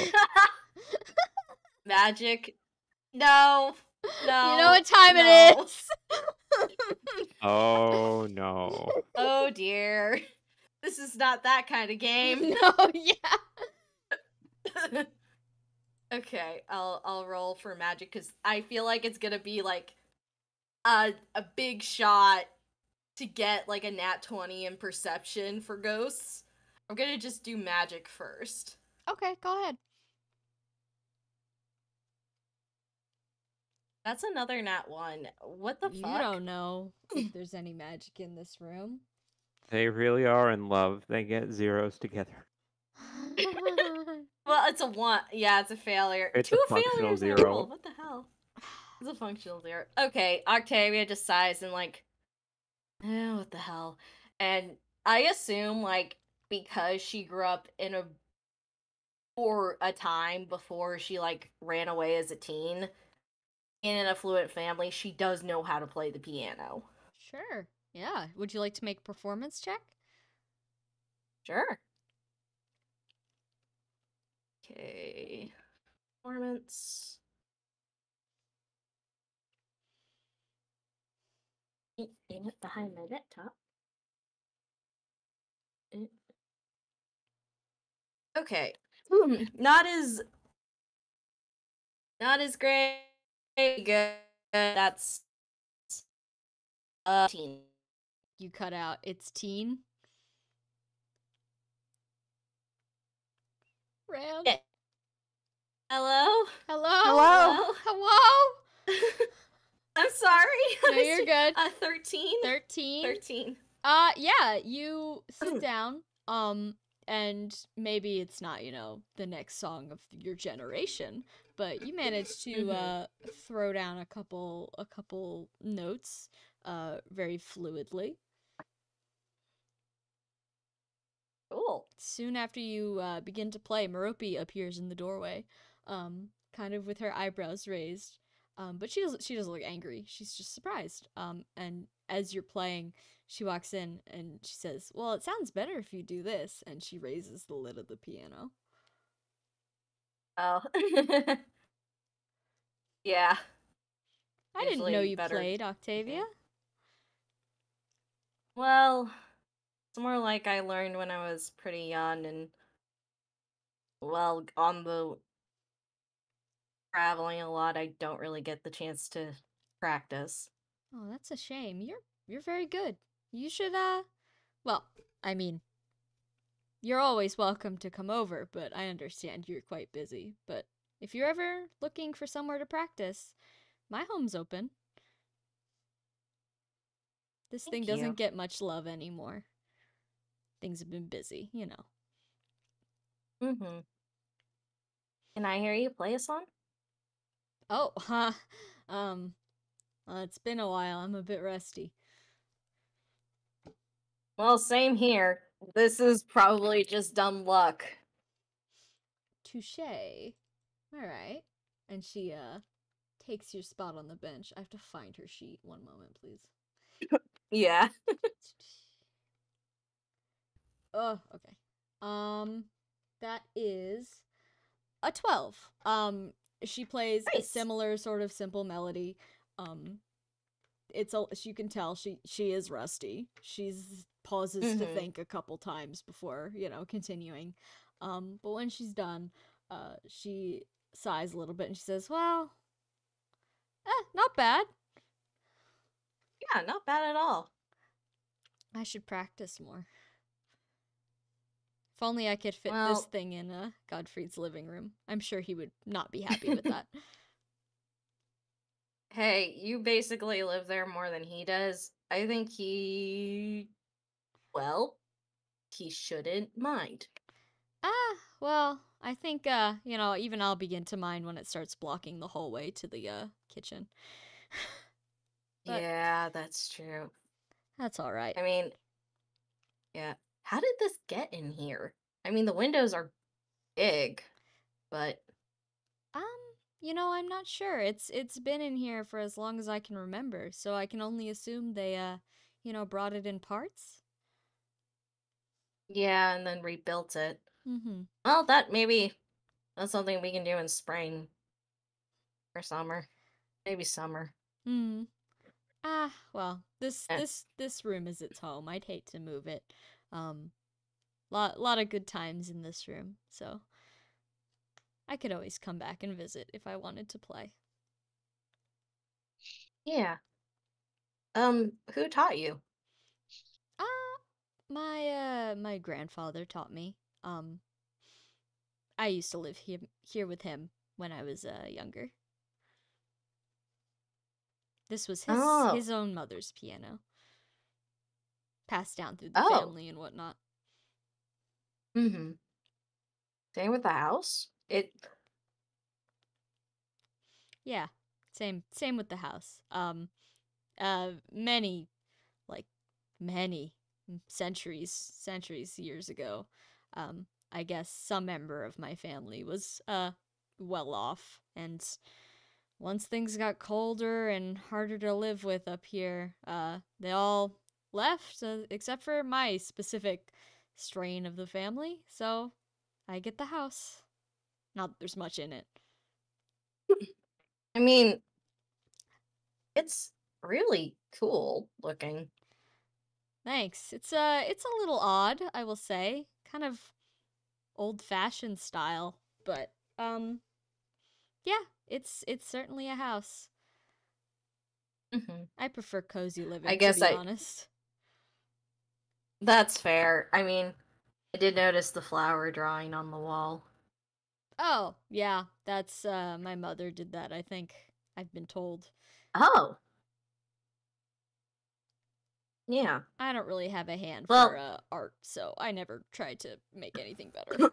magic. No. You know what time it is. Oh no. Oh dear. This is not that kind of game. No, yeah. Okay, I'll roll for magic because I feel like it's gonna be like a big shot to get like a nat 20 in perception for ghosts. I'm gonna just do magic first. Okay, go ahead. That's another nat 1. What the fuck? You don't know if there's any magic in this room. They really are in love. They get zeros together. Well, it's a 1. Yeah, it's a failure. It's 2 a functional failures in a 0. roll. What the hell? It's a functional 0. Okay, Octavia just sighs and like, oh, what the hell? And I assume like because she grew up in a time before she like ran away as a teen in an affluent family, she does know how to play the piano. Sure. Yeah. Would you like to make a performance check? Sure. Okay. Performance. Damn it, behind my laptop. Okay. Not as great. Good. That's teen. You cut out. It's teen. Rand. Yeah. Hello? Hello? Hello? I'm sorry. No, you're good. 13? 13? 13. Yeah, you sit down, and maybe it's not, the next song of your generation, but you managed to, throw down a couple notes, very fluidly. Cool. Soon after you, begin to play, Merope appears in the doorway, kind of with her eyebrows raised. But she doesn't look angry. She's just surprised. And as you're playing, she walks in and she says, "Well, it sounds better if you do this." And she raises the lid of the piano. Oh. Yeah. I didn't know you played, Octavia. Well, it's more like I learned when I was pretty young and, well, on the traveling a lot, I don't really get the chance to practice. Oh, that's a shame. You're very good. You should, well, I mean, you're always welcome to come over, but I understand you're quite busy. But if you're ever looking for somewhere to practice, my home's open. This thing doesn't get much love anymore. Things have been busy, Mm-hmm. Can I hear you play a song? Oh, it's been a while. I'm a bit rusty. Well, same here. This is probably just dumb luck. Touché. All right. And she, takes your spot on the bench. I have to find her sheet. One moment, please. Yeah. Oh, okay. That is a 12. She plays a similar sort of simple melody. You can tell she is rusty. She's pauses to think a couple times before, continuing. But when she's done, she sighs a little bit and she says, "Well, not bad." Yeah, not bad at all. I should practice more. If only I could fit this thing in Godfrey's living room. I'm sure he would not be happy with that. Hey, you basically live there more than he does. I think he shouldn't mind. Well, I think, even I'll begin to mind when it starts blocking the hallway to the kitchen. Yeah, that's true. That's all right. I mean, yeah. How did this get in here? I mean, the windows are big, but I'm not sure. It's been in here for as long as I can remember, so I can only assume they brought it in parts. Yeah, and then rebuilt it. Mm-hmm. Well, that's something we can do in spring or summer. Maybe summer. Hmm. Well, this room is its home. I'd hate to move it. Lot of good times in this room, so I could always come back and visit if I wanted to play. Yeah. Who taught you? My grandfather taught me. I used to live here with him when I was younger. This was his own mother's piano. Passed down through the family and whatnot. Mm-hmm. Same with the house? Yeah. Same with the house. Many centuries years ago, I guess some member of my family was well off, and once things got colder and harder to live with up here, they all left, except for my specific strain of the family, so I get the house. Not that there's much in it. I mean, it's really cool looking. Thanks. It's a little odd, I will say. Kind of old-fashioned style, but yeah, it's certainly a house. Mm-hmm. I prefer cozy living, to be honest. That's fair. I mean, I did notice the flower drawing on the wall. Oh, yeah, that's my mother did that, I think. I've been told. Oh. Yeah. I don't really have a hand for art, so I never tried to make anything better.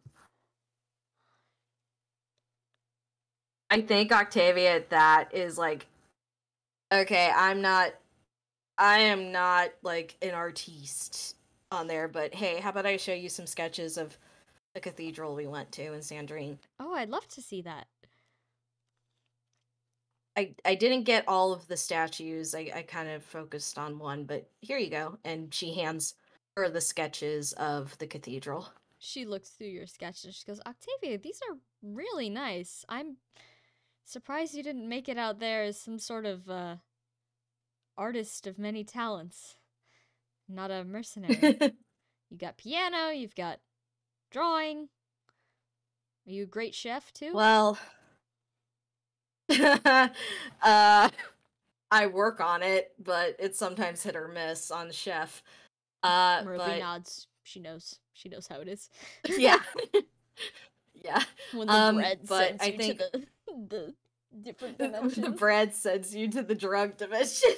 I think Octavia that is like, okay, I am not like an artiste on there, but hey, how about I show you some sketches of the cathedral we went to in Sandrine? Oh, I'd love to see that. I didn't get all of the statues. I kind of focused on one, but here you go. And she hands her the sketches of the cathedral. She looks through your sketches and she goes, Octavia, these are really nice. I'm surprised you didn't make it out there as some sort of artist of many talents. Not a mercenary. You got piano, you've got drawing. Are you a great chef too? Well, I work on it, but it's sometimes hit or miss on chef. Ruby nods. She knows how it is. Yeah. Yeah. When the bread sends you to the different dimensions. The bread sends you to the drug dimension.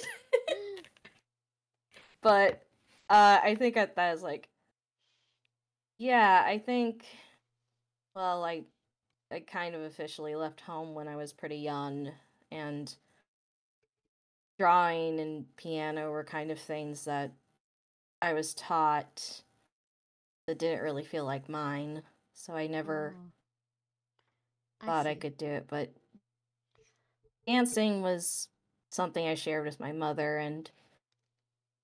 But I think that is like, yeah, I think, well, I kind of officially left home when I was pretty young, and drawing and piano were kind of things that I was taught that didn't really feel like mine, so I never thought I could do it, but dancing was something I shared with my mother, and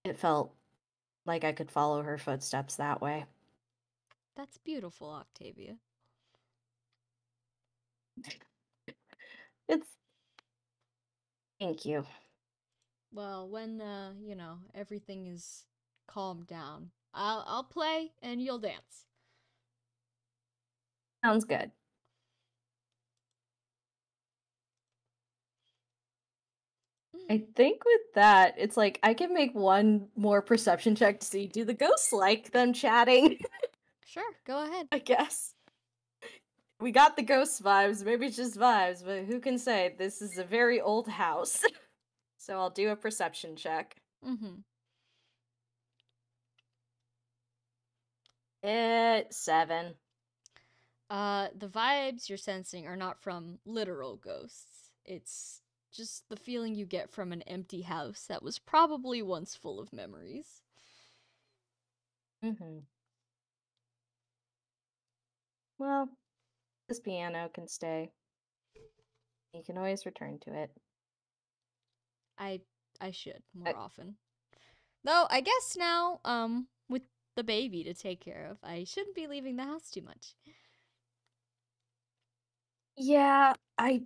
it felt like I could follow her footsteps that way. That's beautiful, Octavia. Thank you. Well, when everything is calmed down, I'll play and you'll dance. Sounds good. I think with that, it's like I can make one more perception check to see, do the ghosts like them chatting? Sure, go ahead. I guess. We got the ghost vibes, maybe it's just vibes, but who can say? This is a very old house. So I'll do a perception check. Mm-hmm. It's 7. The vibes you're sensing are not from literal ghosts. It's just the feeling you get from an empty house that was probably once full of memories. Mm-hmm. Well, this piano can stay. You can always return to it. I should more often. Though I guess now, with the baby to take care of, I shouldn't be leaving the house too much. Yeah, I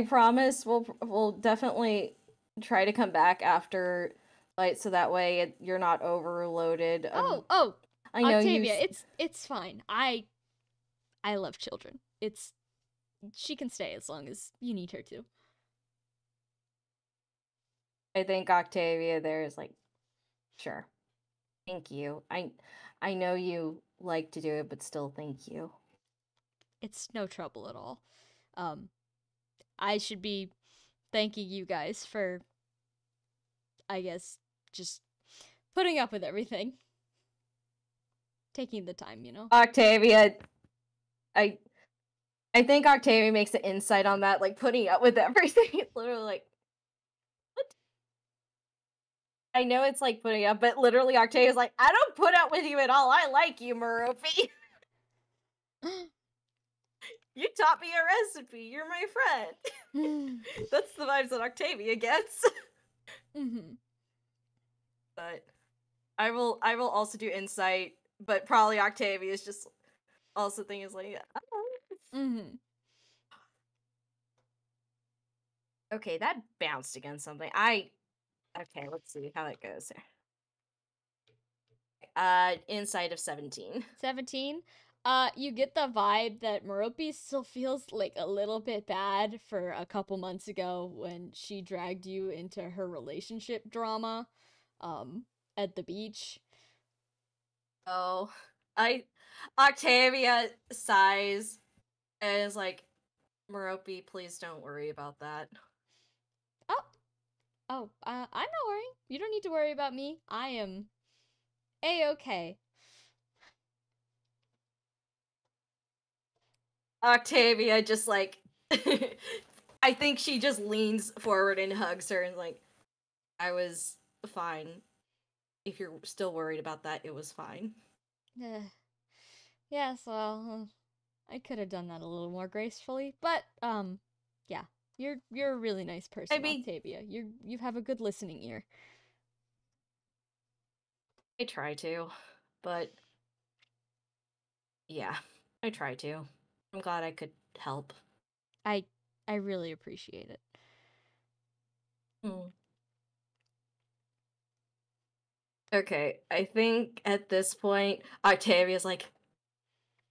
promise we'll definitely try to come back after light, so that way you're not overloaded. I know Octavia, it's fine. I love children. She can stay as long as you need her to. I think Octavia there is like, sure. Thank you. I know you like to do it, but still thank you. It's no trouble at all. I should be thanking you guys for, I guess, just putting up with everything. Taking the time, you know? Octavia, I think Octavia makes an insight on that, like, putting up with everything. Literally, like, what? I know it's, like, putting up, but literally Octavia's like, I don't put up with you at all. I like you, Merope. You taught me a recipe. You're my friend. That's the vibes that Octavia gets. But I will also do insight, but probably Octavia's just also thinking is like, okay, that bounced against something. Okay, let's see how that goes here. Insight of 17. 17. You get the vibe that Merope still feels like a little bit bad for a couple months ago when she dragged you into her relationship drama, at the beach. Oh, Octavia sighs and is like, Merope, please don't worry about that. I'm not worrying. You don't need to worry about me. I am A-okay. Octavia just like, I think she just leans forward and hugs her and like, I was fine. If you're still worried about that, it was fine. Yes, well, I could have done that a little more gracefully, but yeah, you're a really nice person, Octavia. You have a good listening ear. I try to, but yeah, I try to. I'm glad I could help. I really appreciate it. Okay, I think at this point, Octavia's like,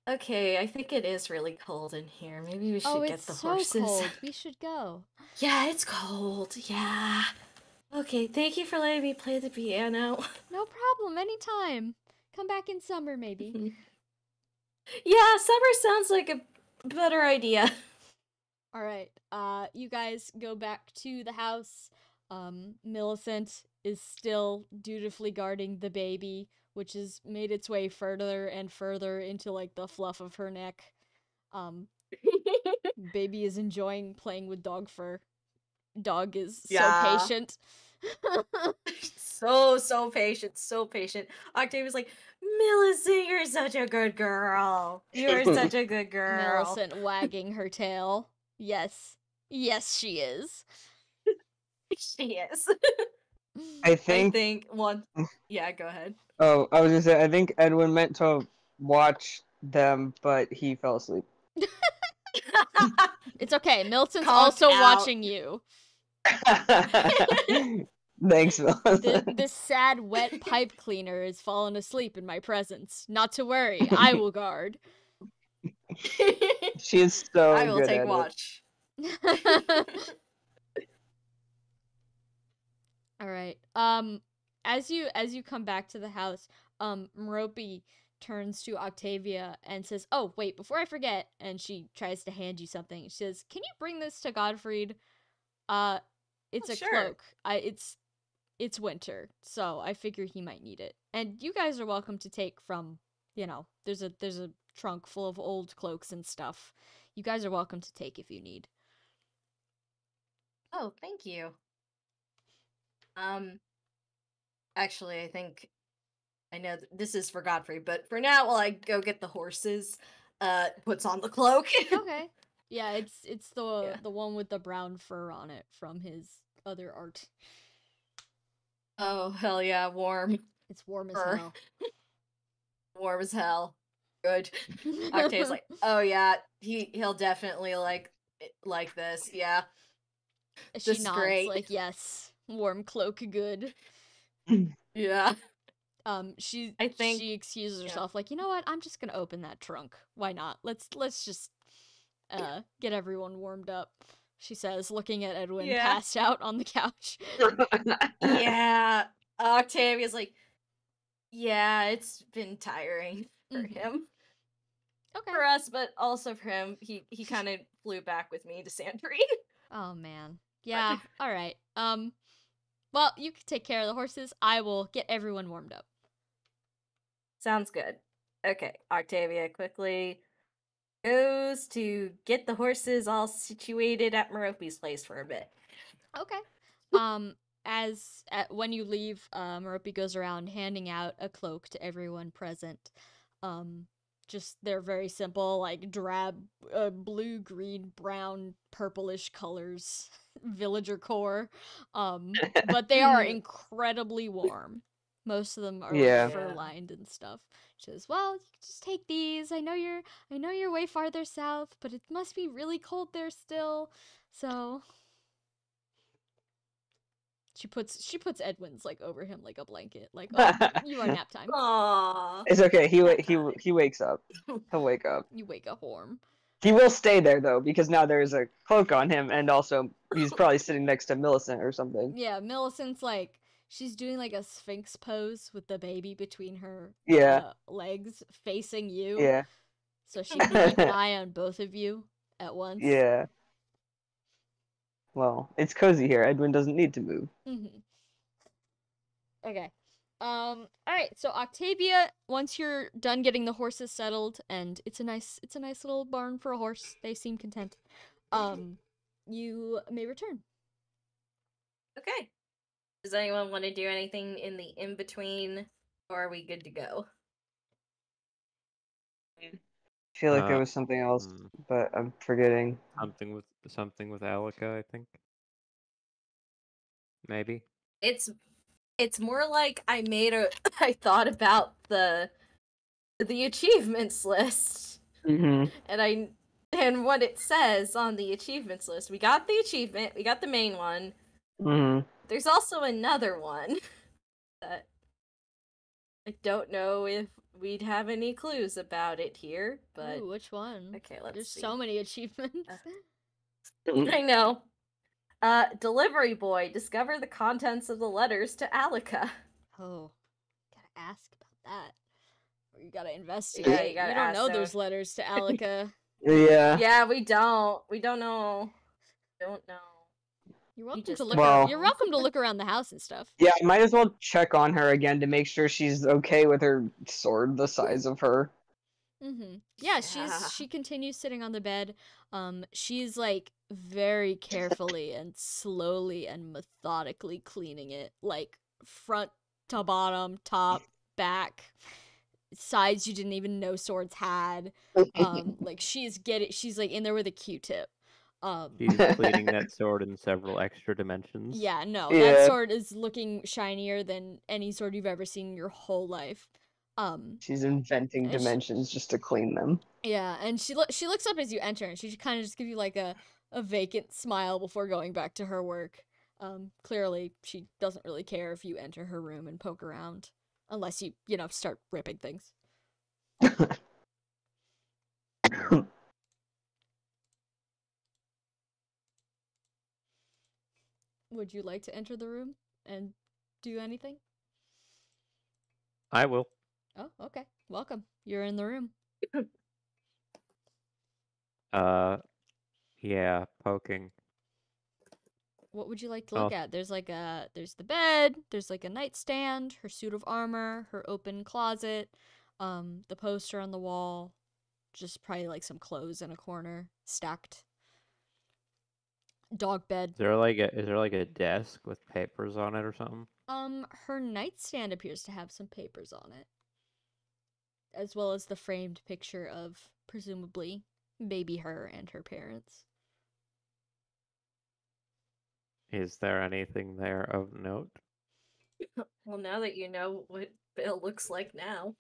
okay, I think it is really cold in here. Maybe we should get the horses. Oh, it's so cold. We should go. Yeah, it's cold. Yeah. Okay, thank you for letting me play the piano. No problem, anytime. Come back in summer, maybe. Yeah, summer sounds like a better idea. Alright, you guys go back to the house. Millicent is still dutifully guarding the baby, which has made its way further and further into, like, the fluff of her neck. Baby is enjoying playing with dog fur. Dog is so patient. so patient. Octavia's like, Millicent, you're such a good girl. You're such a good girl. Millicent wagging her tail. Yes, she is. She is. I think one. Yeah, go ahead. Oh, I was gonna say, I think Edwin meant to watch them, but he fell asleep. It's okay. Milton's also watching you. Thanks, Milton. This sad, wet pipe cleaner is fallen asleep in my presence. Not to worry, I will guard. She is so I will good take at watch. All right. As you come back to the house, Merope turns to Octavia and says, "Oh, wait, before I forget," and she tries to hand you something. She says, "Can you bring this to Godfried? It's a cloak. It's winter, so I figure he might need it. And you guys are welcome to take from, there's a trunk full of old cloaks and stuff. You guys are welcome to take if you need." Oh, thank you. Actually, I think I know this is for Godfrey, but for now, while I go get the horses, puts on the cloak. Okay. Yeah, it's the one with the brown fur on it from his other art. Oh, hell yeah, warm. It's warm as hell. Warm as hell. Good. Octave's like, oh yeah, he'll definitely like this, yeah. She nods, great. Like, yes, warm cloak, good. Yeah. She excuses herself, like, you know what? I'm just gonna open that trunk. Why not? Let's just get everyone warmed up. She says, looking at Edwin passed out on the couch. Yeah. Octavia's like, yeah, it's been tiring for him. Okay. For us, but also for him. He kind of flew back with me to Santorini. Oh man. Yeah, alright. Well, you can take care of the horses. I will get everyone warmed up. Sounds good. Okay, Octavia quickly goes to get the horses all situated at Merope's place for a bit. Okay. When you leave, Merope goes around handing out a cloak to everyone present. Just they're very simple, like drab, blue, green, brown, purplish colors, villager core. But they are incredibly warm. Most of them are like fur lined and stuff. She says, "Well, you can just take these. I know you're way farther south, but it must be really cold there still. So." She puts Edwin's like over him like a blanket. Like, oh, you are nap time. Aww. It's okay. He wakes up. He'll wake up. You wake up warm. He will stay there though, because now there's a cloak on him, and also he's probably sitting next to Millicent or something. Yeah, Millicent's like she's doing like a sphinx pose with the baby between her legs, facing you. Yeah. So she can keep an eye on both of you at once. Yeah. Well, it's cozy here. Edwin doesn't need to move. Okay. Alright, so Octavia, once you're done getting the horses settled, and it's a nice little barn for a horse. They seem content. You may return. Okay. Does anyone want to do anything in the in-between, or are we good to go? I feel like there was something else, but I'm forgetting. Something with Alika, I think. Maybe. It's more like I thought about the achievements list. And what it says on the achievements list. We got the achievement, we got the main one. There's also another one that I don't know if we'd have any clues about it here, but... Ooh, which one? Okay, let's There's see. so many achievements. I know. Delivery boy, discover the contents of the letters to Alika. Oh, gotta ask about that. Or you gotta investigate. Yeah, you don't know there's letters to Alika. Yeah, we don't. We don't know. Don't know. You're welcome to look. You're welcome to look around the house and stuff. Yeah, might as well check on her again to make sure she's okay with her sword the size of her. Yeah, she continues sitting on the bed. She's like very carefully and slowly and methodically cleaning it, like front to bottom, top, back, sides you didn't even know swords had. Like she's like in there with a Q-tip. She's cleaning that sword in several extra dimensions. Yeah, no, that sword is looking shinier than any sword you've ever seen in your whole life. She's inventing dimensions just to clean them. Yeah, and she looks up as you enter, and she kind of just gives you like a vacant smile before going back to her work. Clearly she doesn't really care if you enter her room and poke around, unless you start ripping things. Would you like to enter the room and do anything? I will. Oh, okay. Welcome. You're in the room. Yeah, poking. What would you like to look at? There's the bed, there's like a nightstand, her suit of armor, her open closet, the poster on the wall, just probably like some clothes in a corner, stacked. Dog bed. Is there like a desk with papers on it or something? Her nightstand appears to have some papers on it, as well as the framed picture of presumably baby her and her parents. Is there anything there of note? Well, now that you know what Bill looks like now.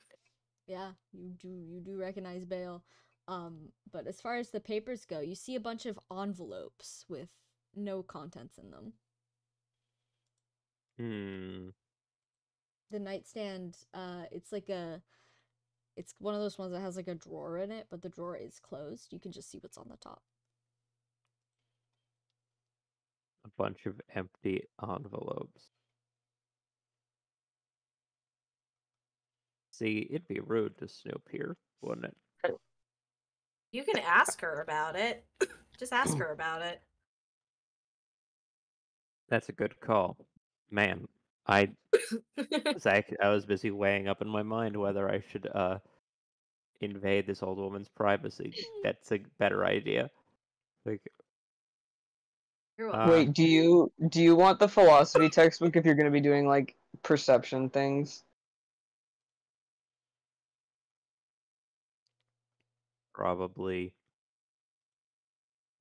Yeah, you do recognize Bale. But as far as the papers go, you see a bunch of envelopes with no contents in them. The nightstand, it's one of those ones that has like a drawer in it, but the drawer is closed. You can just see what's on the top. A bunch of empty envelopes. See, it'd be rude to snoop here, wouldn't it? You can ask her about it. Just ask her about it. That's a good call. Man, I was busy weighing up in my mind whether I should invade this old woman's privacy. That's a better idea. Like, wait, do you want the philosophy textbook if you're going to be doing like perception things? probably.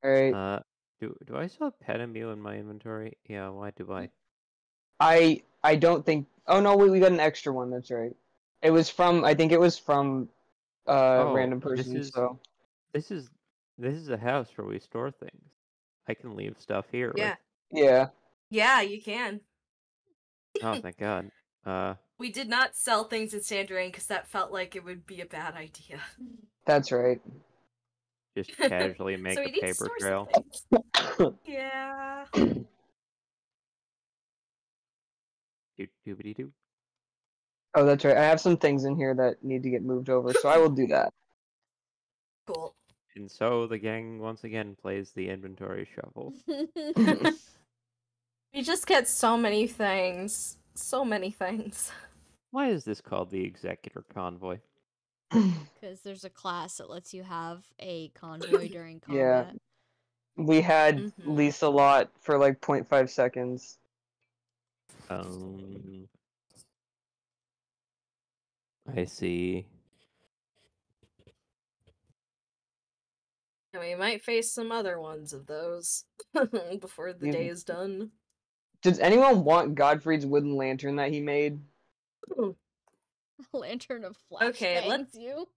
All right. Do I still have Petemu in my inventory? Yeah, why do I? I don't think. Oh no, wait, we got an extra one. That's right. It was from. I think it was from random person. So this is a house where we store things. I can leave stuff here. Yeah. Right? yeah. Yeah, you can. Oh, thank God. We did not sell things in Sandrain because that felt like it would be a bad idea. That's right. Just casually make So a we need to paper store trail. Yeah. Doobity-doo. Oh, that's right. I have some things in here that need to get moved over, so I will do that. Cool. And so the gang once again plays the inventory shuffle. We just get so many things. So many things. Why is this called the Executor Convoy? Because there's a class that lets you have a convoy during combat. We had Lisa Lot for like 0.5 seconds. I see. And we might face some other ones of those before the day is done. Does anyone want Godfrey's wooden lantern that he made? Lantern of flashbangs, Okay, you.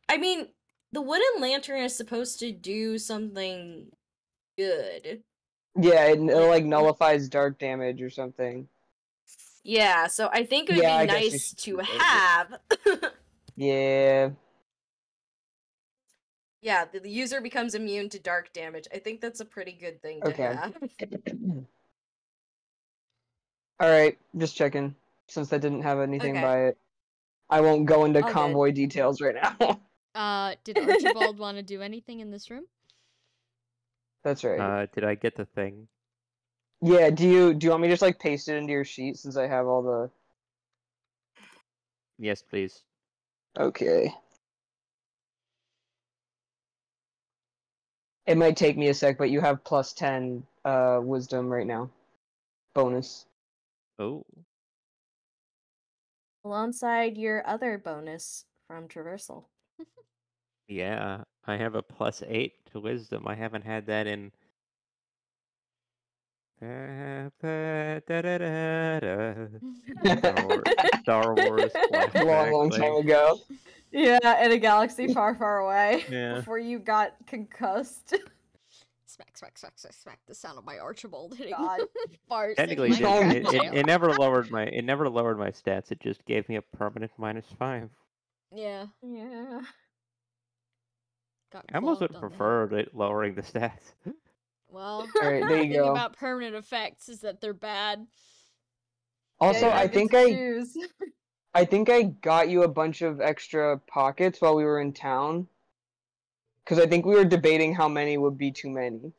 I mean, the wooden lantern is supposed to do something good. Yeah, it like nullifies dark damage or something. Yeah, so I think it would be nice to have. Yeah. Yeah, the user becomes immune to dark damage. I think that's a pretty good thing to have. Alright, just checking. Since that didn't have anything by it. I won't go into convoy details right now. Did Archibald want to do anything in this room? That's right. Did I get the thing? Yeah, do you want me to just like paste it into your sheet since I have all the... Yes, please. Okay. It might take me a sec, but you have plus 10 wisdom right now. Bonus. Oh. Alongside your other bonus from Traversal. Yeah, I have a +8 to wisdom. I haven't had that in... Star Wars long time ago. Yeah, in a galaxy far, far away. Yeah. Before you got concussed. Smack, smack, smack, smack, smack. The sound of my Archibald hitting bars. Technically, it never lowered my stats. It just gave me a permanent -5. Yeah. Yeah. I almost would prefer it lowering the stats. Well, alright, there the you thing go. about permanent effects is that they're bad. Also, I think I got you a bunch of extra pockets while we were in town. Because I think we were debating how many would be too many.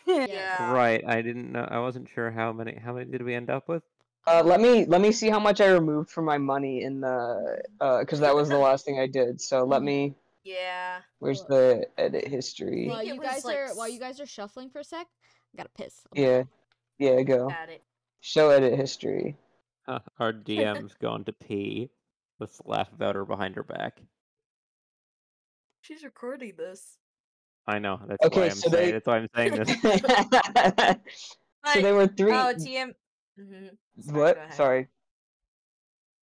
Yeah. Right, I didn't know. I wasn't sure how many did we end up with? Let me see how much I removed from my money in the because that was the last thing I did. So let me. Yeah. Where's the edit history? While you guys are shuffling for a sec, I gotta piss. Yeah, go. Got it. Show edit history. Our DM's going to pee. Let's laugh about her behind her back. She's recording this. I know. That's why I'm saying. That's why I'm saying this. So they were 3. Oh, TM. What? Sorry.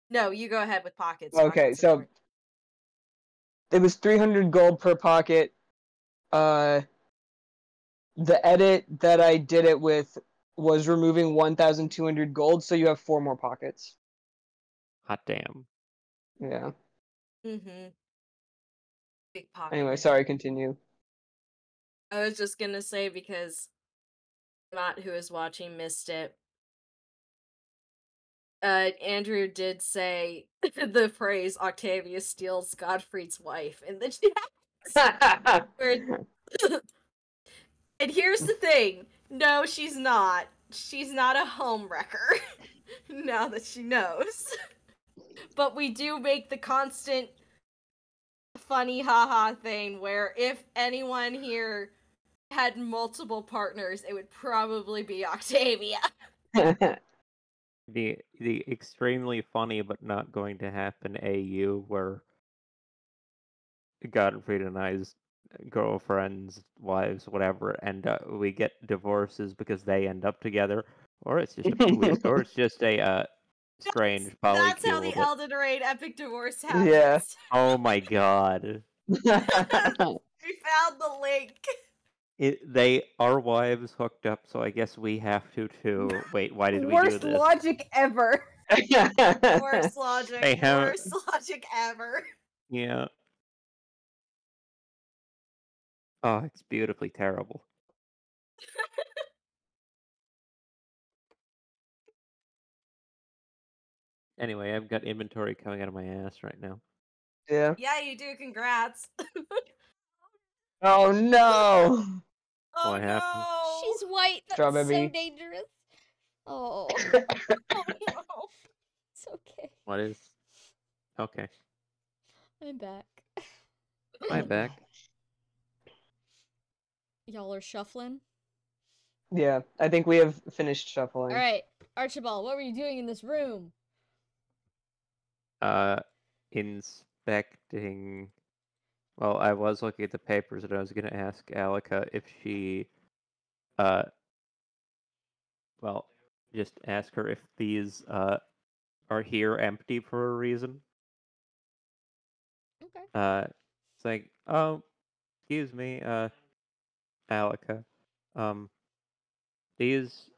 No, you go ahead with pockets. Okay, so it was 300 gold per pocket. The edit that I did it with was removing 1,200 gold, so you have 4 more pockets. Hot damn. Yeah. Big pocket. Anyway, sorry, continue. I was just gonna say, because Matt, who is watching, missed it. Andrew did say the phrase "Octavia steals Godfrey's wife" in the chat. And here's the thing: No, she's not. She's not a homewrecker. Now that she knows. But we do make the constant funny haha thing where if anyone here had multiple partners, it would probably be Octavia. The extremely funny but not going to happen AU where Godfrey and I's girlfriends, wives, whatever, and we get divorces because they end up together, or it's just or it's just a strange polycule. That's how the Elden Ring epic divorce happens. Yeah. Oh my god. We found the link. Our wives hooked up, so I guess we have to too. Wait, why did we do Worst this? logic ever. Worst logic. Worst logic ever. Yeah. Oh, it's beautifully terrible. Anyway, I've got inventory coming out of my ass right now. Yeah. Yeah, you do. Congrats. Oh no. Oh What happened? no. She's white. That's Strawberry. so dangerous. Oh. Oh no. It's okay. What is? Okay. I'm back. I'm back. Y'all are shuffling? Yeah, I think we have finished shuffling. Alright, Archibald, what were you doing in this room? Inspecting. Well, I was looking at the papers and I was going to ask Alika if she, well, just ask her if these, are here empty for a reason. Okay. It's like, oh, excuse me, Alika. These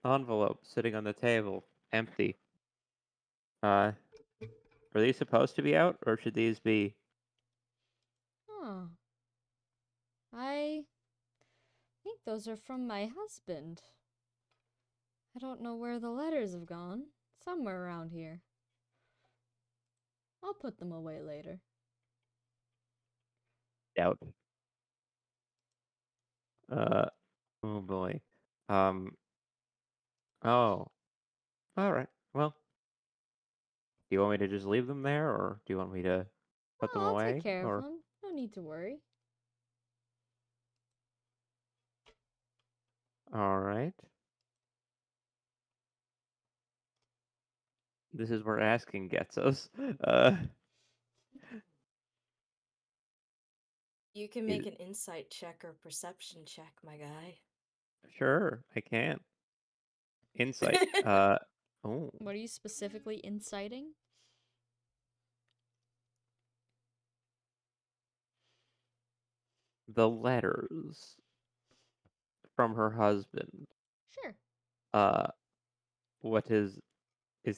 envelopes sitting on the table, empty. Are these supposed to be out, or should these be? Huh. I think those are from my husband. I don't know where the letters have gone. Somewhere around here. I'll put them away later. Doubt. Oh boy. Oh. Alright. Well, do you want me to just leave them there, or do you want me to put them I'll away? take care or... of them. No need to worry. Alright. This is where asking gets us. You can make an insight check or perception check, my guy. Sure, I can. Insight. Oh. What are you specifically inciting? The letters from her husband. Sure. What is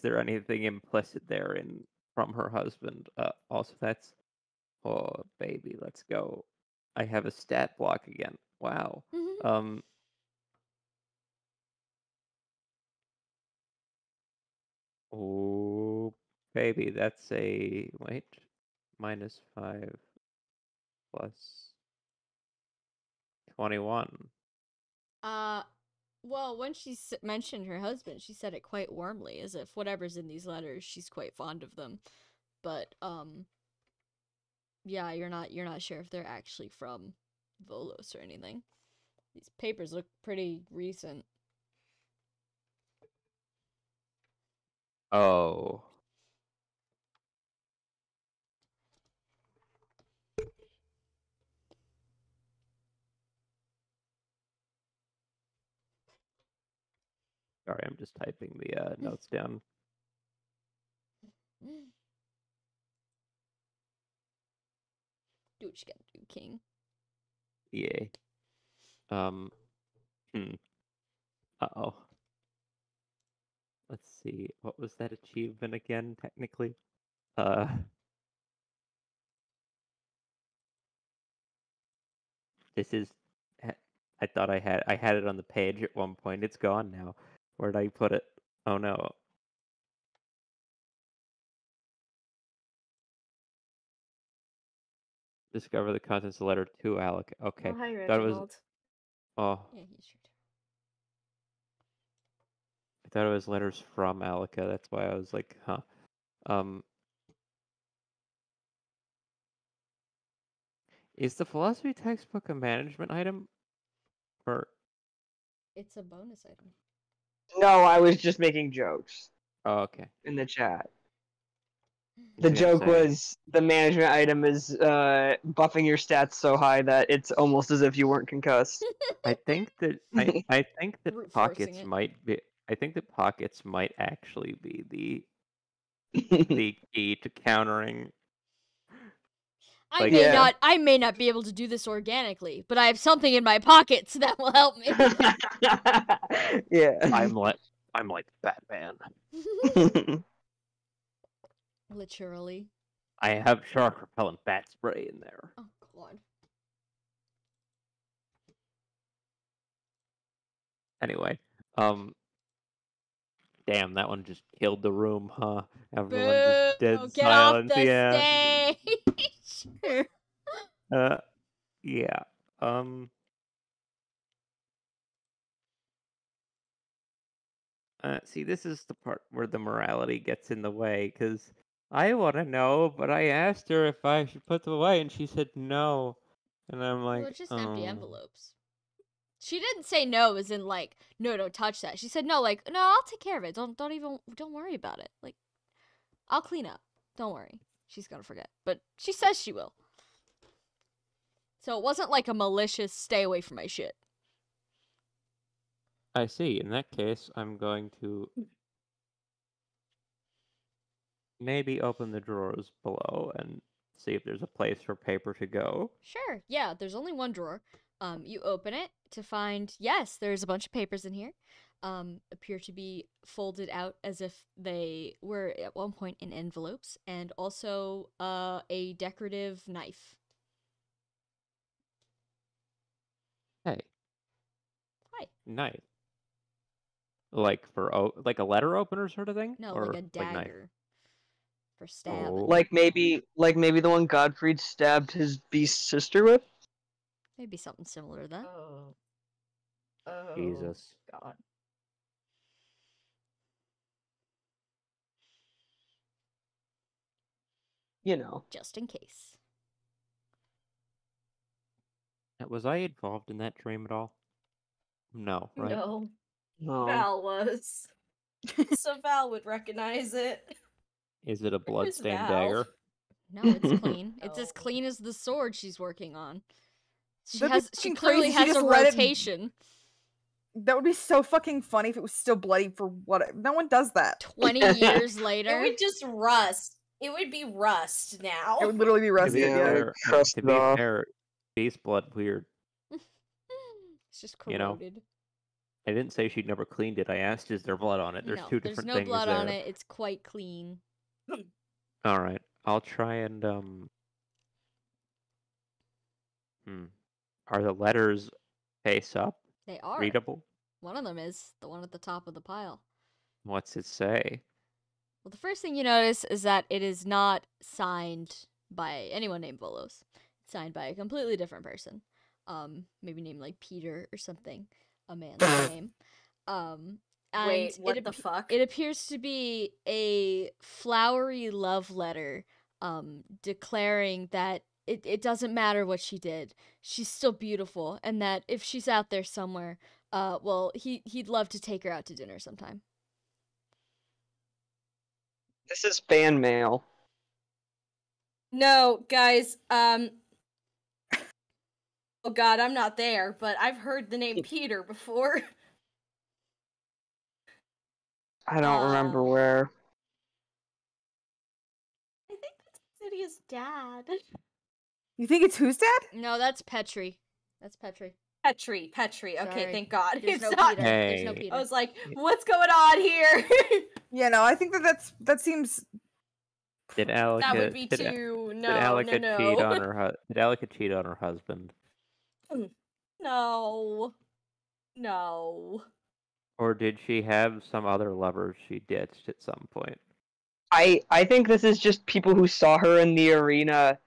there anything implicit there in from her husband? Also that's, oh baby, let's go. I have a stat block again. Wow. Oh baby, that's a wait. -5 plus 21. Well, when she mentioned her husband, she said it quite warmly, as if whatever's in these letters, she's quite fond of them. But, yeah, you're not sure if they're actually from Volos or anything. These papers look pretty recent. Oh. Sorry, I'm just typing the notes down. Do what you gotta do, King. Yay. Uh-oh. Let's see. What was that achievement again, technically? This is... I thought I had it on the page at one point. It's gone now. Where'd I put it? Oh no. Discover the contents of letter to Alec. Okay. Oh, hi, Thought it was... Reginald. Oh. Yeah, he's your turn. thought it was letters from Alika. That's why I was like, huh. Is the philosophy textbook a management item? Or It's a bonus item. No, I was just making jokes okay. in the chat. I The was gonna joke say, was the management item is buffing your stats so high that it's almost as if you weren't concussed. I think that I think that Brute forcing pockets it. might be. I think that pockets might actually be the key to countering. I Like- may Yeah. not I may not be able to do this organically, but I have something in my pockets that will help me. Yeah. I'm like Batman. Literally. I have shark repellent bat spray in there. Oh god. Anyway, damn, that one just killed the room, huh? Everyone just Boo! dead Get off silence. the Yeah. stage. Yeah. See, this is the part where the morality gets in the way, because I want to know, but I asked her if I should put them away, and she said no. And I'm like, Well, it's just empty envelopes. She didn't say no as in like, no, don't touch that. She said no, like, no, I'll take care of it. Don't worry about it. Like, I'll clean up. Don't worry. She's gonna forget. But she says she will. So it wasn't like a malicious stay away from my shit. I see. In that case, I'm going to maybe open the drawers below and see if there's a place for paper to go. Sure. Yeah, there's only one drawer. You open it to find, yes, there's a bunch of papers in here. Appear to be folded out as if they were at one point in envelopes, and also a decorative knife. Hey. Hi. Knife. Like for like a letter opener sort of thing? No, or like a dagger. Knife? For stabbing. Oh. like maybe the one Godfried stabbed his beast sister with? Maybe something similar to that. Oh, Jesus. God. You know. Just in case. Was I involved in that dream at all? No, right? No, No. Val was. So Val would recognize it. Is it a bloodstained Val? dagger? No, it's clean. It's as No. clean as the sword she's working on. She That'd be she fucking clearly crazy. She has a just let it- rotation. That would be so fucking funny if it was still bloody for what? No one does that. 20 years It later. would just rust. It would be rust now. It would literally be To rusted. be Yeah, Yeah. fair, crust it off. beast blood weird. It's just You know, corroded. I didn't say she'd never cleaned it. I asked, is there blood on it? There's No, two there's different no things blood there. on it. It's quite clean. All right, I'll try and Are the letters face up? They are. Readable? One of them is the one at the top of the pile. What's it say? Well, the first thing you notice is that it is not signed by anyone named Volos. It's signed by a completely different person. Maybe named like Peter or something. A man's name. And Wait, what the fuck? It appears to be a flowery love letter, declaring that it doesn't matter what she did. She's still beautiful, and that if she's out there somewhere, well, he'd love to take her out to dinner sometime. This is fan mail. No, guys, oh god, I'm not there, but I've heard the name Peter before. I don't remember where. I think that's Cydia's dad. You think it's whose dad? No, that's Petri. That's Petri. Petri. Okay, Sorry. thank God. There's It's no not. Peter. There's no Hey. Peter. I was like, what's going on here? Yeah, no, I think that seems. Did Alika, That would be did, too. did No, Alika no, cheat no. on her? Did Alika cheat on her husband, No. No. or did she have some other lover she ditched at some point? I think this is just people who saw her in the arena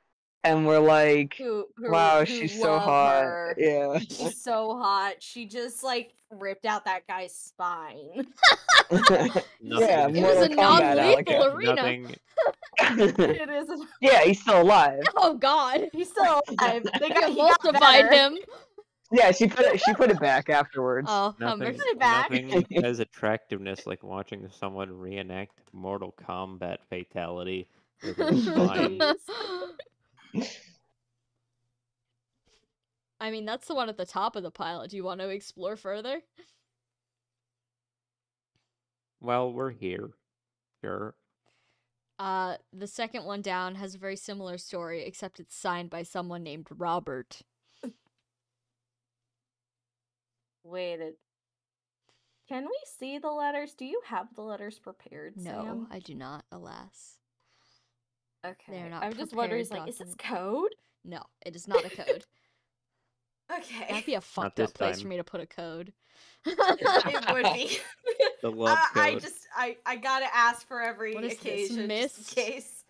and we're like, who wow, who she's so love hot. her. Yeah. She's so hot. She just like ripped out that guy's spine. Yeah, It was Mortal a Kombat, non-lethal Alaka. arena. Nothing. It is. Yeah, he's still alive. Oh God, He's still alive. they got emulsified better. him. Yeah, she put it back afterwards. Oh, Nothing, Put it back. nothing as attractiveness like watching someone reenact Mortal Kombat fatality with a spine. I mean, that's the one at the top of the pile. Do you want to explore further? Well, we're here. Sure. The second one down has a very similar story, except it's signed by someone named Robert. Wait, can we see the letters? Do you have the letters prepared, No, Sam? I do not, alas. Okay. They're not I'm just wondering, prepared is this documents. code? No, it is not a code. Okay. That'd be a fucked this up place time. for me to put a code. It would be. The love code. I gotta ask for every What is occasion, this, just in case.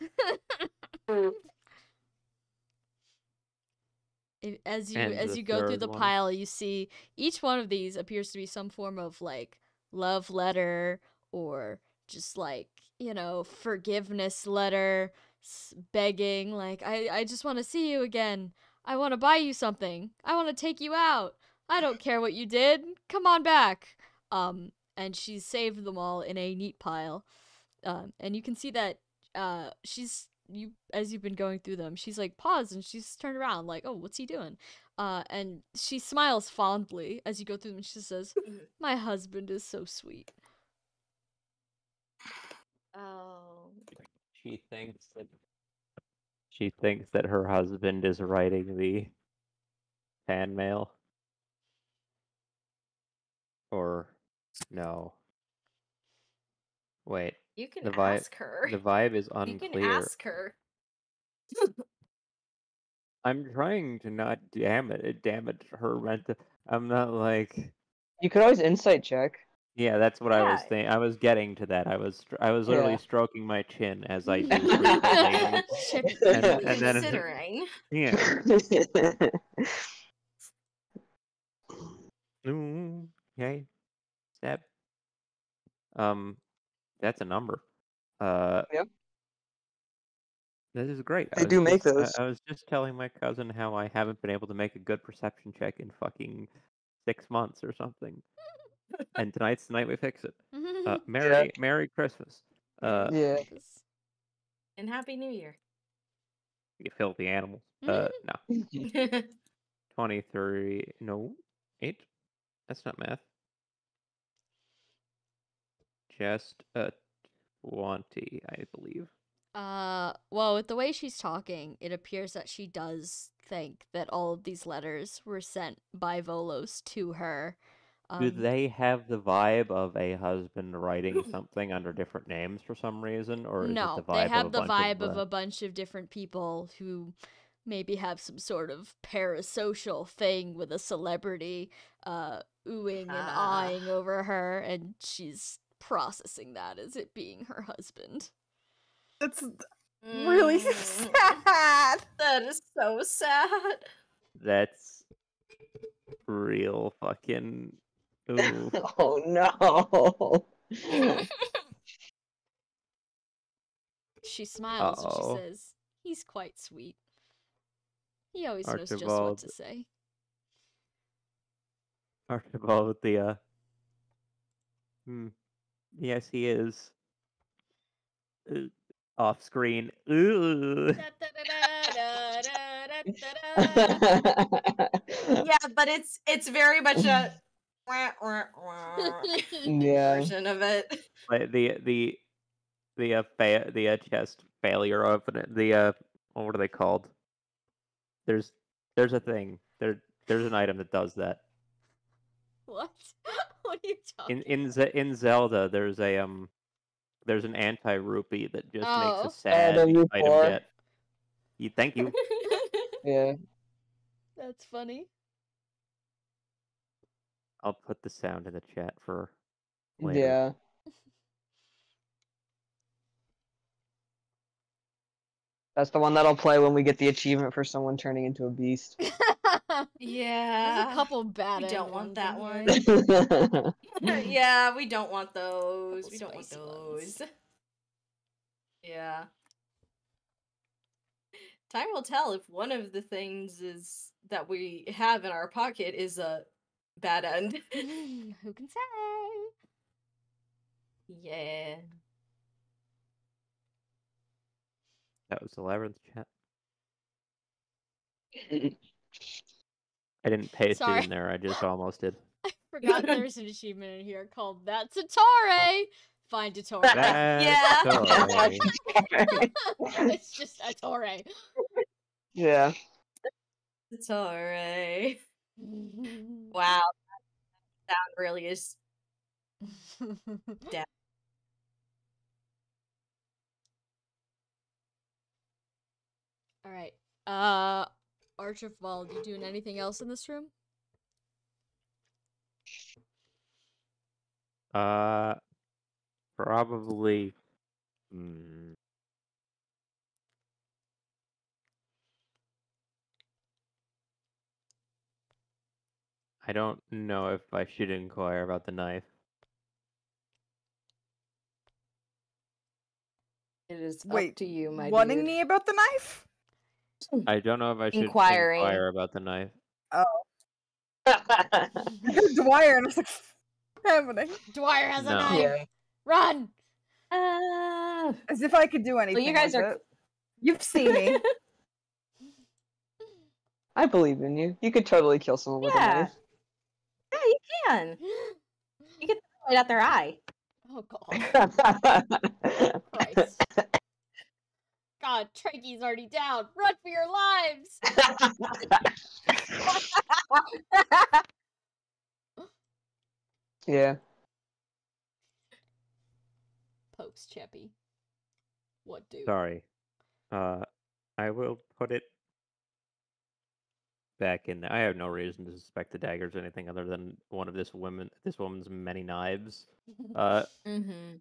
As you And the go through third the one. pile, you see each one of these appears to be some form of like love letter or just like, forgiveness letter, begging like I just want to see you again. I want to buy you something. I want to take you out. I don't care what you did. Come on back. And she's saved them all in a neat pile. And you can see that as you've been going through them, she's like paused and she's turned around like, oh, what's he doing? And she smiles fondly as you go through them. She says, my husband is so sweet. Oh. She thinks that her husband is writing the fan mail. Or no. Wait. You can The vibe, ask her. The vibe is unclear. You can ask her. I'm trying to not damage her mental. I'm not like. You could always insight check. Yeah, that's what I was Yeah. thinking. I was getting to that. I was literally Yeah. stroking my chin as I do frequently, and then Considering. yeah. Okay. Step. That's a number. Yep. This is great. They do make those. I was just telling my cousin how I haven't been able to make a good perception check in fucking 6 months or something. And tonight's the night we fix it. Merry Christmas. Yeah. And Happy New Year. You filthy animals. No. 23. No. 8. That's not math. Just 20, I believe. Well, with the way she's talking, it appears that she does think that all of these letters were sent by Volos to her. Do they have the vibe of a husband writing something under different names for some reason, or is it the vibe they have of the vibe of a bunch of different people who maybe have some sort of parasocial thing with a celebrity oohing and awing over her, and she's processing that as it being her husband. That's really sad. That is so sad. That's real fucking. Ooh. Oh no. She smiles and she Uh-oh. says, he's quite sweet. He always knows just what Archibald. to say. Archibald, yes, he is. Off screen. Ooh. Yeah, but it's very much a Yeah. version of it. Like the chest failure of it. What are they called? There's a thing. There's an item that does that. What? What are you talking In Zelda, there's an anti-rupee that just makes Oh. a sad W4. item get. Thank you. Yeah. That's funny. I'll put the sound in the chat for later. Yeah. That's the one that'll play when we get the achievement for someone turning into a beast. Yeah. There's a couple bad We don't want ones that in one. Yeah, we don't want those. Couple We don't want spicy those. ones. Yeah. Time will tell if one of the things is that we have in our pocket is a bad end. Who can say? Yeah. That was the labyrinth chat. I didn't paste it in there. I just almost did. I forgot there's an achievement in here called That's a Tore. Find a Tore. Yeah. It's just a Tore. Yeah. It's alright. Wow. That really is dead. Alright. Archibald, you doing anything else in this room? Probably. I don't know if I should inquire about the knife. It is Wait, up to you, my wanting dude. me about the knife? I don't know if I should Inquiring. inquire about the knife. Oh. I heard Dwyer and I was like, what's happening? Dwyer has a No. knife! Yeah. Run! As if I could do anything. you guys with are- it. You've seen me. I believe in you. You could totally kill someone with a Yeah. knife. Yeah, you can. You get right out their eye. Oh god. Christ. God, Tranky's already down. Run for your lives! Yeah. Pokes Cheppy. What do? Sorry. I will put it back in there. I have no reason to suspect the dagger's anything other than one of this woman's many knives. Mm-hmm.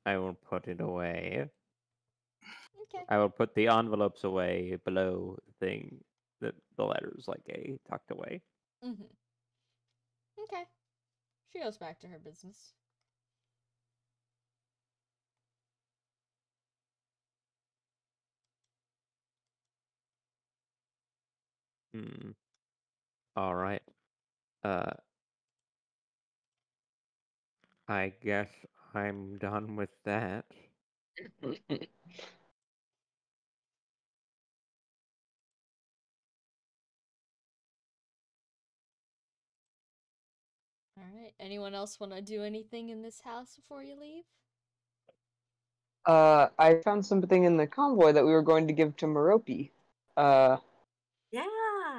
I will put it away. Okay. I will put the envelopes away below the thing that the letters like tucked away. Mm-hmm. Okay. She goes back to her business. All right. I guess I'm done with that. Alright. Anyone else want to do anything in this house before you leave? I found something in the convoy that we were going to give to Merope. Yeah.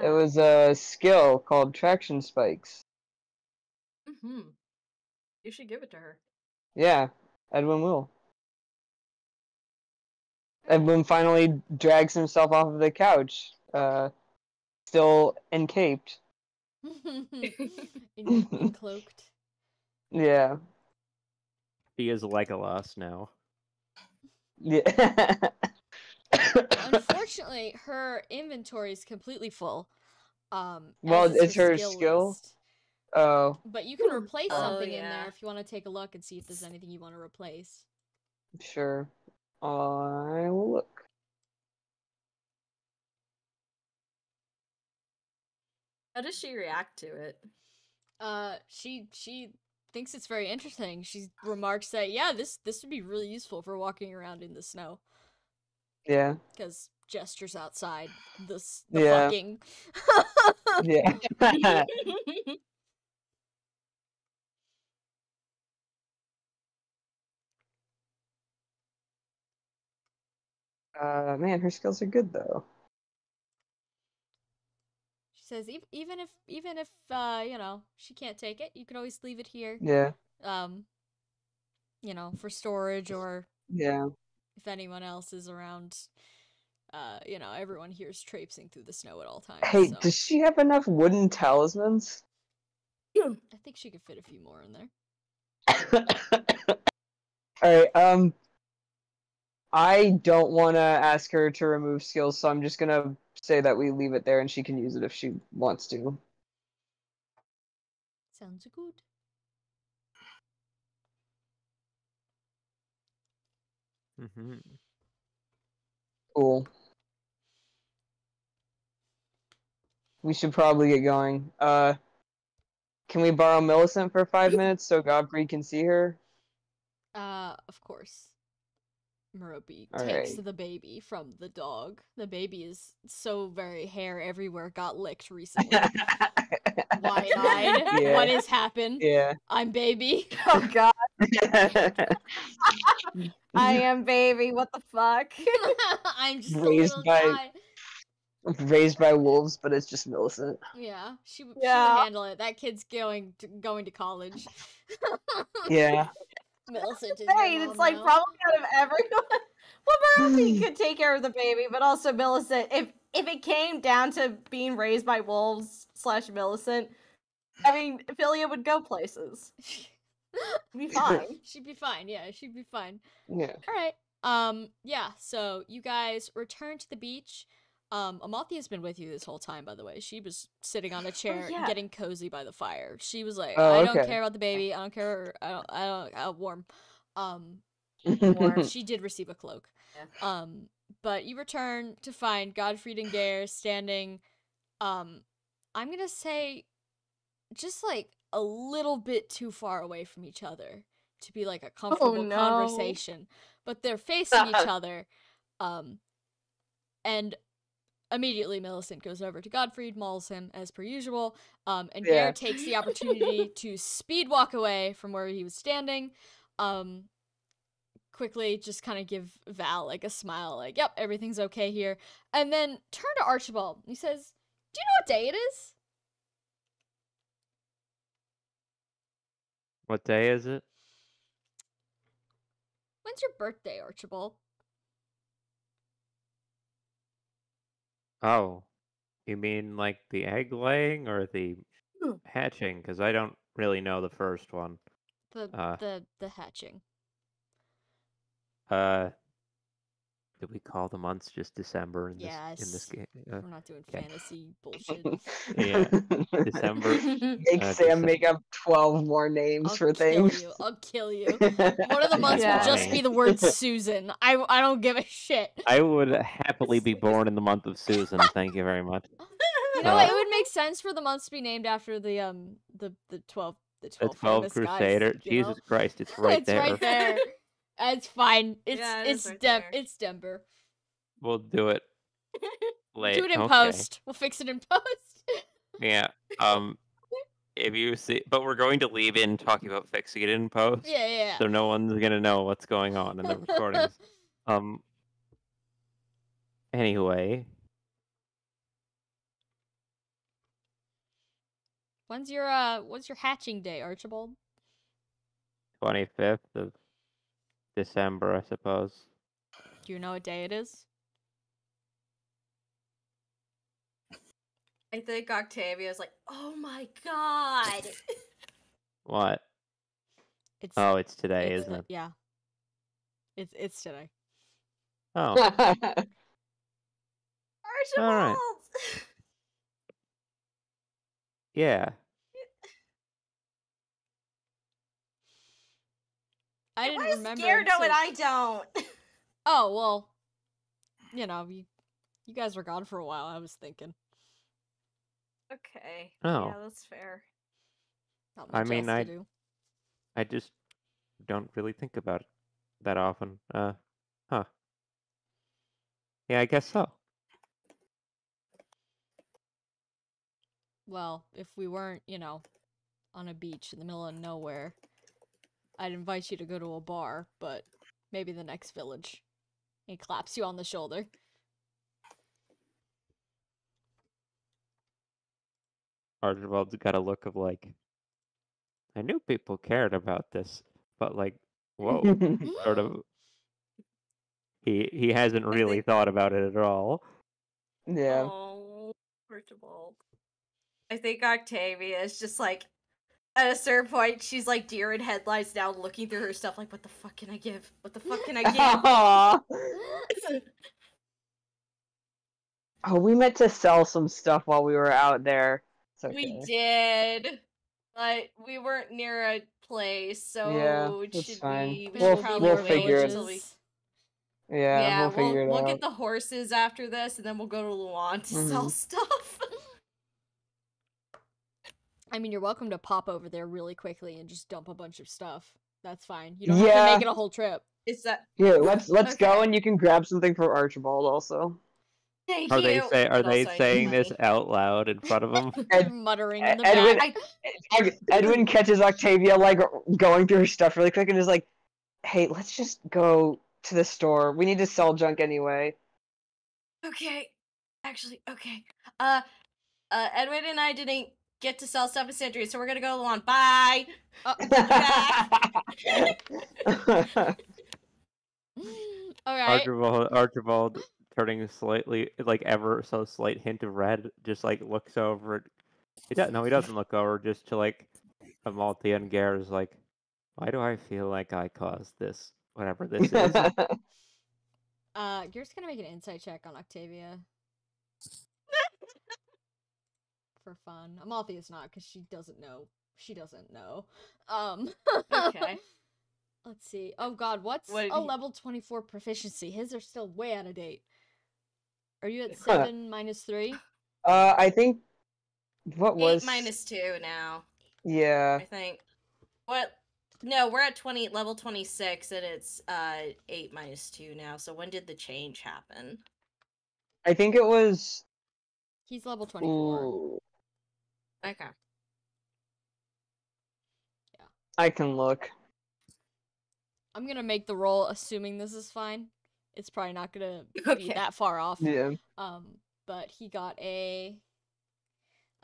It was a skill called traction spikes. Mm-hmm. You should give it to her. Yeah, Edwin will. Edwin finally drags himself off of the couch, still encaped. Encloaked. Yeah. He is Legolas now. Yeah. Unfortunately, her inventory is completely full. Well, as is it's her skill. list. Oh, But you can replace Oh, something in yeah. there if you want to take a look and see if there's anything you want to replace. sure. I will look. How does she react to it? She thinks it's very interesting. She remarks that this would be really useful for walking around in the snow. Yeah. Because gestures outside the Yeah. fucking. Yeah. Man, her skills are good though. She says even if she can't take it, you could always leave it here. Yeah. For storage or Yeah. if anyone else is around. Everyone here is traipsing through the snow at all times. Hey, so. does she have enough wooden talismans? I think she could fit a few more in there. Alright, I don't want to ask her to remove skills, so I'm just gonna say that we leave it there and she can use it if she wants to. Sounds good. Mm-hmm. Cool. We should probably get going. Can we borrow Millicent for 5 minutes so Godfrey can see her? Of course. Merope All takes right. the baby from the dog. The baby is so very hair everywhere, got licked recently. Wide-eyed. Yeah. What has happened? Yeah. I'm baby. Oh god. I am baby. What the fuck? I'm just a Raised little by- guy. Raised by wolves, but it's just Millicent. Yeah, she would Yeah. handle it. That kid's going to college. Yeah. Millicent is Right, your mom it's like now. probably out of everyone. Well, Merope could take care of the baby, but also Millicent. If it came down to being raised by wolves / Millicent, I mean, Philia would go places. Be fine. She'd be fine. Yeah, she'd be fine. Yeah. All right. Yeah, so you guys return to the beach. Amalthea's been with you this whole time, by the way. She was sitting on a chair yeah. getting cozy by the fire. She was like, Oh, I don't okay. care about the baby. I don't care. I don't warm. Warm. She did receive a cloak. Yeah. But you return to find Godfried and Gare standing, I'm gonna say, just like a little bit too far away from each other to be like a comfortable no. conversation. But they're facing each other, and immediately Millicent goes over to Godfried, mauls him as per usual, and Yeah. Gare takes the opportunity to speed walk away from where he was standing, quickly just kind of give Val like a smile, like, yep, everything's okay here, and then turn to Archibald. He says, do you know what day it is? What day is it? When's your birthday, Archibald? Oh, you mean like the egg laying or the hatching? Because I don't really know the first one. The hatching. Did we call the months just December in Yes. this game? We're not doing okay. fantasy bullshit. Yeah, December. Make Sam make up 12 more names I'll for kill things. you. I'll kill you. One of the months Yeah. will just be the word Susan. I don't give a shit. I would happily be born in the month of Susan. Thank you very much. You know what? It would make sense for the months to be named after the 12 The 12 famous Crusader. guys. You know? Jesus Christ, it's right It's there. right there. It's fine. It's Yeah, it it's is right Dem there. it's Denver. We'll do it later. Do it in okay. post. We'll fix it in post. Yeah. If you see, but we're going to leave in talking about fixing it in post. Yeah. So no one's gonna know what's going on in the recordings. Anyway. When's your hatching day, Archibald? 25th of December, I suppose. Do you know what day it is? I think Octavia's like, oh my god. What? It's Oh, it's today, it's isn't it? Yeah. It's today. Oh, Archibald! Alright. yeah. I didn't Why does remember. Gare know and until- I don't? Oh well, you know, you guys were gone for a while. I was thinking. Okay. Oh. Yeah, that's fair. Not I much mean, else to do. I just don't really think about it that often. Huh. Yeah, I guess so. Well, if we weren't, you know, on a beach in the middle of nowhere, I'd invite you to go to a bar, but maybe the next village. He claps you on the shoulder. Archibald's got a look of like, I knew people cared about this, but like, whoa, sort of. He hasn't really think- thought about it at all. Yeah. Oh, Archibald. I think Octavia is just like, At a certain point, she's like deer in headlights now, looking through her stuff like, what the fuck can I give? What the fuck can I give? Oh, we meant to sell some stuff while we were out there. It's okay. We did, but we weren't near a place, so Yeah, it that's should fine. be. We We'll should probably wait figure it. until we. Yeah, we'll figure it we'll out. get the horses after this, and then we'll go to Luan to sell stuff. I mean, you're welcome to pop over there really quickly and just dump a bunch of stuff. That's fine. You don't have to make it a whole trip. Is that? Yeah, let's go, and you can grab something for Archibald also. Thank Are you. they saying this out loud in front of him? Muttering in the back. Edwin catches Octavia like going through her stuff really quick and is like, "Hey, let's just go to the store. We need to sell junk anyway." Okay. Actually, okay. Edwin and I didn't get to sell stuff in Sandria, so we're gonna go along. Bye. Alright. Archibald turning slightly, like ever so slight hint of red, just like looks over. He doesn't look over, just to like Amalthea and Gare like, why do I feel like I caused this? Whatever this is. You're just gonna make an insight check on Octavia. For fun. Amalthea's not, because she doesn't know. She doesn't know. Okay. Let's see. Oh god, what's a level 24 proficiency? His are still way out of date. Are you at 7 minus 3? I think... What was... 8 minus 2 now. Yeah. I think. What? No, we're at level 26, and it's 8 minus 2 now, so when did the change happen? I think it was... He's level 24. Ooh. Okay. Yeah. I can look. I'm gonna make the roll assuming this is fine. It's probably not gonna be that far off. Yeah. But he got a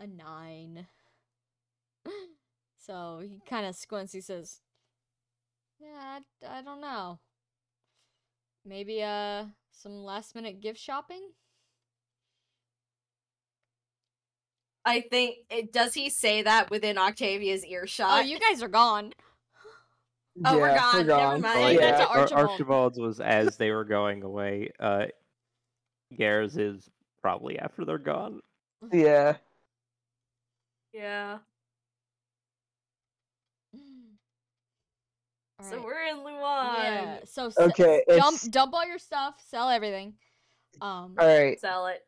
9. So he kind of squints. He says, "Yeah, I don't know. Maybe some last minute gift shopping." I think does he say that within Octavia's earshot? Oh, you guys are gone. Oh, we're gone. Never mind. That's Archibald. Archibald's was as they were going away. Gare's is probably after they're gone. Yeah. Yeah. All So right. we're in Luan. Yeah. So okay, dump all your stuff, sell everything. All right. Sell it.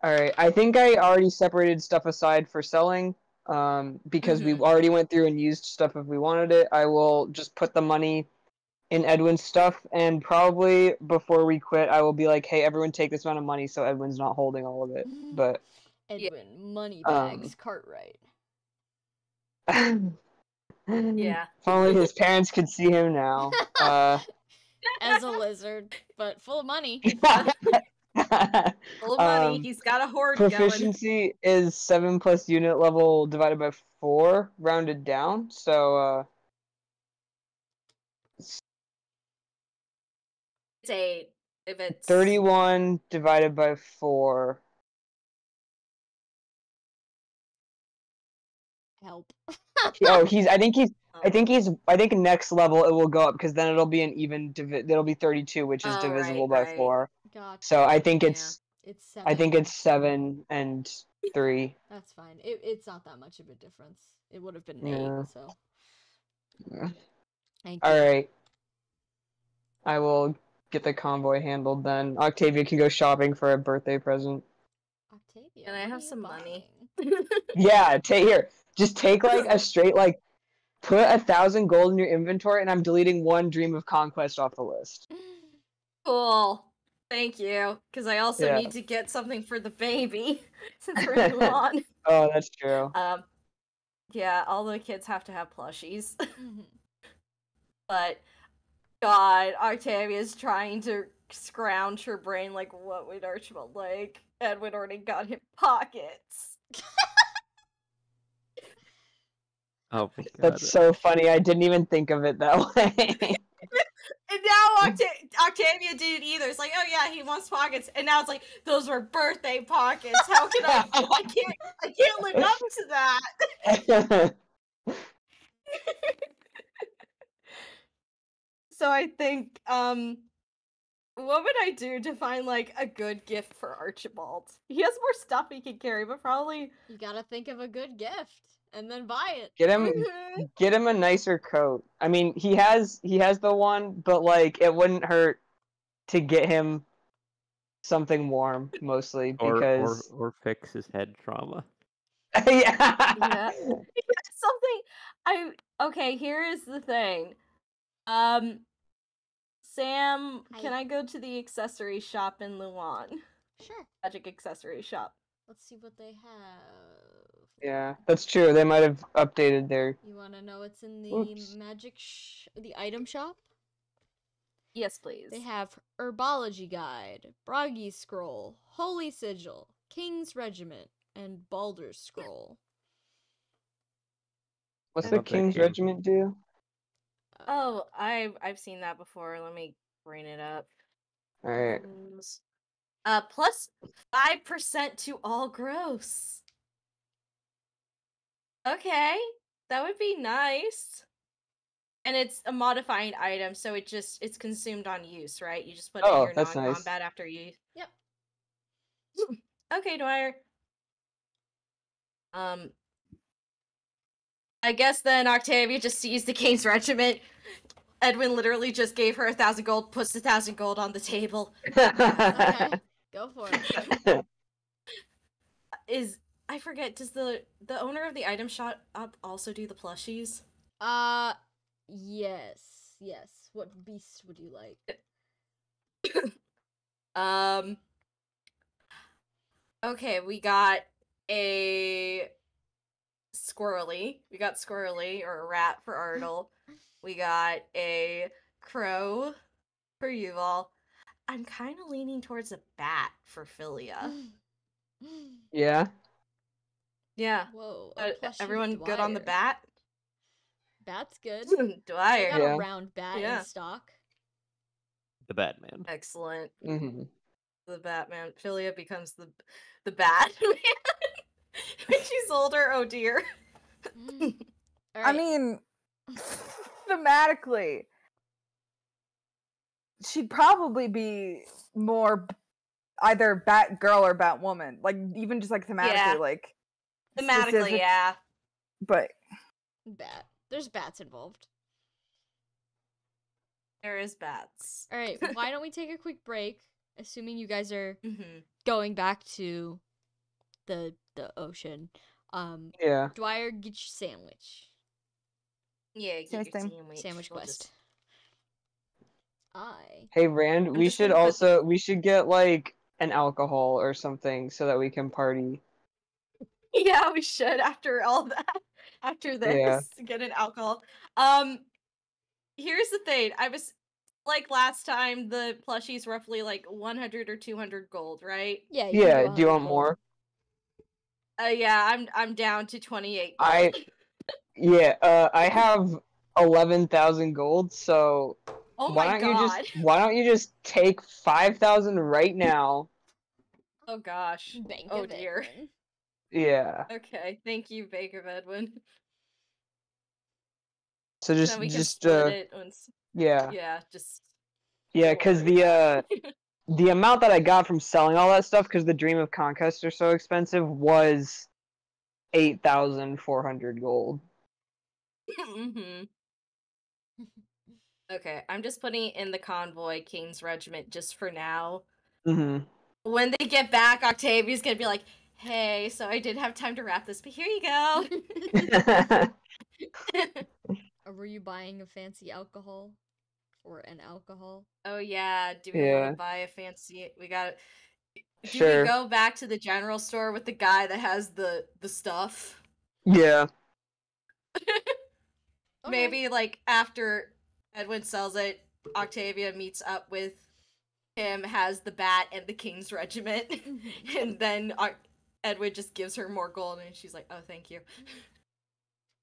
All right. I think I already separated stuff aside for selling. Because we already went through and used stuff if we wanted it. I will just put the money in Edwin's stuff, and probably before we quit, I will be like, "Hey, everyone, take this amount of money," so Edwin's not holding all of it. But Edwin, money bags, Cartwright. Yeah. If only his parents could see him now. As a lizard, but full of money. Full of money. He's got a hoard proficiency is 7 plus unit level divided by 4, rounded down. So it's 8. If it's 31 divided by 4. Help. I think next level it will go up, because then it'll be an even it'll be 32, which is divisible by 4. Gotcha. So I think it's 7. I think it's 7 and 3. That's fine. It's not that much of a difference. It would have been 8, so. Thank you. Alright. I will get the convoy handled then. Octavia can go shopping for a birthday present. Octavia, can I have some money? Yeah, just take like a straight, like, put 1,000 gold in your inventory, and I'm deleting 1 Dream of Conquest off the list. Cool. Thank you. Because I also need to get something for the baby since we're in Luan. Oh, that's true. Yeah, all the kids have to have plushies. But God, Octavia's trying to scrounge her brain like, what would Archibald like? Edwin already got him pockets. Oh my God. That's so funny. I didn't even think of it that way. And now Octavia didn't either. It's like, oh yeah, he wants pockets. And now it's like, those were birthday pockets. How can I can't live up to that. So I think, what would I do to find, like, a good gift for Archibald? He has more stuff he can carry, but probably... You gotta think of a good gift, and then buy it. Get him a nicer coat. I mean, he has the one, but, like, it wouldn't hurt to get him something warm, mostly, because... Or fix his head trauma. Yeah. Something... Okay, here is the thing. Sam, can I go to the accessory shop in Luan? Sure. Magic accessory shop. Let's see what they have. Yeah, that's true. They might have updated their... You want to know what's in the the item shop? Yes, please. They have Herbology Guide, Bragi Scroll, Holy Sigil, King's Regiment, and Baldur's Scroll. What's the King's Regiment do? Oh, I've seen that before. Let me bring it up. All right. Plus 5% to all gross. Okay, that would be nice. And it's a modifying item, so it's consumed on use, right? You just put it in your non-combat nice. after you. Yep. Okay, Dwyer. I guess then Octavia just sees the King's Regiment. Edwin literally just gave her 1,000 gold, puts 1,000 gold on the table. Okay, go for it. I forget, does the owner of the item shop also do the plushies? Yes. What beast would you like? Okay, we got a squirrely. We got squirrely, or a rat for Ardle. We got a crow for Yuval. I'm kind of leaning towards a bat for Philia. Yeah? Yeah. Whoa. Everyone good on the bat? Bat's good. Dwyer. I got a round bat in stock. The Batman. Excellent. Mm-hmm. The Batman. Philia becomes the Batman. When she's older, oh dear. Right. I mean, thematically, she'd probably be more either Batgirl or Batwoman. Like, even just like thematically, like thematically, specific, yeah. But there's bats involved. There is bats. All right, why don't we take a quick break? Assuming you guys are going back to the ocean. Yeah. Dwyer, get your sandwich. Yeah, get your sandwich. Sandwich quest. Hey Rand, we should get like an alcohol or something so that we can party. Yeah, we should after all that. After this, get an alcohol. Here's the thing. I was like last time the plushie's roughly like 100 or 200 gold, right? Yeah. Yeah. Do you want more? Yeah, I'm down to 28 gold. I have 11,000 gold, so why don't you just take 5,000 right now? Oh gosh. Bank oh of dear. Edwin. Yeah. Okay, thank you, Bank of Edwin. So just we can split it once. Yeah. Yeah, just. Yeah, because the amount that I got from selling all that stuff, because the Dream of Conquest are so expensive, was 8,400 gold. Okay, I'm just putting in the convoy King's Regiment just for now. Mm-hmm. When they get back, Octavia's gonna be like, "Hey, so I did have time to wrap this, but here you go." Or were you buying a fancy alcohol? Or an alcohol? Oh yeah, do we want to buy a fancy? We got. Do Sure. we go back to the general store with the guy that has the stuff? Yeah. Maybe like after Edwin sells it, Octavia meets up with him, has the bat and the King's Regiment, and then Edwin just gives her more gold, and she's like, "Oh, thank you."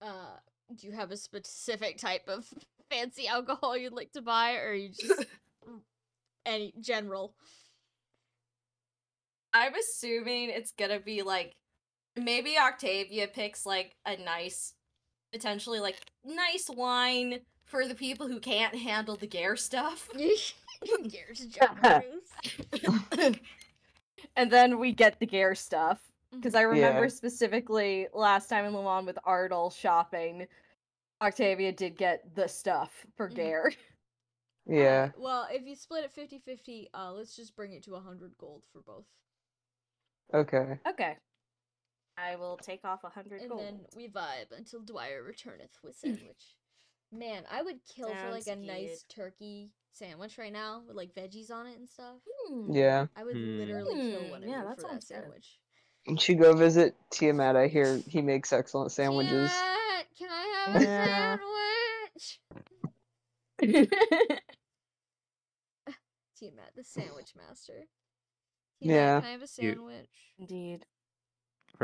Do you have a specific type of fancy alcohol you'd like to buy, or are you just any general? I'm assuming it's gonna be like maybe Octavia picks like a nice potentially like nice wine for the people who can't handle the gear stuff. And then we get the gear stuff. Because I remember specifically last time in Lemon with Ardal shopping, Octavia did get the stuff for gear. Yeah. Well, if you split it 50-50, let's just bring it to 100 gold for both. Okay. Okay. I will take off 100 gold. And then we vibe until Dwyer returneth with sandwich. Man, I would kill for like a nice turkey sandwich right now with like veggies on it and stuff. Yeah. I would literally kill one of you for that sandwich. You should go visit Tiamat. I hear he makes excellent sandwiches. Tiamat, can I have a sandwich? Tiamat, the sandwich master. Tiamat, can I have a sandwich? Indeed.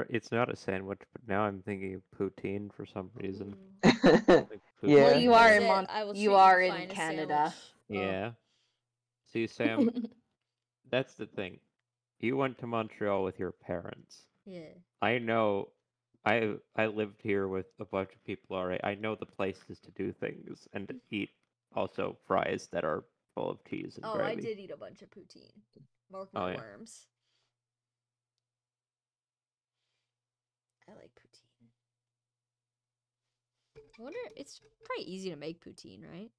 It's not a sandwich, but now I'm thinking of poutine for some reason. Yeah. Well, you are in Canada. Yeah. See, Sam, that's the thing. You went to Montreal with your parents. Yeah. I know. I lived here with a bunch of people already. I know the places to do things and to eat also fries that are full of cheese and gravy. I did eat a bunch of poutine. Mark my worms. I like poutine. I wonder, it's probably easy to make poutine, right?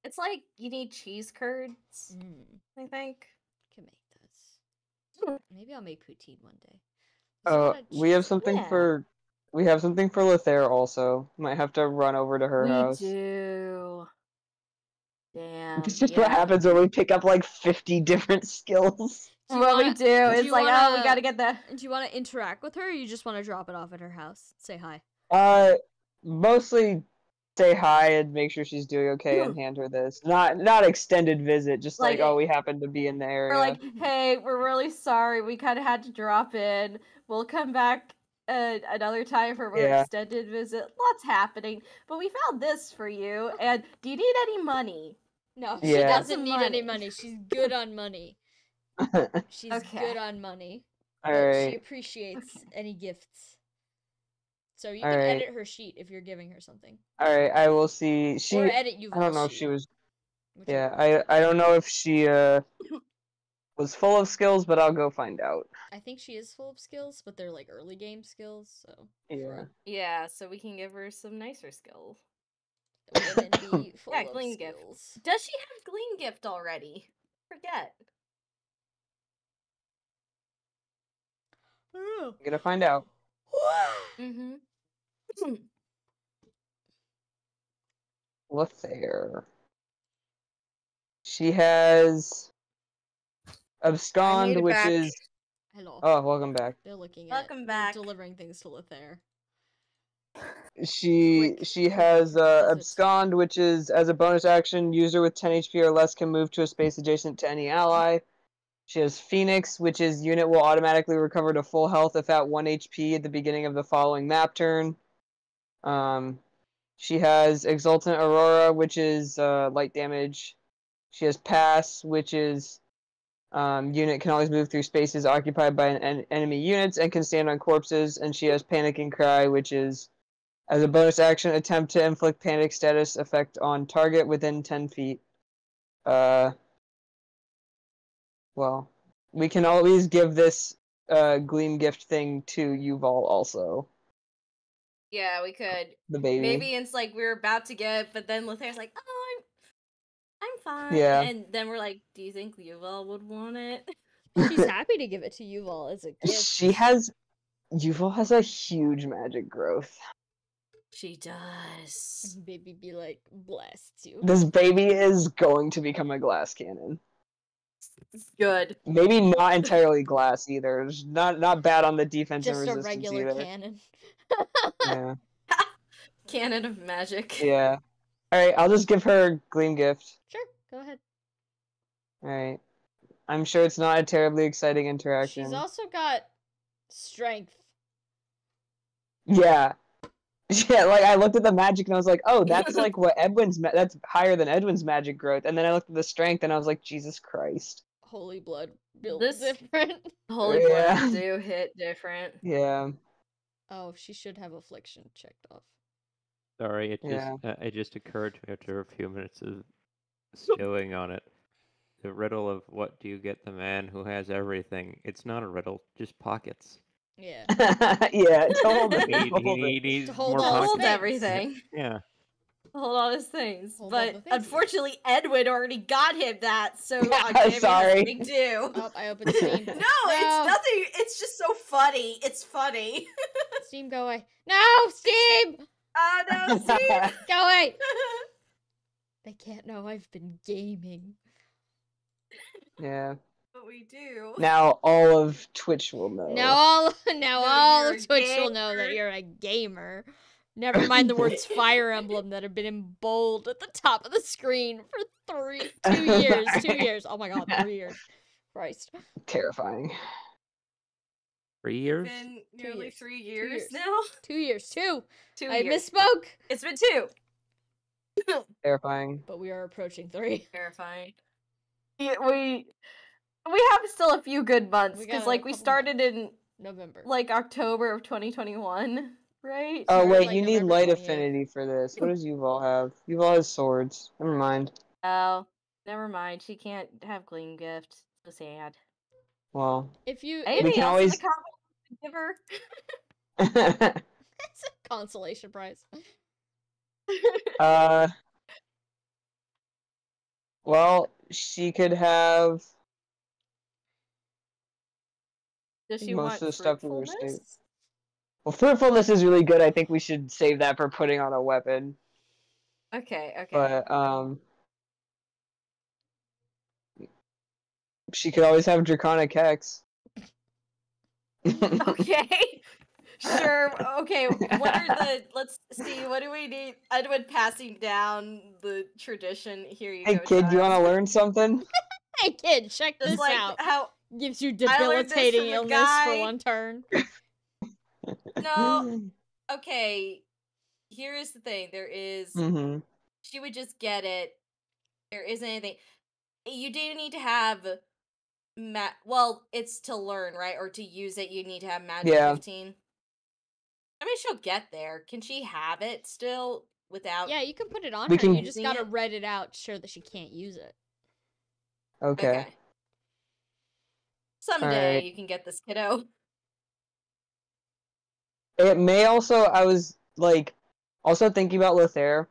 It's like you need cheese curds, I think. Can make this. Maybe I'll make poutine one day. We have something for Lothair also. Might have to run over to her house. We do. Damn. It's just what happens when we pick up like 50 different skills. We do. It's like, we gotta get the. Do you want to interact with her, or you just want to drop it off at her house? Say hi. Mostly say hi and make sure she's doing okay and hand her this. Not extended visit, just like we happen to be in the area. We're like, hey, we're really sorry. We kind of had to drop in. We'll come back another time for an extended visit. Lots happening. But we found this for you. And do you need any money? No, she doesn't need any money. She's good on money. She's good on money. She appreciates any gifts. So you can edit her sheet if you're giving her something. Alright, I will see. Or edit you. I don't know if she was... I don't know if she was full of skills, but I'll go find out. I think she is full of skills, but they're like early game skills, so... Yeah, so we can give her some nicer skills. Women be full of Glean skills. Gift. Does she have Glean Gift already? Forget. I'm gonna find out. Lothair. She has Abscond, which is... Hello. Oh, welcome back. They're looking at Welcome back. Delivering things to Lothair. She has Abscond, which is, as a bonus action, user with 10 HP or less can move to a space adjacent to any ally. She has Phoenix, which is unit will automatically recover to full health if at 1 HP at the beginning of the following map turn. She has Exultant Aurora, which is light damage. She has Pass, which is unit can always move through spaces occupied by enemy units and can stand on corpses. And she has Panic and Cry, which is, as a bonus action, attempt to inflict panic status effect on target within 10 feet. Well, we can always give this Gleam Gift thing to Yuval also. Yeah, we could. The baby. Maybe it's like we're about to get, but then Lothair's like, oh, I'm fine. Yeah. And then we're like, do you think Yuval would want it? She's happy to give it to Yuval as a gift. Yuval has a huge magic growth. She does. Baby be like, blessed you. This baby is going to become a glass cannon. Good. Maybe not entirely glass either. It's not bad on the defense and resistance either. Just a regular cannon. Yeah. Cannon of magic. Yeah. Alright, I'll just give her Gleam Gift. Sure, go ahead. Alright. I'm sure it's not a terribly exciting interaction. She's also got strength. Yeah. Yeah, like I looked at the magic and I was like, oh, that's like what that's higher than Edwin's magic growth. And then I looked at the strength and I was like, Jesus Christ. Holy blood builds different. Holy blood do hit different. Yeah. Oh, she should have affliction checked off. Sorry, it just occurred to me after a few minutes of stewing on it. The riddle of what do you get the man who has everything? It's not a riddle, just pockets. Yeah. Yeah, totally. He needs To hold more all his pockets. Hold things. everything. Yeah. Hold all his things. Hold all But the things. unfortunately, Edwin already got him that, so Yeah, Octavia sorry. has big do. Oh, I opened Steam. No, it's nothing. It's just so funny. It's funny. Steam, go away. No, Steam! No, Steve! Go away! They can't know I've been gaming. Yeah. But we do. Now all of Twitch will know. Now all you're of a Twitch will know that gamer. you're a gamer. Never mind the words Fire Emblem that have been in bold at the top of the screen for 2 years. 2 years. Oh my god, 3 years. Christ. Terrifying. 3 years? It's been nearly 2 years. 3 2 years years. now. 2 years. 2. 2 I years. misspoke. It's been 2. Terrifying. But we are approaching 3. Terrifying. We have still a few good months We because got a like we couple started in November. like October of 2021, right? Oh Started, wait, like, you need November light 28th. affinity for this. What does Yuval have? Yuval has swords. Never mind. Oh, never mind. She can't have Gleam Gift. So sad. Well. If you Anything can else always- in the comments to give her? it's a consolation prize. Well, she could have Does she most want of the stuff we were fruitfulness? saying. Well, fruitfulness is really good. I think we should save that for putting on a weapon. Okay. But she could always have Draconic Hex. Okay. Sure. Okay. What are the? Let's see. What do we need? Edwin passing down the tradition. Here you Hey go. kid, you want to child. learn something? Hey kid, check Just this like out. how? Gives you I learned this debilitating from the illness for guy- 1 turn. No. Okay. Here is the thing. There is. Mm-hmm. She would just get it. There isn't anything. You do need to have. Well, it's to learn, right? Or to use it, you need to have Magic Yeah. 15. I mean, she'll get there. Can she have it still without? Yeah, you can put it on We her. can- You just Using gotta it? read it out, sure that she can't use it. Okay. Someday Alright. you can get this kiddo. It may also, I was like, also thinking about Lothair.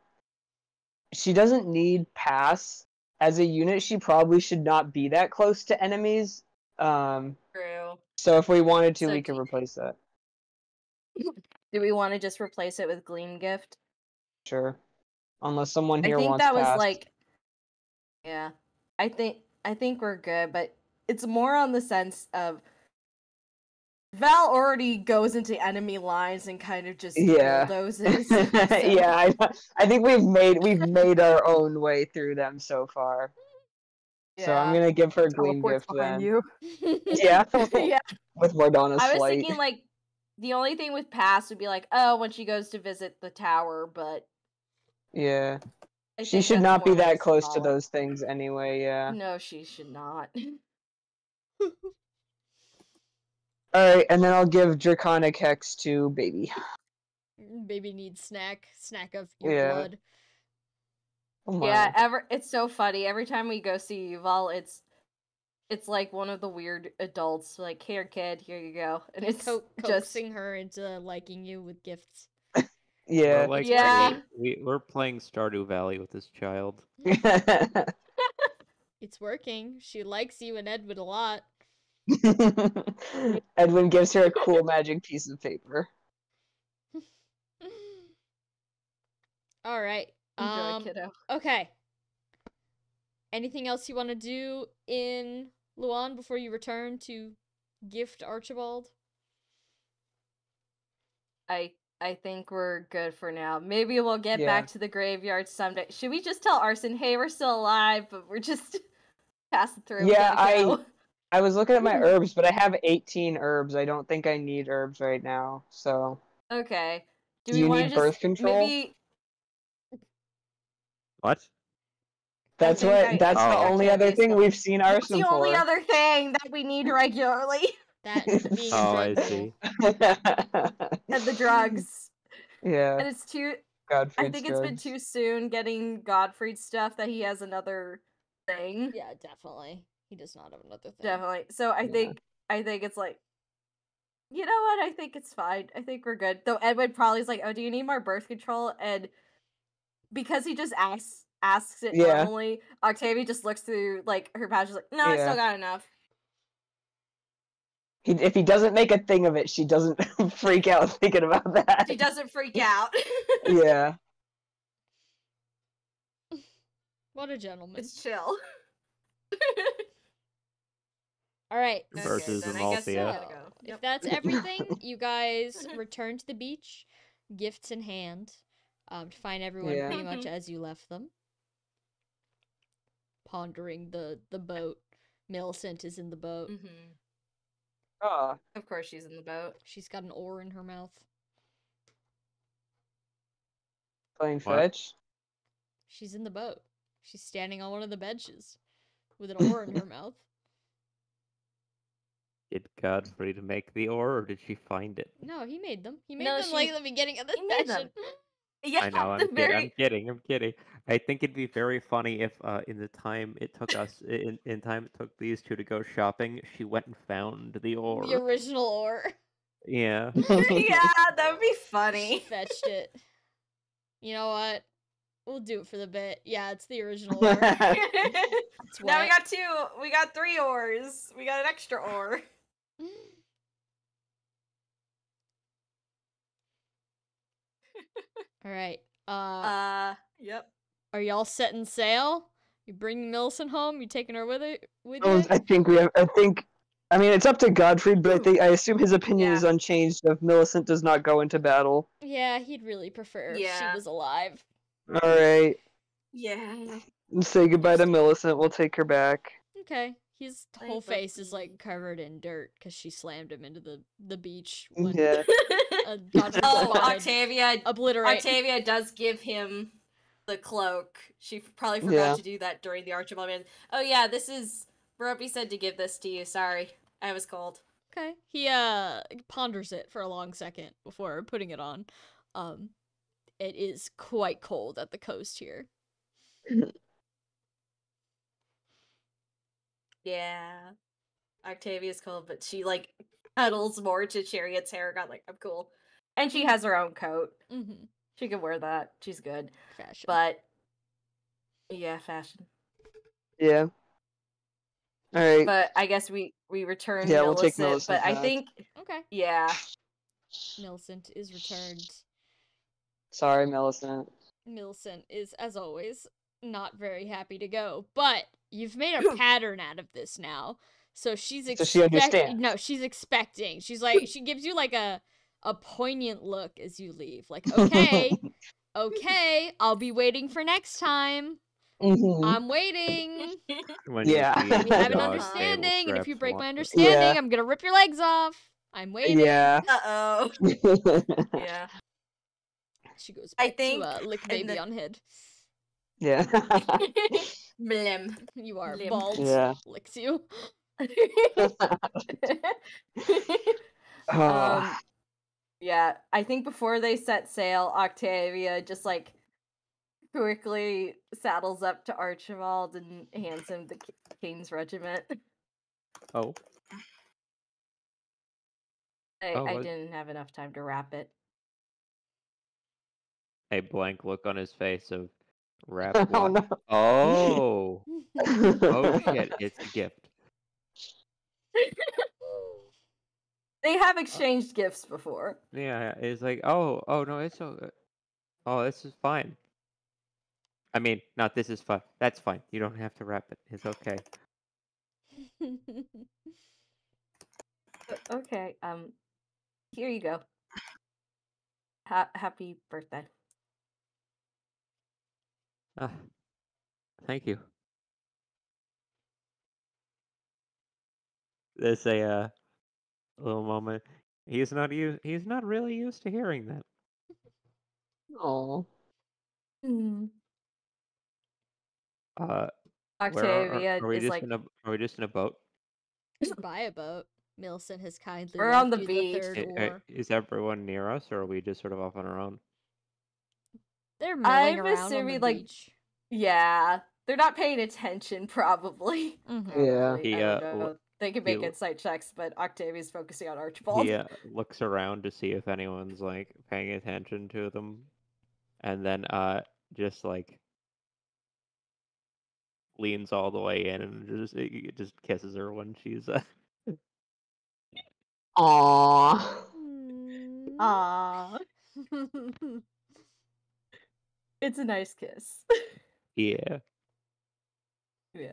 She doesn't need pass. As a unit, she probably should not be that close to enemies. True. So if we wanted to, So we could replace that. Do we want to just replace it with Gleam Gift? Sure. Unless someone I here think wants that was pass. like. Yeah, I think we're good, but it's more on the sense of Val already goes into enemy lines and kind of just Yeah. bulldozes. So- Yeah, I think we've made our own way through them so far. So I'm gonna give her a Gleam Teleports Gift behind then. you. Yeah. Yeah. With Mordana's I was flight. thinking like the only thing with pass would be like, oh, when she goes to visit the tower, but Yeah. I She think should that's not be more like that close to symbolic. those things anyway, yeah. No, she should not. Alright, and then I'll give Draconic Hex to Baby. Baby needs snack of your Yeah. blood. Oh my. Yeah, it's so funny. Every time we go see Yuval, it's like one of the weird adults, like, here kid, here you go. And it's just Coaxing her into liking you with gifts. Yeah. Well, like, Yeah. we're playing Stardew Valley with this child. It's working. She likes you and Edwin a lot. Edwin gives her a cool magic piece of paper. All right. enjoy, kiddo. Okay. Anything else you want to do in Luan before you return to gift Archibald? I think we're good for now. Maybe we'll get Yeah. back to the graveyard someday. Should we just tell Arson, hey, we're still alive, but we're just passing through. We Yeah, gotta go." I was looking at my herbs, but I have 18 herbs. I don't think I need herbs right now, so... Okay. Do we you wanna need birth control? Maybe... What? That's think what. I- That's the Oh. only other thing we've seen That's Arson the for. only other thing that we need regularly. That being a drug I see. And the drugs. Yeah. And it's too. Godfrey's I think it's been too soon getting Godfrey's stuff that he has another thing. Yeah, definitely. He does not have another thing. Definitely. So I think it's like, you know what? I think it's fine. I think we're good. Though Edward probably is like, "Oh, do you need more birth control?" And because he just asks it normally, Octavia just looks through like her pouch, is like, "No, I still got enough." If he doesn't make a thing of it, she doesn't freak out thinking about that. She doesn't freak out. Yeah. What a gentleman. It's chill. All right. Versus then I guess Amalthea. we gotta go. If that's everything, you guys return to the beach, gifts in hand, to find everyone pretty much as you left them. Pondering the boat. Millicent is in the boat. Oh. Of course she's in the boat. She's got an oar in her mouth. Playing fetch? She's in the boat. She's standing on one of the benches with an oar in her mouth. Did Godfrey to make the oar, or did she find it? No, he made them. He made them like at the beginning of the session. Yeah, I know. I'm kidding. I think it'd be very funny if, in the time it took us, in time it took these two to go shopping, she went and found the oar. The original oar. Yeah. Yeah, that would be funny. She fetched it. You know what? We'll do it for the bit. Yeah, it's the original oar. Now we got 2. We got 3 oars. We got an extra oar. All right. Yep. Are y'all setting sail? You bringing Millicent home? You taking her with you? I mean, it's up to Godfrey, but I assume his opinion is unchanged if Millicent does not go into battle. Yeah, he'd really prefer if she was alive. All right. Yeah. Say goodbye to Millicent. We'll take her back. Okay. His whole face is like covered in dirt because she slammed him into the beach. Yeah. Octavia does give him the cloak. She probably forgot to do that during the Archibald. Oh yeah, this is Ropey said to give this to you. Sorry, I was cold. Okay. He ponders it for a long second before putting it on. It is quite cold at the coast here. Yeah. Octavia's cold, but she like cuddles more to Chariot's hair. Got like, I'm cool. And she has her own coat. She can wear that. She's good. Fashion. But yeah, fashion. Yeah. All right. But I guess we return Millicent. We'll take Millicent. But back. I think Yeah. Millicent is returned. Sorry, Millicent. Millicent is, as always, not very happy to go. But you've made a pattern out of this now. So she's she understands. No, she's expecting. She's like, she gives you like a poignant look as you leave. Like, okay, I'll be waiting for next time. I'm waiting. We have an understanding, and if you break my understanding, I'm gonna rip your legs off. I'm waiting. Yeah. Uh-oh. Yeah. She goes back to lick baby on head. Yeah. Blem. You are bald. Yeah. Licks you. Yeah, I think before they set sail, Octavia just like quickly saddles up to Archibald and hands him the King's Regiment. Oh. I didn't have enough time to wrap it. A blank look on his face of wrap. Oh no. Oh. Oh shit! It's a gift. They have exchanged gifts before. Yeah, it's like, oh no, it's so good. Oh, this is fine. I mean, not this is fine. That's fine. You don't have to wrap it. It's okay. Okay. Here you go. Happy birthday. Thank you. There's a little moment. He's not really used to hearing that. Oh. Octavia are we is just like, are we just in a boat? Buy a boat. Millicent has kindly We're left on the you beach. the third war. Is everyone near us, or are we just sort of off on our own? They're milling I'm around on the assuming, like, beach. yeah, they're not paying attention, probably. Yeah. Probably. I don't know. They can make he- insight checks, but Octavia's focusing on He Archibald. looks around to see if anyone's like paying attention to them, and then just like leans all the way in and just kisses her when she's Aww. Aww. It's a nice kiss. yeah. Yeah.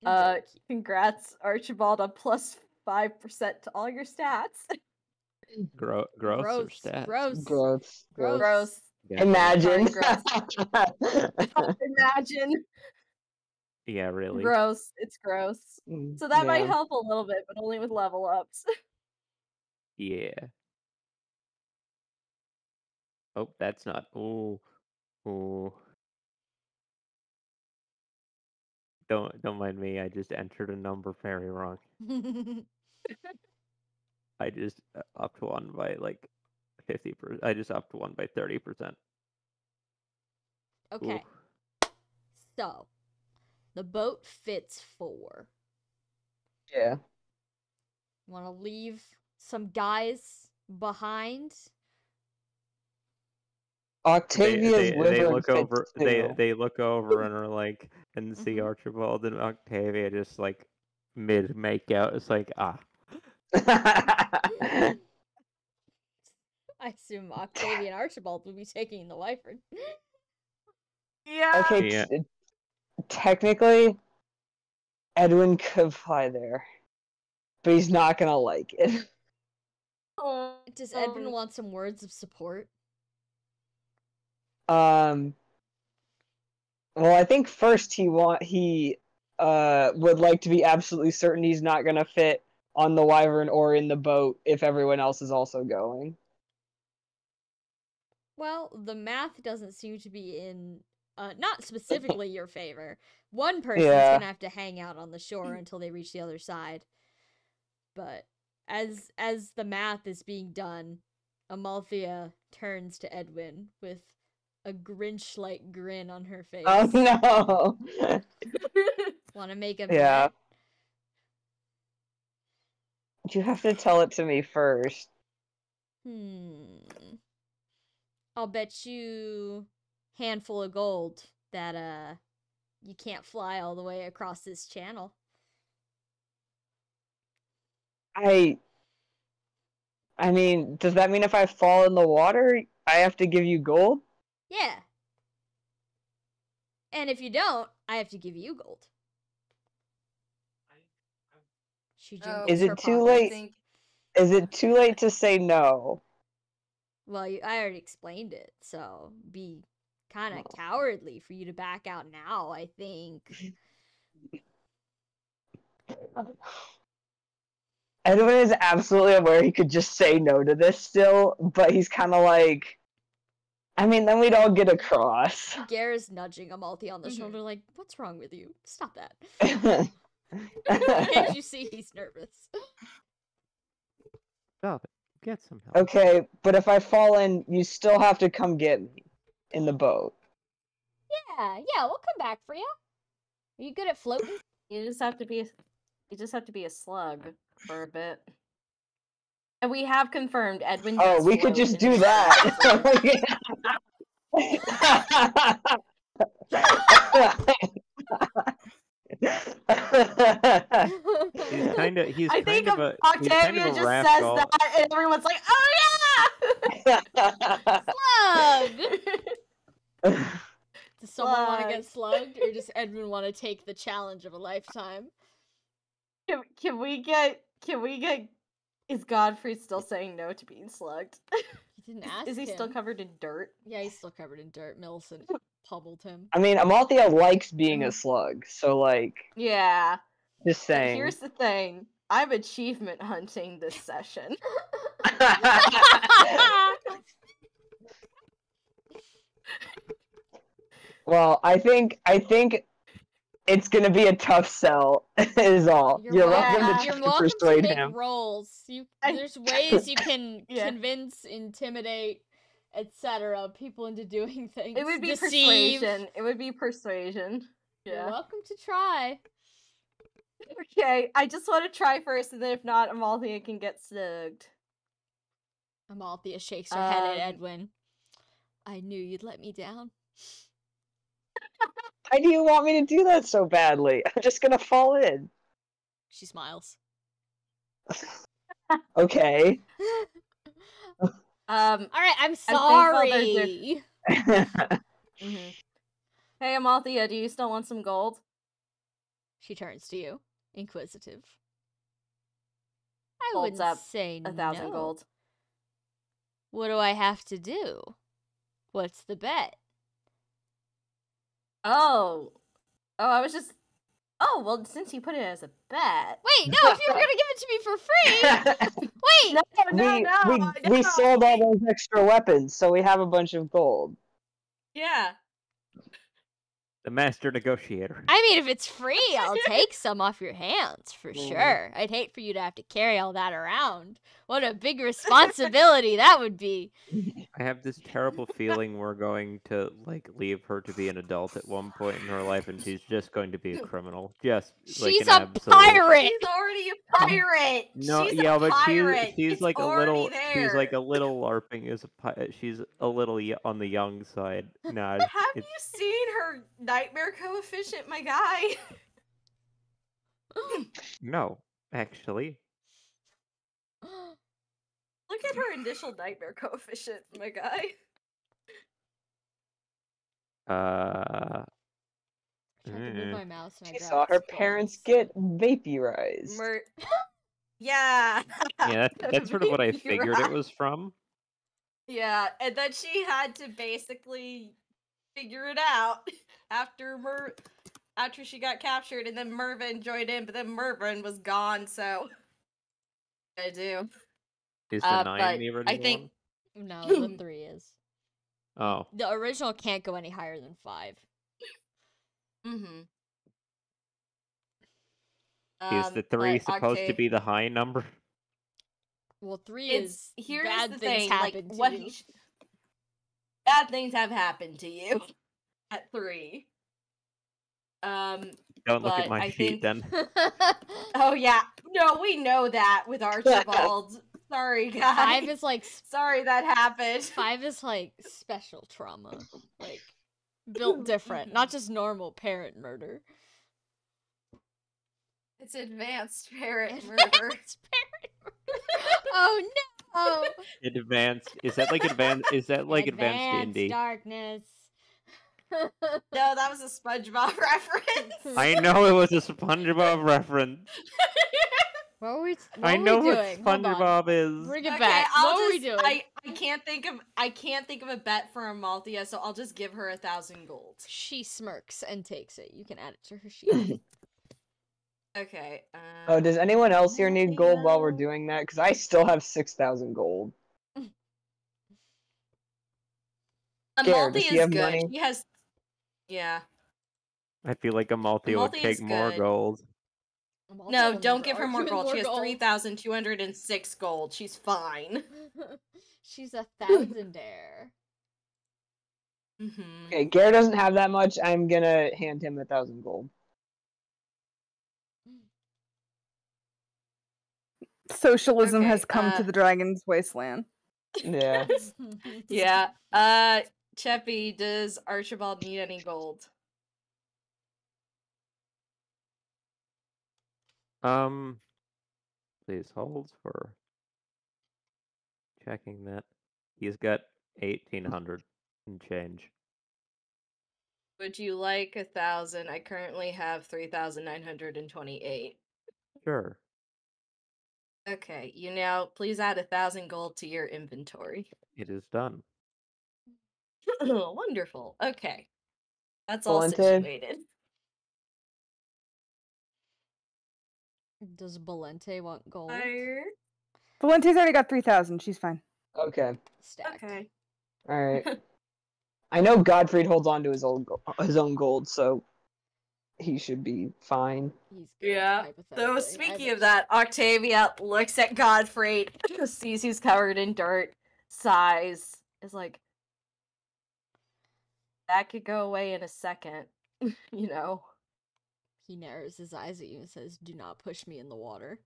Very cute. Congrats, Archibald, on plus 5% to all your stats. Gross or stats? Gross. Yeah. Imagine. Gross. Imagine. Yeah, really. Gross. It's gross. So that might help a little bit, but only with level ups. Yeah. Oh, that's not. Ooh. Don't mind me. I just entered a number very wrong. I just upped one by like 50%. I just upped one by 30%. Okay. Ooh. So, the boat fits 4. Yeah. Want to leave some guys behind? Octavia's they look over. too. They look over and are like, and see Archibald and Octavia just like mid make out. It's like I assume Octavia and Archibald will be taking the Wyvern. Yeah. Okay, Yeah. Technically, Edwin could fly there, but he's not gonna like it. Does Edwin want some words of support? Well, I think first he would like to be absolutely certain he's not gonna fit on the Wyvern or in the boat if everyone else is also going. Well, the math doesn't seem to be in not specifically your favor. One person's gonna have to hang out on the shore until they reach the other side. But as the math is being done, Amalthea turns to Edwin with a Grinch-like grin on her face. Oh no! Want to make a Yeah. bet? You have to tell it to me first. I'll bet you handful of gold that you can't fly all the way across this channel. I mean, does that mean if I fall in the water, I have to give you gold? Yeah. And if you don't, I have to give you gold. Is it too late? Is it too late to say no? Well, I already explained it, so be kind of cowardly for you to back out now, I think. Edwin is absolutely aware he could just say no to this still, but he's kind of like, I mean, then we'd all get across. Gara's nudging Amalthea on the shoulder like, what's wrong with you? Stop that. Can't you see he's nervous? Stop it. Get some help. Okay, but if I fall in, you still have to come get me in the boat. Yeah, we'll come back for you. Are you good at floating? You just have to be a slug for a bit. And we have confirmed Edwin. Oh, we could just do that. He's I think Octavia just says that, and everyone's like, "Oh yeah!" Slug. Does someone want to get slugged, or does Edwin want to take the challenge of a lifetime? Can we get? Is Godfrey still saying no to being slugged? You didn't ask. Is he still covered in dirt? Yeah, he's still covered in dirt. Millicent pummeled him. I mean, Amalthea likes being a slug, so like. Yeah. Just saying. But here's the thing. I'm achievement hunting this session. Well, I think it's gonna be a tough sell. Is all. You're welcome to You're try to welcome to persuade make him. rolls. There's ways you can convince, intimidate, etc. people into doing things. It would be Deceive. persuasion. It would be persuasion. You're Yeah. welcome to try. Okay, I just want to try first, and then if not, Amalthea can get slugged. Amalthea shakes her head at Edwin. I knew you'd let me down. Why do you want me to do that so badly? I'm just gonna fall in. She smiles. Okay. Alright, I'm sorry. Hey, Amalthea, do you still want some gold? She turns to you, inquisitive. I Holds wouldn't up say 1,000 no. gold. What do I have to do? What's the bet? Oh, I was just... Oh, well, since you put it as a bet... Wait, no, if you were gonna give it to me for free! Wait! We sold all those extra weapons, so we have a bunch of gold. Yeah. The master negotiator. I mean, if it's free, I'll take some off your hands, for sure. I'd hate for you to have to carry all that around. What a big responsibility that would be. I have this terrible feeling we're going to, like, leave her to be an adult at one point in her life, and she's just going to be a criminal. Just, like, she's an a absolute... pirate! She's already a pirate! No, she's yeah, a but pirate. she's it's like a little... there. She's like a little LARPing as a she's a little on the young side. No, Have you seen her nightmare coefficient, my guy? No, actually. Look at her initial nightmare coefficient, my guy. I tried to move my mouse and She saw her parents get vaporized. Yeah. Yeah, that's sort of what I figured it was from. Yeah, and then she had to basically figure it out after she got captured, and then Mervyn joined in, but then Mervyn was gone, so I do. Is the 9 the original I think one? No, the 3 is. Oh. The original can't go any higher than 5. Is the 3 supposed to be the high number? Well, 3 is bad the things thing, happen like, to you. Bad things have happened to you at 3. Don't look at my sheet then. Oh yeah, no, we know that with Archibald. Sorry, guys. 5 is like sorry that happened. 5 is like special trauma, like built different, not just normal parent murder. It's advanced parent murder. Oh no! Advanced? Is that like advanced? Is that like advanced D&D? Darkness. No, that was a SpongeBob reference. I know it was a SpongeBob reference. What were we? I know what SpongeBob is. Bring it back. What were we doing? I can't think of a bet for Amalthea, so I'll just give her 1,000 gold. She smirks and takes it. You can add it to her sheet. Okay. Oh, does anyone else here need gold while we're doing that? Because I still have 6,000 gold. Amalthea is good. Money? She has. Yeah. I feel like Amalthea would take more gold. No, don't give her more gold. She has 3,206 gold. She's fine. She's a thousandaire. Okay, Gare doesn't have that much. I'm gonna hand him 1,000 gold. Socialism has come to the Dragon's Wasteland. Yeah. Yeah. Cheppy, does Archibald need any gold? Please hold for checking that. He's got 1,800 and change. Would you like 1,000? I currently have 3,928. Sure. Okay, you now please add 1,000 gold to your inventory. It is done. Wonderful. Okay. That's all Blunted. situated. Does Valente want gold? Fire. Valente's already got 3,000. She's fine. Okay. Stacked. Okay. All right. I know Godfried holds on to his own gold, so he should be fine. He's good, Yeah. So hypothetically. speaking of that, Octavia looks at Godfrey, sees he's covered in dirt, sighs, is like, that could go away in a second, you know. He narrows his eyes at you and says, "Do not push me in the water."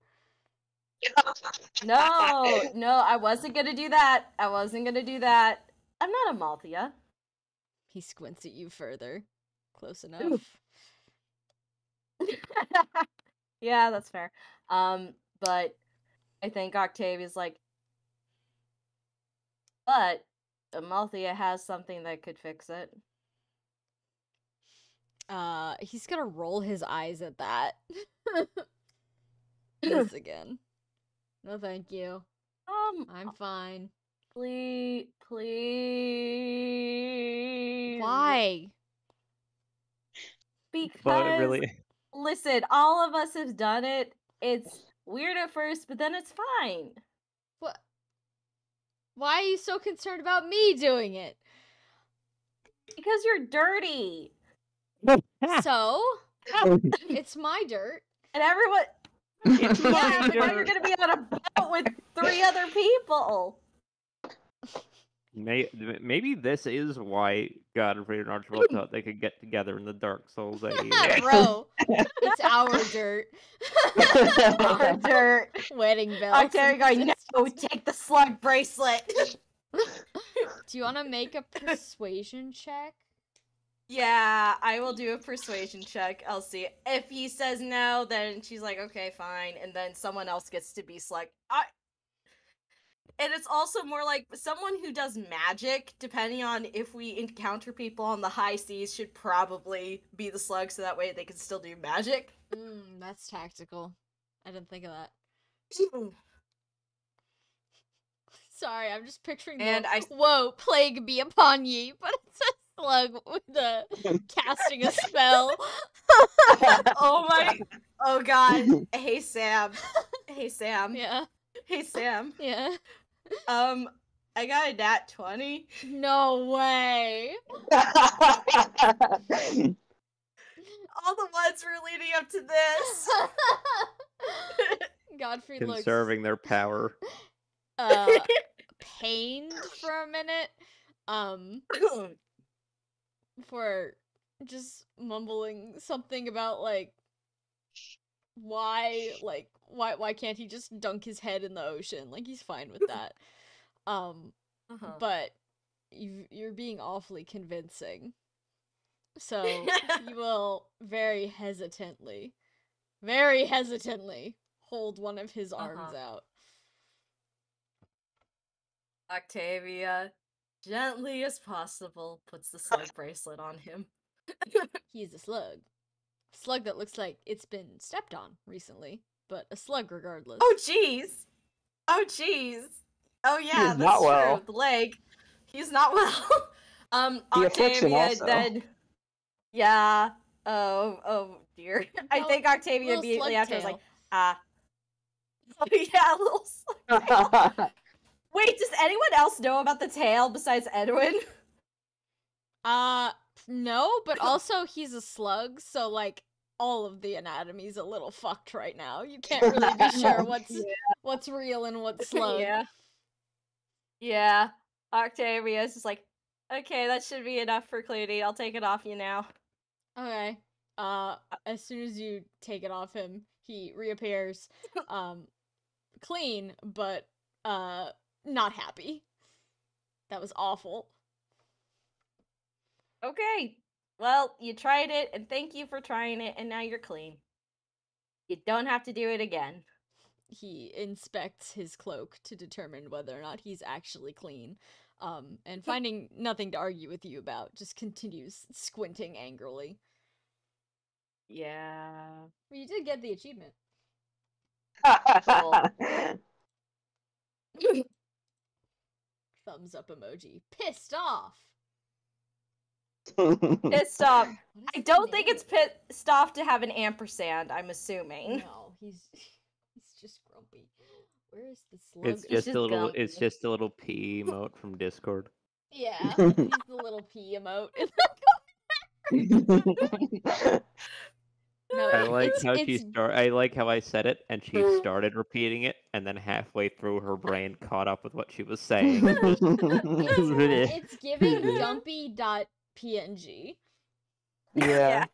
No, I wasn't gonna do that. I wasn't gonna do that. I'm not a Malthea. He squints at you further. Close enough. Yeah, that's fair. But I think Octavia's like, but Amalthea has something that could fix it. He's gonna roll his eyes at that. This again. No, thank you. I'm fine. Please. Why? Because But really, listen, all of us have done it. It's weird at first, but then it's fine. What? Why are you so concerned about me doing it? Because you're dirty. So, it's my dirt. And everyone... It's Yeah, my but now dirt. you're gonna be on a boat with 3 other people. Maybe this is why Godfrey and Archibald thought they could get together in the Dark Souls age. Bro, it's our dirt. Our dirt. Wedding bells. Octavia going, no, take the slug bracelet. Do you want to make a persuasion check? Yeah, I will do a persuasion check. I'll see. If he says no, then she's like, okay, fine. And then someone else gets to be slug. And it's also more like someone who does magic, depending on if we encounter people on the high seas, should probably be the slug so that way they can still do magic. That's tactical. I didn't think of that. Sorry, I'm just picturing whoa, plague be upon ye, but it's a slug with casting a spell. Oh god. Hey Sam. Yeah. Hey Sam. Yeah. I got a nat 20. No way. All the ones were leading up to this. Godfrey Conserving their power. Pained for a minute. For just mumbling something about why can't he just dunk his head in the ocean? Like, he's fine with that. But you're being awfully convincing. So you will very hesitantly hold one of his arms out. Octavia, gently as possible, puts the slug bracelet on him. He's a slug. Slug that looks like it's been stepped on recently, but a slug regardless. Oh jeez. Oh yeah, that's not true. well. The leg. He's not well. The affliction Octavia also. then. Yeah. Oh dear. I think Octavia Little immediately slug after was tail. like, Oh yeah, a little slug. Wait, does anyone else know about the tail besides Edwin? No, but also he's a slug, so all of the anatomy's a little fucked right now. You can't really be sure what's real and what's slug. Yeah. Octavia's just like, okay, that should be enough for cleaning. I'll take it off you now. Okay. As soon as you take it off him, he reappears, clean, but not happy. That was awful. Okay. Well, you tried it, and thank you for trying it, and now you're clean. You don't have to do it again. He inspects his cloak to determine whether or not he's actually clean, and finding nothing to argue with you about, just continues squinting angrily. Yeah. Well, you did get the achievement. Thumbs up emoji. Pissed off! Pissed off. I don't think it's pissed off to have an ampersand, I'm assuming. No, he's just grumpy. Where is the slug? It's just a little P emote from Discord. Yeah, he's the little P emote. No, I like how it's I like how I said it, and she started repeating it, and then halfway through, her brain caught up with what she was saying. it's giving gumpy.png. Yeah.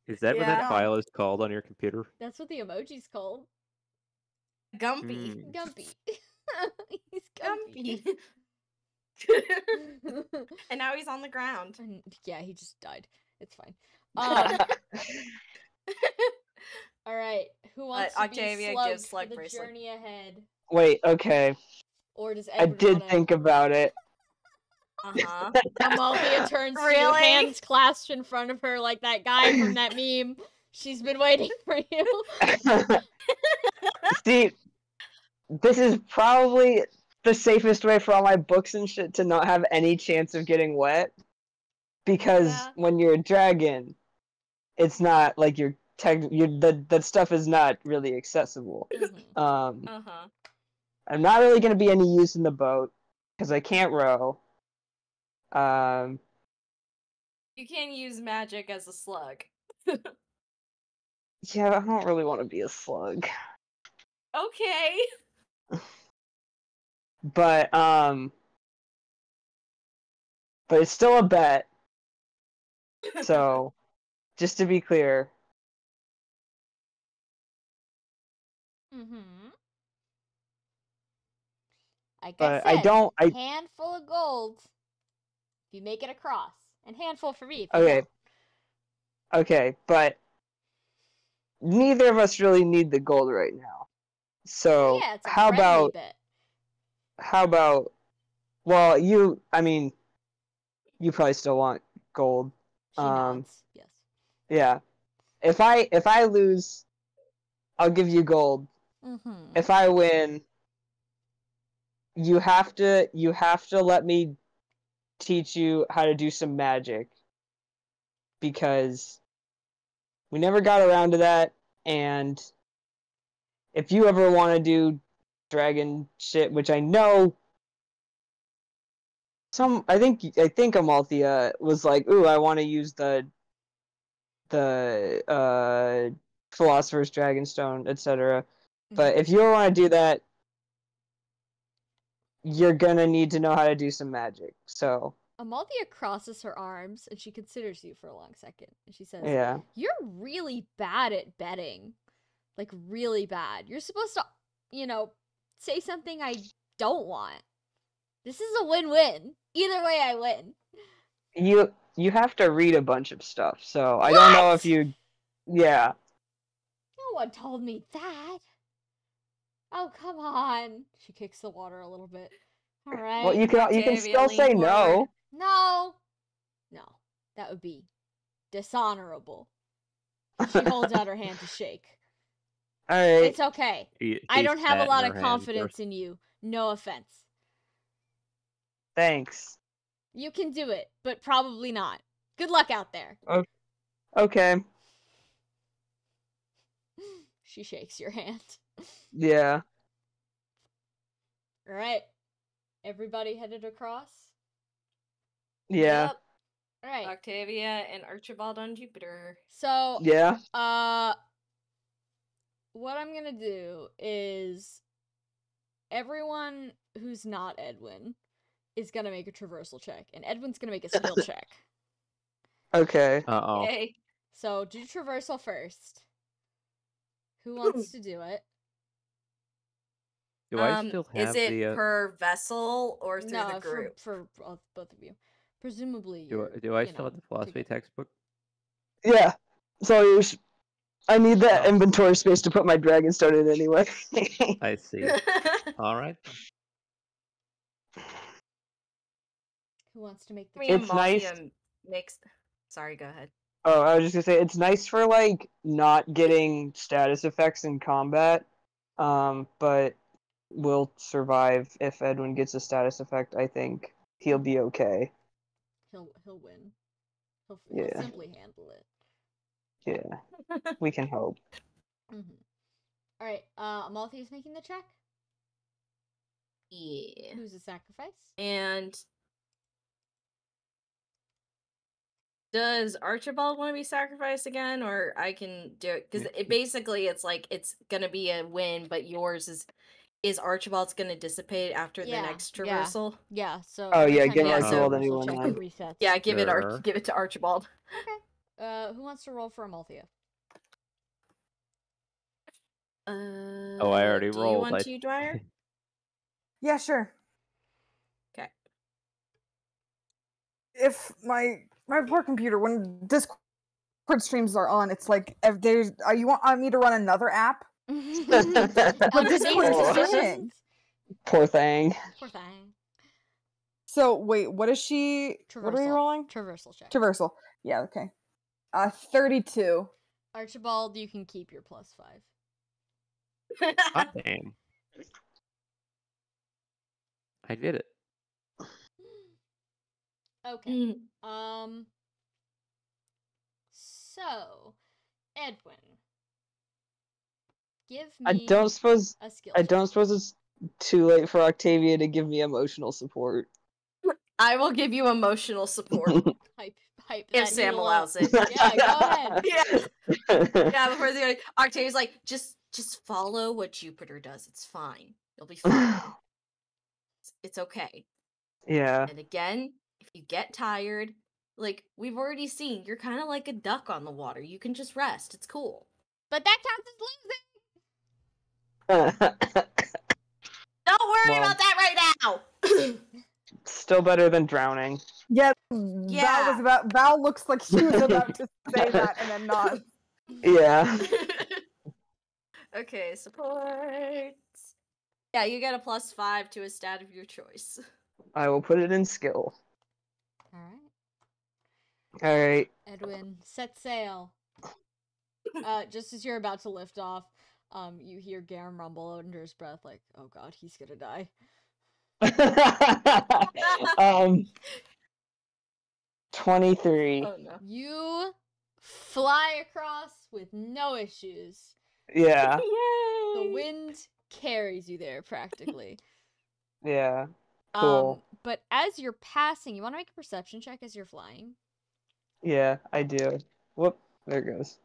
Is that what Yeah. that file is called on your computer? That's what the emoji's called. Gumpy. Mm. Gumpy. He's Gumpy. And now he's on the ground. Yeah, he just died. It's fine. All right. Who wants to Octavia be slugged gives slug for the bracelet. journey ahead? Wait, okay. Or does I Edwin did wanna... think about it. Uh-huh. Amalthea turns to you, Really? hands clasped in front of her like that guy from that meme. She's been waiting for you. See, this is probably the safest way for all my books and shit to not have any chance of getting wet. Because when you're a dragon, it's not like that stuff is not really accessible. I'm not really going to be any use in the boat because I can't row. You can use magic as a slug. Yeah, I don't really want to be a slug. Okay. But it's still a bet. So, just to be clear. Like but I said, I handful of gold if you make it across, and handful for me if you okay. don't. Okay, but neither of us really need the gold right now. So Yeah, it's a how friendly about bit. well, you probably still want gold. She nods. Yes. Yeah. If I lose, I'll give you gold. If I win, you have to let me teach you how to do some magic, because we never got around to that, and if you ever want to do dragon shit, which I know I think Amalthea was like, ooh, I want to use the Philosopher's Dragonstone, etc. But if you want to do that, you're gonna need to know how to do some magic. So Amalthea crosses her arms and she considers you for a long second, and she says, yeah, "You're really bad at betting, like really bad. You're supposed to, say something I don't want. This is a win-win. Either way, I win." you have to read a bunch of stuff. So What? I don't know if you, yeah. No one told me that. Oh, come on. She kicks the water a little bit. All right. Well, you can still say no. No. No. That would be dishonorable. She holds out her hand to shake. All right. It's okay. I don't have a lot of confidence in you. No offense. Thanks. You can do it, but probably not. Good luck out there. Okay. She shakes your hand. Yeah. All right. Everybody headed across? Yeah. Yep. All right. Octavia and Archibald on Jupiter. So, yeah. What I'm gonna do is everyone who's not Edwin is gonna make a traversal check, and Edwin's gonna make a skill check. Okay. Uh-oh. Okay. So do traversal first. Who wants to do it? Do I still have is it per vessel or through the group? For both of you. Presumably, do I still have the philosophy textbook? Yeah. So I need that inventory space to put my Dragonstone in anyway. I see. All right. Who wants to make the? It's nice. Sorry, go ahead. Oh, I was just gonna say it's nice for like not getting status effects in combat, but we'll survive if Edwin gets a status effect. I think he'll be okay. He'll win. He'll simply handle it. Yeah, we can hope. All right, Amalthea's making the check. Yeah. Who's a sacrifice? And Does Archibald want to be sacrificed again, or I can do it? Because it's like it's gonna be a win, but yours is Archibald's gonna dissipate after the next traversal. Yeah. So. Oh yeah, time give you have Archibald a a new traversal one. check, Then. it resets. Yeah, give it to Archibald. Okay. Who wants to roll for Amalthea? Oh, I already do rolled. You want to, Dwyer? Yeah, sure. Okay. If my poor computer, when Discord streams are on, it's like if there's you want me to run another app? But Discord is streaming. Poor thing. Poor thing. So wait, what is she? Traversal. What are you rolling? Traversal check. Traversal. Yeah. Okay. 32. Archibald, you can keep your +5. Hot damn. I did it. Okay. So, Edwin, give me I don't suppose a skill I check. don't suppose it's too late for Octavia to give me emotional support. I will give you emotional support. Hype If Sam allows it. Yeah, go ahead. Yeah, before the Octavia's like, just follow what Jupiter does. It's fine. You'll be fine. It's okay. Yeah. And again, if you get tired, like we've already seen, you're kind of like a duck on the water. You can just rest. It's cool. But that counts as losing. Don't worry about that right now. Still better than drowning. Yeah. Val looks like she was about to say that and then not. Yeah. Okay, support. Yeah, you get a +5 to a stat of your choice. I will put it in skill. Alright. Edwin, set sail. Just as you're about to lift off, you hear Garum rumble under his breath, like, oh god, he's gonna die. 23. Oh no. You fly across with no issues. Yeah. Yay! The wind carries you there, practically. Yeah. Cool. But as you're passing, you want to make a perception check as you're flying? Yeah, I do. Whoop. There it goes.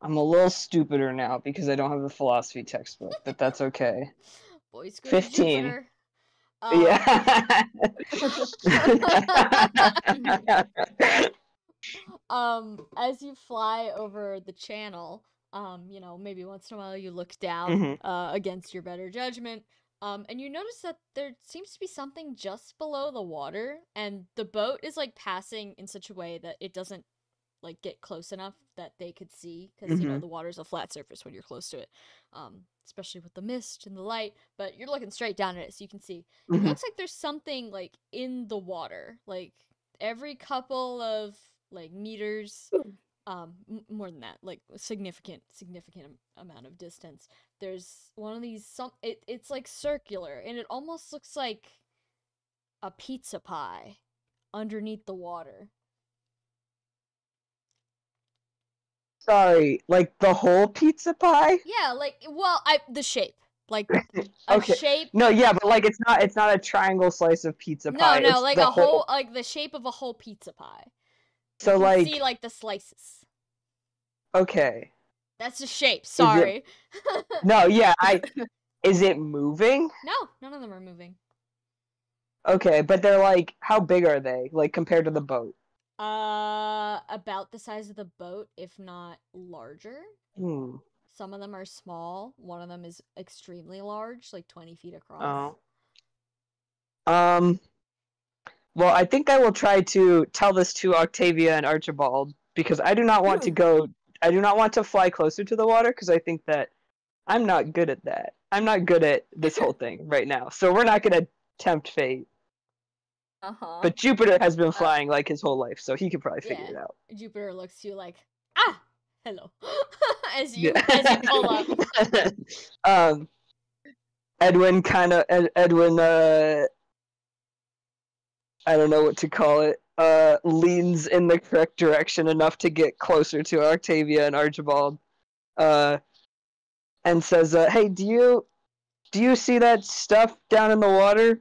I'm a little stupider now because I don't have the philosophy textbook, but that's okay. Boy, screw 15. Jupiter. Yeah. As you fly over the channel, maybe once in a while you look down against your better judgment, and you notice that there seems to be something just below the water, and the boat is like passing in such a way that it doesn't like get close enough that they could see, because the water's a flat surface when you're close to it, especially with the mist and the light, but you're looking straight down at it so you can see. It looks like there's something like in the water, like every couple of like meters, more than that, like a significant amount of distance, there's one of these it's like circular, and it almost looks like a pizza pie underneath the water. Sorry, like the whole pizza pie? Yeah, the shape. Like okay. shape. No, yeah, but like it's not a triangle slice of pizza pie. No, it's like the a whole like the shape of a whole pizza pie. So you like see like the slices. Okay. That's the shape. Sorry. No, yeah, is it moving? No, none of them are moving. Okay, but they're like, how big are they, like compared to the boat? About the size of the boat, if not larger. Some of them are small. One of them is extremely large, like 20 feet across. Oh. Well, I think I will try to tell this to Octavia and Archibald, because I do not want to fly closer to the water, because I think that I'm not good at that. I'm not good at this whole thing right now, so we're not going to tempt fate. But Jupiter has been flying like his whole life, so he could probably figure it out. Jupiter looks to you like, hello, as you pull up. Edwin, I don't know what to call it, leans in the correct direction enough to get closer to Octavia and Archibald, and says, hey, do you see that stuff down in the water?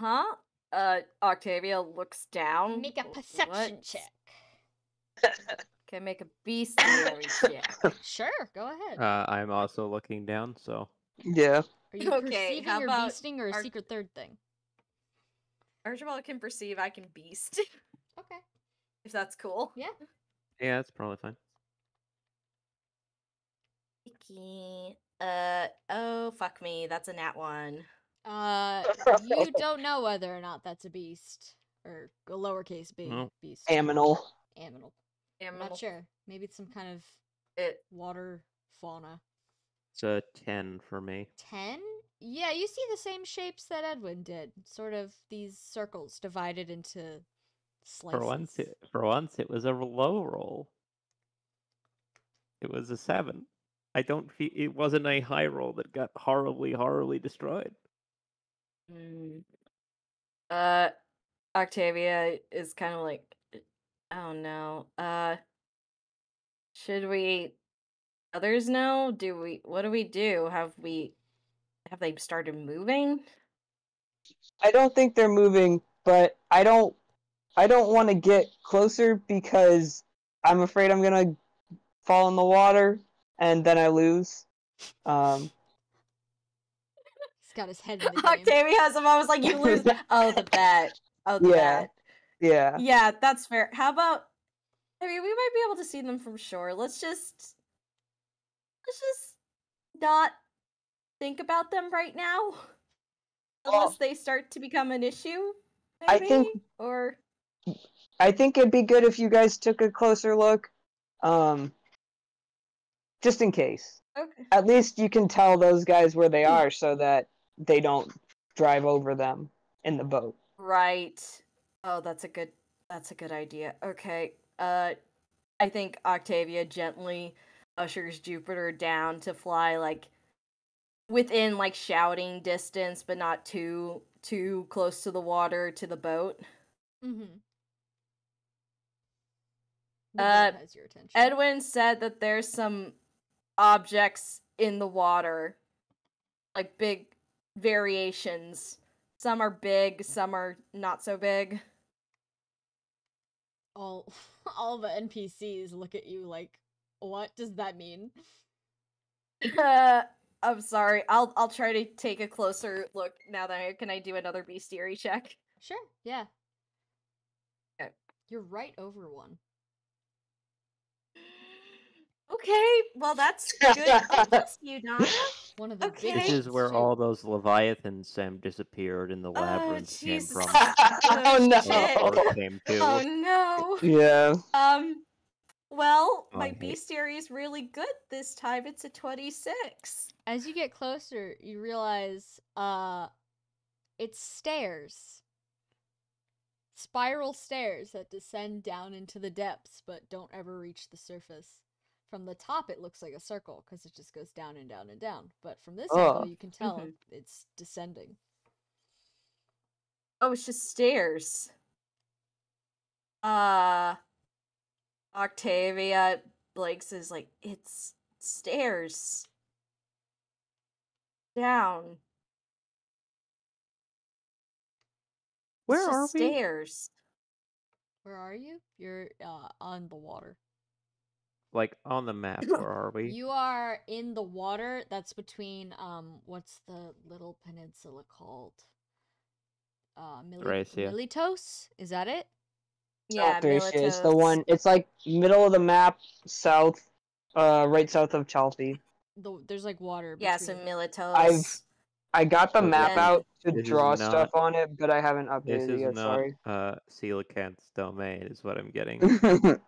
Huh? Octavia looks down. Make a perception check. Okay, make a bestiary check. Sure, go ahead. I'm also looking down, so. Yeah. Are you Okay, perceiving how your about beasting or a secret third thing? Archibald can perceive, I can beast. Okay. If that's cool. Yeah. Yeah, that's probably fine. Okay. Oh, fuck me. That's a nat 1. You don't know whether or not that's a beast. Or a lowercase b beast. Aminal. Aminal. I'm not sure. Maybe it's some kind of water fauna. It's a 10 for me. 10? Yeah, you see the same shapes that Edwin did. Sort of these circles divided into slices. For once, it was a low roll. It was a 7. I don't feel it wasn't a high roll that got horribly destroyed. Octavia is kind of like, oh no. Should we others know? What do we do? Have they started moving? I don't think they're moving, but I don't want to get closer because I'm afraid I'm gonna fall in the water and then I lose. He's got his head in the game. Octavia has him. I was like, you lose. Oh, the bet. Oh, the bet. Yeah. Yeah, that's fair. How about? I mean, we might be able to see them from shore. Let's just not think about them right now, unless they start to become an issue. Maybe? I think it'd be good if you guys took a closer look, just in case. Okay. At least you can tell those guys where they are, so that they don't drive over them in the boat. Right. Oh, that's a good idea. Okay. I think Octavia gently ushers Jupiter down to fly like within like shouting distance, but not too close to the water to the boat. Mm-hmm. The boat has your attention. Edwin said that there's some objects in the water, like big variations. Some are big, some are not so big. All the NPCs look at you like, what does that mean? I'm sorry. I'll try to take a closer look now that can I do another bestiary check? Sure, yeah. Okay. You're right over one. Okay, well that's good. Bless you, Donna. One of the This is where all those leviathans disappeared in the labyrinth came from. Oh no! Came too. Oh no! Yeah. Well, my bestiary is really good this time. It's a 26. As you get closer, you realize it's stairs. Spiral stairs that descend down into the depths but don't ever reach the surface. From the top, it looks like a circle because it just goes down and down and down. But from this angle, you can tell it's descending. Oh, it's just stairs. Octavia Blake's is like, it's stairs. Down. Where are we? Stairs. Where are you? You're on the water. Like on the map, where are we? You are in the water that's between what's the little peninsula called? Militos? Is that it? Yeah, Thracia is the one. It's like middle of the map, south, right south of Chelsea. There's like water. Yeah, so Militos. I got the map out to draw stuff on it, but I haven't updated it yet. Sorry. Coelacanth's domain is what I'm getting.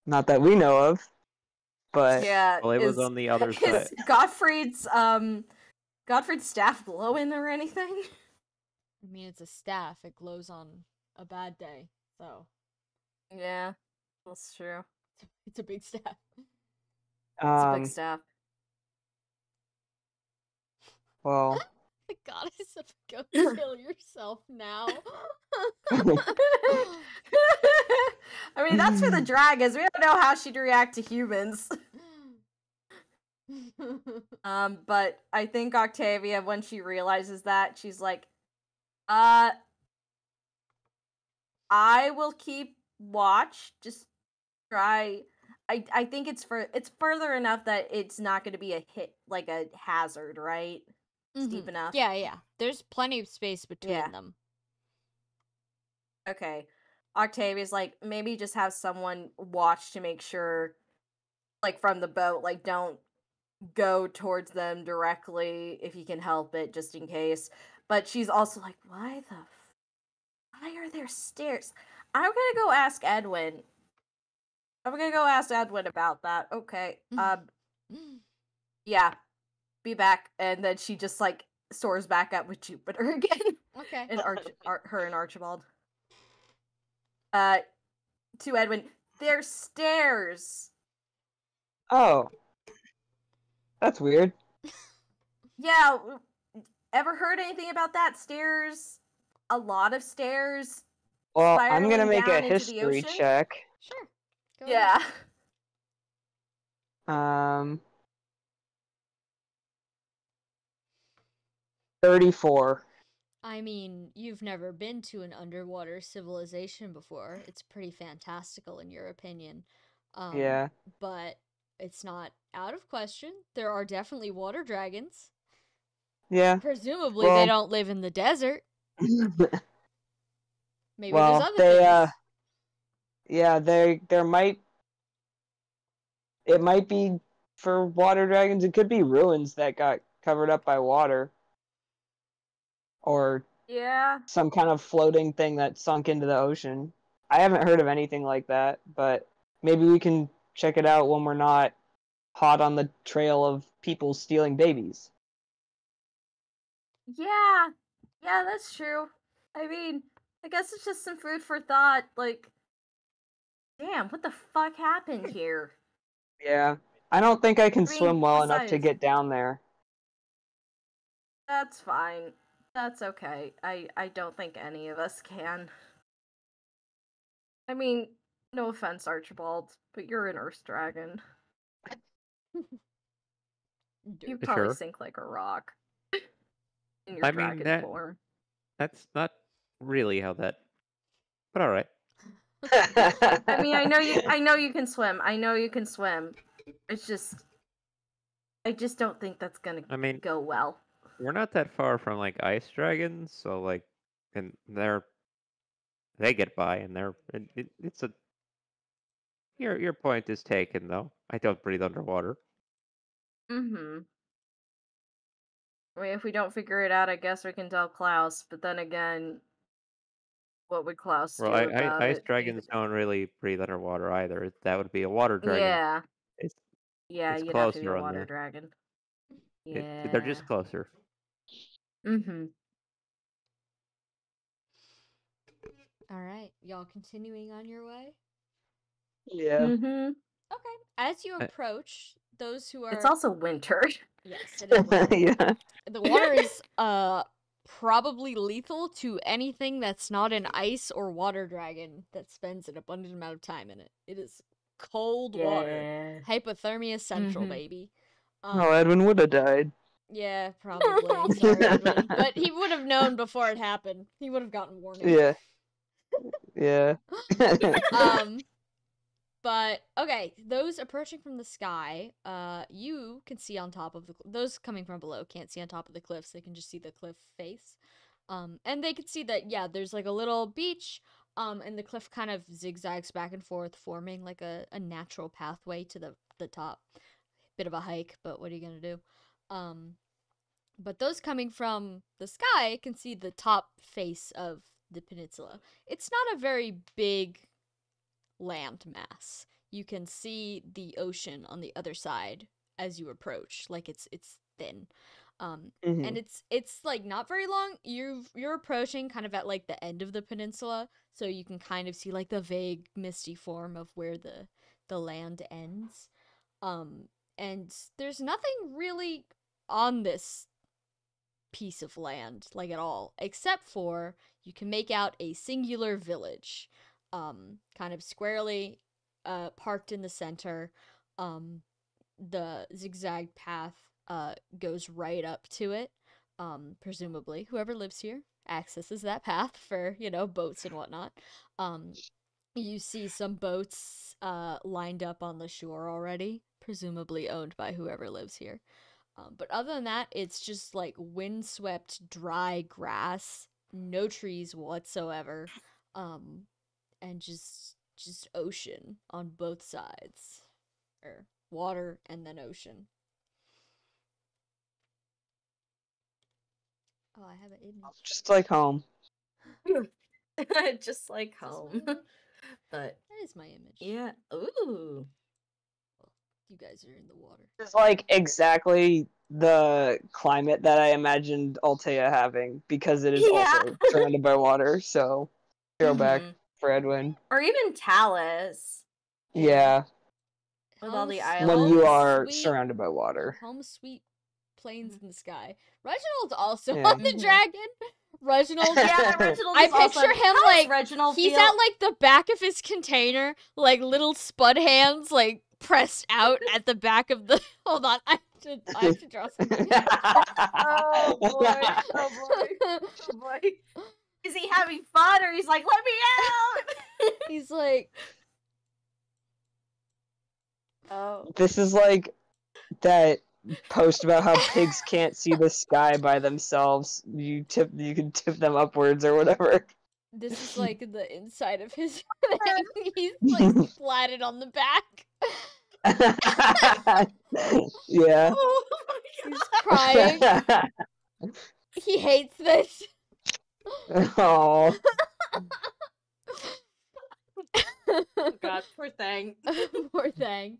Not that we know of, but yeah, well, it was on the other side. Is Godfried's staff glowing or anything? I mean, it's a staff. It glows on a bad day, so. Yeah, that's true. It's a big staff. It's a big staff. Well. The goddess of go kill yourself now. I mean, that's for the dragons. We don't know how she'd react to humans. But I think Octavia, when she realizes that, she's like, I will keep watch. Just try. I think it's further enough that it's not going to be a hit, like a hazard, right? Steep enough. Yeah. There's plenty of space between them. Okay. Octavia's like, maybe just have someone watch to make sure, like, from the boat, like, don't go towards them directly if you can help it, just in case. But she's also like, why are there stairs? I'm gonna go ask Edwin. About that. Okay. Yeah. Be back. And then she just, like, soars back up with Jupiter again. Okay. And her and Archibald. To Edwin, there's stairs. Oh. That's weird. Yeah. Ever heard anything about that? Stairs? A lot of stairs? Well, I'm gonna make a history check. Sure. Go yeah. Ahead. 34. I mean, you've never been to an underwater civilization before. It's pretty fantastical in your opinion. Yeah. But it's not out of question. There are definitely water dragons. Yeah. Presumably they don't live in the desert. Maybe well, there's other things. Yeah, there might it might be for water dragons. It could be ruins that got covered up by water. Or some kind of floating thing that sunk into the ocean. I haven't heard of anything like that, but maybe we can check it out when we're not hot on the trail of people stealing babies. Yeah, that's true. I mean, I guess it's just some food for thought. Like, damn, what the fuck happened here? Yeah, I don't think I can swim well enough to get down there. That's fine. That's okay. I don't think any of us can. I mean, no offense, Archibald, but you're an Earth Dragon. You probably sink like a rock. In your dragon form. That's not really how that. But all right. I mean, I know you can swim. It's just, I just don't think that's gonna go well. We're not that far from like ice dragons, so like, and they get by, and it's a. Your point is taken, though. I don't breathe underwater. Mm-hmm. I mean, if we don't figure it out, I guess we can tell Klaus. But then again, what would Klaus do about ice it? dragons don't really breathe underwater either. That would be a water dragon. Yeah. It's you'd have to be a water dragon. Yeah. They're just closer. Mm-hmm. All right, y'all continuing on your way? Yeah. Mm-hmm. Okay. As you approach, those who are... It's also winter. Yes, it is winter. Yeah. The water is probably lethal to anything that's not an ice or water dragon that spends an abundant amount of time in it. It is cold water. Hypothermia central, baby. Edwin would have died. Yeah, probably. Sorry, Edwin. But he would have known before it happened. He would have gotten warning. Yeah. Yeah. But okay, those approaching from the sky, you can see on top of those coming from below can't see on top of the cliffs. They can just see the cliff face. And they can see that there's like a little beach, and the cliff kind of zigzags back and forth, forming like a natural pathway to the top. Bit of a hike, but what are you gonna do? But those coming from the sky can see the top face of the peninsula. It's not a very big land mass. You can see the ocean on the other side as you approach. Like it's thin. And it's like not very long. You're approaching kind of at like the end of the peninsula, so you can kind of see like the vague misty form of where the land ends. And there's nothing really on this piece of land, like at all, except for you can make out a singular village, kind of squarely parked in the center. The zigzag path goes right up to it. Presumably, whoever lives here, accesses that path for, boats and whatnot. You see some boats lined up on the shore already, presumably owned by whoever lives here. But other than that, it's just like windswept, dry grass, no trees whatsoever, and just ocean on both sides, or water and then ocean. Oh, I have an image. Just like home. Just like home. But that is my image. Yeah. Ooh. Well, you guys are in the water. It's like exactly the climate that I imagined Altea having, because it is also surrounded by water. So, throwback for Edwin. Or even Talus. Yeah. With all the islands. When you are surrounded by water. Home sweet plains in the sky. Reginald's also on the dragon. Reginald, Reginald. I picture him like Reginald he's at like the back of his container, like little spud hands, like pressed out at the back of the. Hold on, I have to draw something. Oh boy! Oh boy! Is he having fun, or he's like, "Let me out"? He's like, oh. This is like that post about how pigs can't see the sky by themselves. You can tip them upwards or whatever. This is like the inside of his thing. He's like splatted on the back. Yeah. Oh he's crying. He hates this. Oh. Oh God, poor thing. Poor thing.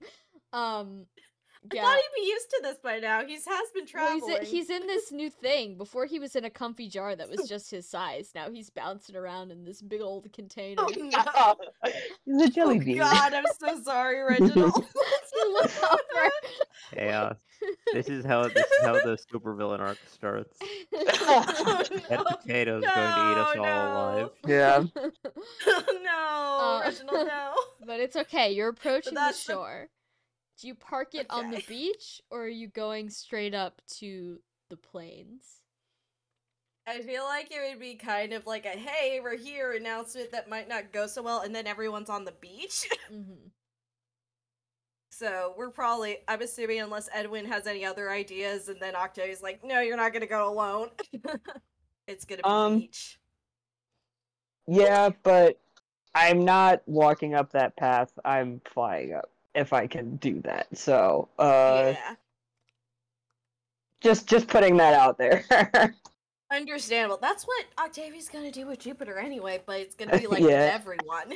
I thought he'd be used to this by now. He has been traveling. Well, he's in this new thing. Before he was in a comfy jar that was just his size. Now he's bouncing around in this big old container. Oh no! He's a jelly bean. God, I'm so sorry, Reginald. Look over. Yeah, this is how the supervillain arc starts. That potato's going to eat us all alive. Yeah. No, Reginald, no. But it's okay. You're approaching the shore. Do you park it on the beach, or are you going straight up to the plains? I feel like it would be kind of like a "Hey, we're here" announcement that might not go so well, and then everyone's on the beach. Mm-hmm. So we're probably, I'm assuming, unless Edwin has any other ideas, and then Octavia's like, "No, you're not gonna go alone." It's gonna be beach. Yeah, but I'm not walking up that path. I'm flying up, if I can do that. So, yeah. Just putting that out there. Understandable. That's what Octavia's gonna do with Jupiter anyway, but it's gonna be like with everyone.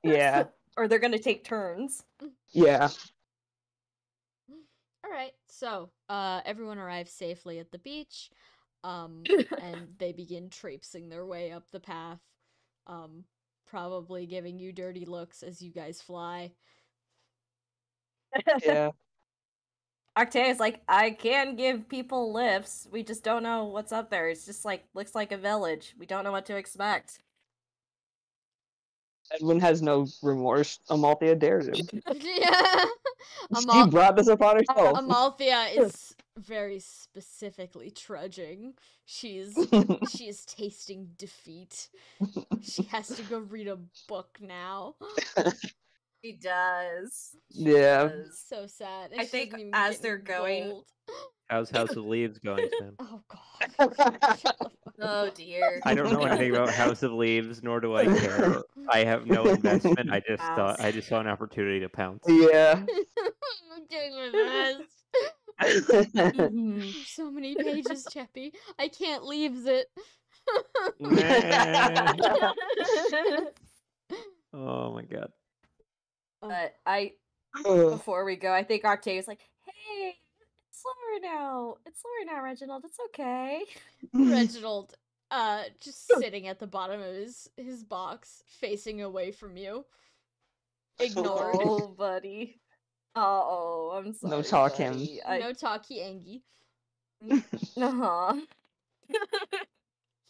Yeah. Or they're gonna take turns. Yeah. Alright, so, everyone arrives safely at the beach, and they begin traipsing their way up the path, probably giving you dirty looks as you guys fly. Yeah. Octavia's like, "I can give people lifts. We just don't know what's up there. It's just like, looks like a village. We don't know what to expect." Edwin has no remorse. Amalthea dares him. Yeah. She brought this upon herself. Amalthea is very specifically trudging. She is tasting defeat. She has to go read a book now. She does. Yeah. So sad. I think as they're going... How's House of Leaves going, Sam? Oh God. Oh dear. I don't know anything about House of Leaves, nor do I care. I have no investment. I just saw an opportunity to pounce. Yeah. I'm doing my best. So many pages, Cheppy. I can't leave it. Oh my God. But before we go, I think Octavia's like, "Hey, it's slower now. It's slower now, Reginald. It's okay." Reginald, just sitting at the bottom of his box, facing away from you. Ignored. Oh, buddy. Oh, I'm sorry. No talk buddy. him. No talky Angie. Uh-huh.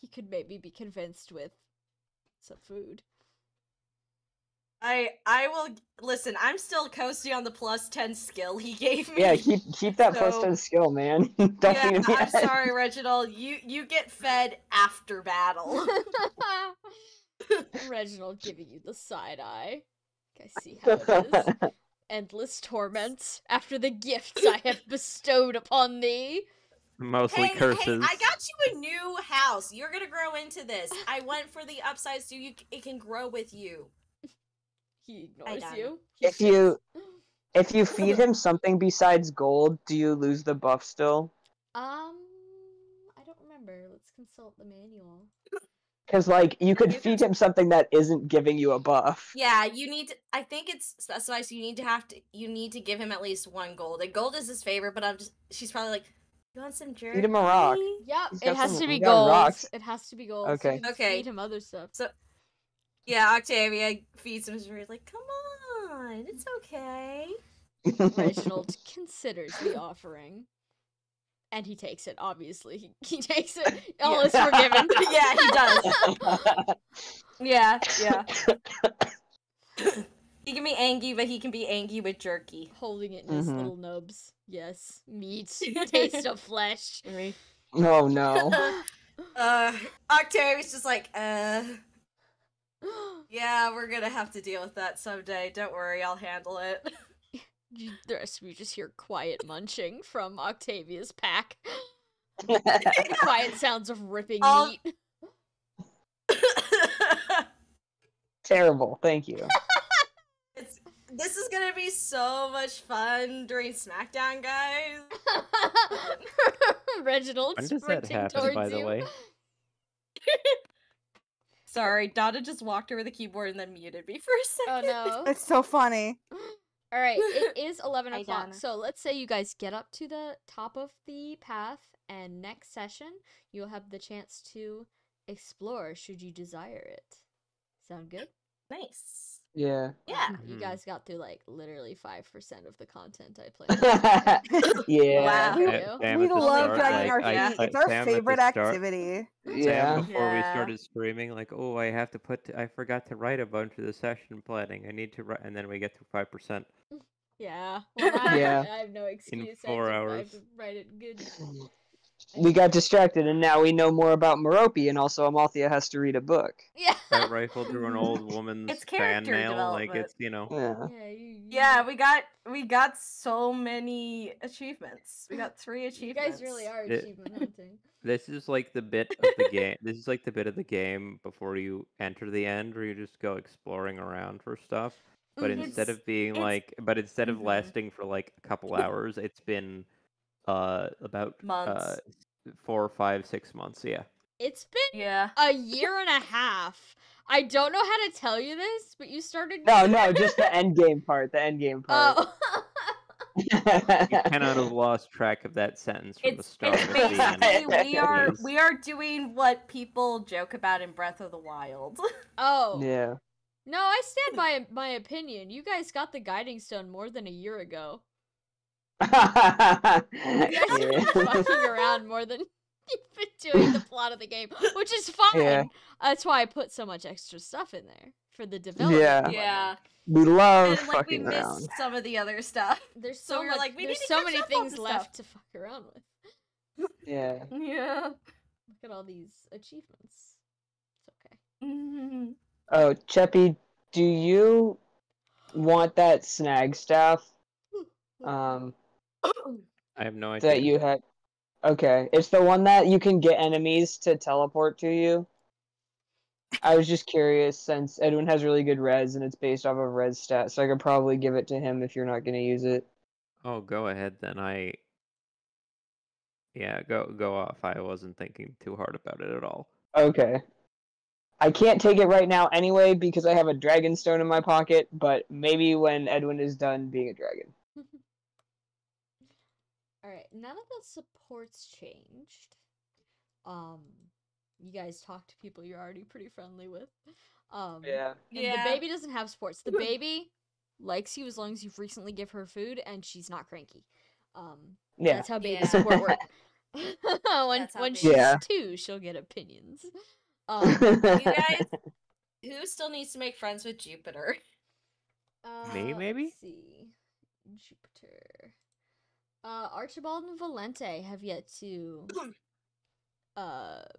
He could maybe be convinced with some food. I will listen. I'm still coasting on the +10 skill he gave me. Yeah, keep that +10 skill, man. Don't yeah, feed me I'm yet. sorry, Reginald. You get fed after battle. Reginald giving you the side eye. I see how it is. Endless torments after the gifts I have bestowed upon thee. Mostly curses. Hey, I got you a new house. You're gonna grow into this. I went for the upside so it can grow with you. He ignores you. If you feed him something besides gold, do you lose the buff still? I don't remember. Let's consult the manual. Because, like, you could feed him something that isn't giving you a buff. Yeah, you need to. I think it's specified, so you need to give him at least 1 gold. And gold is his favorite, but she's probably like, you want some jerky? Feed him a rock. Yep, it has to be gold. Rocks. It has to be gold. Okay. So feed him other stuff. So, yeah, Octavia feeds him. She's like, come on, it's okay. Reginald considers the offering. And he takes it, obviously. He takes it. All is forgiven. Yeah, he does. yeah. He can be angry, but he can be angry with jerky. Holding it in his little nubs. Yes. Meat. Taste of flesh. Oh, no. Octavia's just like, yeah, we're gonna have to deal with that someday. Don't worry, I'll handle it. The rest of you just hear quiet munching from Octavia's pack. Quiet sounds of ripping meat. Terrible. Thank you. This is gonna be so much fun during SmackDown, guys. Reginald when does that sprinting happen, towards by the you. way? Sorry, Donna just walked over the keyboard and then muted me for a second. Oh no. It's so funny. Alright, it is 11 Hi, o'clock, Donna. so let's say you guys get up to the top of the path, and next session, you'll have the chance to explore should you desire it. Sound good? Nice. Yeah. Yeah. You guys got through, like, literally 5% of the content I planned. Yeah. Wow. We love dragging our feet. It's our favorite activity. Yeah. Sam, before we started screaming, like, oh, I forgot to write a bunch of the session planning. I need to write, and then we get to 5%. Yeah. Well, I have no excuse. In 4 hours. I have to write it good. We got distracted, and now we know more about Merope, and also Amalthea has to read a book. Yeah. I rifled through an old woman's It's fan character mail, like development. it's, you know. Yeah. Yeah, we got so many achievements. We got 3 You achievements. guys really are achievement hunting. This is like the bit of the game. This is like the bit of the game before you enter the end, where you just go exploring around for stuff. But instead of being instead of lasting for like a couple hours, it's been about months. 4, 5, 6 months. Yeah. It's been Yeah. a year and a half. I don't know how to tell you this, but you started. No, just the end game part. The end game part. Oh. You cannot have lost track of that sentence from the start It's to the end. basically we are doing what people joke about in Breath of the Wild. Oh. Yeah. No, I stand by my opinion. You guys got the guiding stone more than a year ago. You guys have been fucking around more than you've been doing the plot of the game, which is fine. Yeah. That's why I put so much extra stuff in there for the development. Yeah. We love And like we fucking missed around. some of the other stuff. There's So so we were much, like, we there's need to so catch many up on things this left to fuck around with. Yeah. Yeah. Look at all these achievements. It's okay. Oh, Cheppy, do you want that snag staff? I have no idea. That you had. Okay, it's the one that you can get enemies to teleport to you. I was just curious since Edwin has really good res and it's based off of res stat, so I could probably give it to him if you're not going to use it. Oh, go ahead then. Yeah, go off. I wasn't thinking too hard about it at all. Okay. I can't take it right now anyway because I have a dragon stone in my pocket, but maybe when Edwin is done being a dragon. Alright, none of the supports changed. You guys talk to people you're already pretty friendly with. Yeah. The baby doesn't have supports. The baby likes you as long as you've recently give her food and she's not cranky. Yeah. That's how baby support works. when she's 2, she'll get opinions. You guys, who still needs to make friends with Jupiter? Me, maybe? Let's see. Jupiter. Archibald and Valente have yet to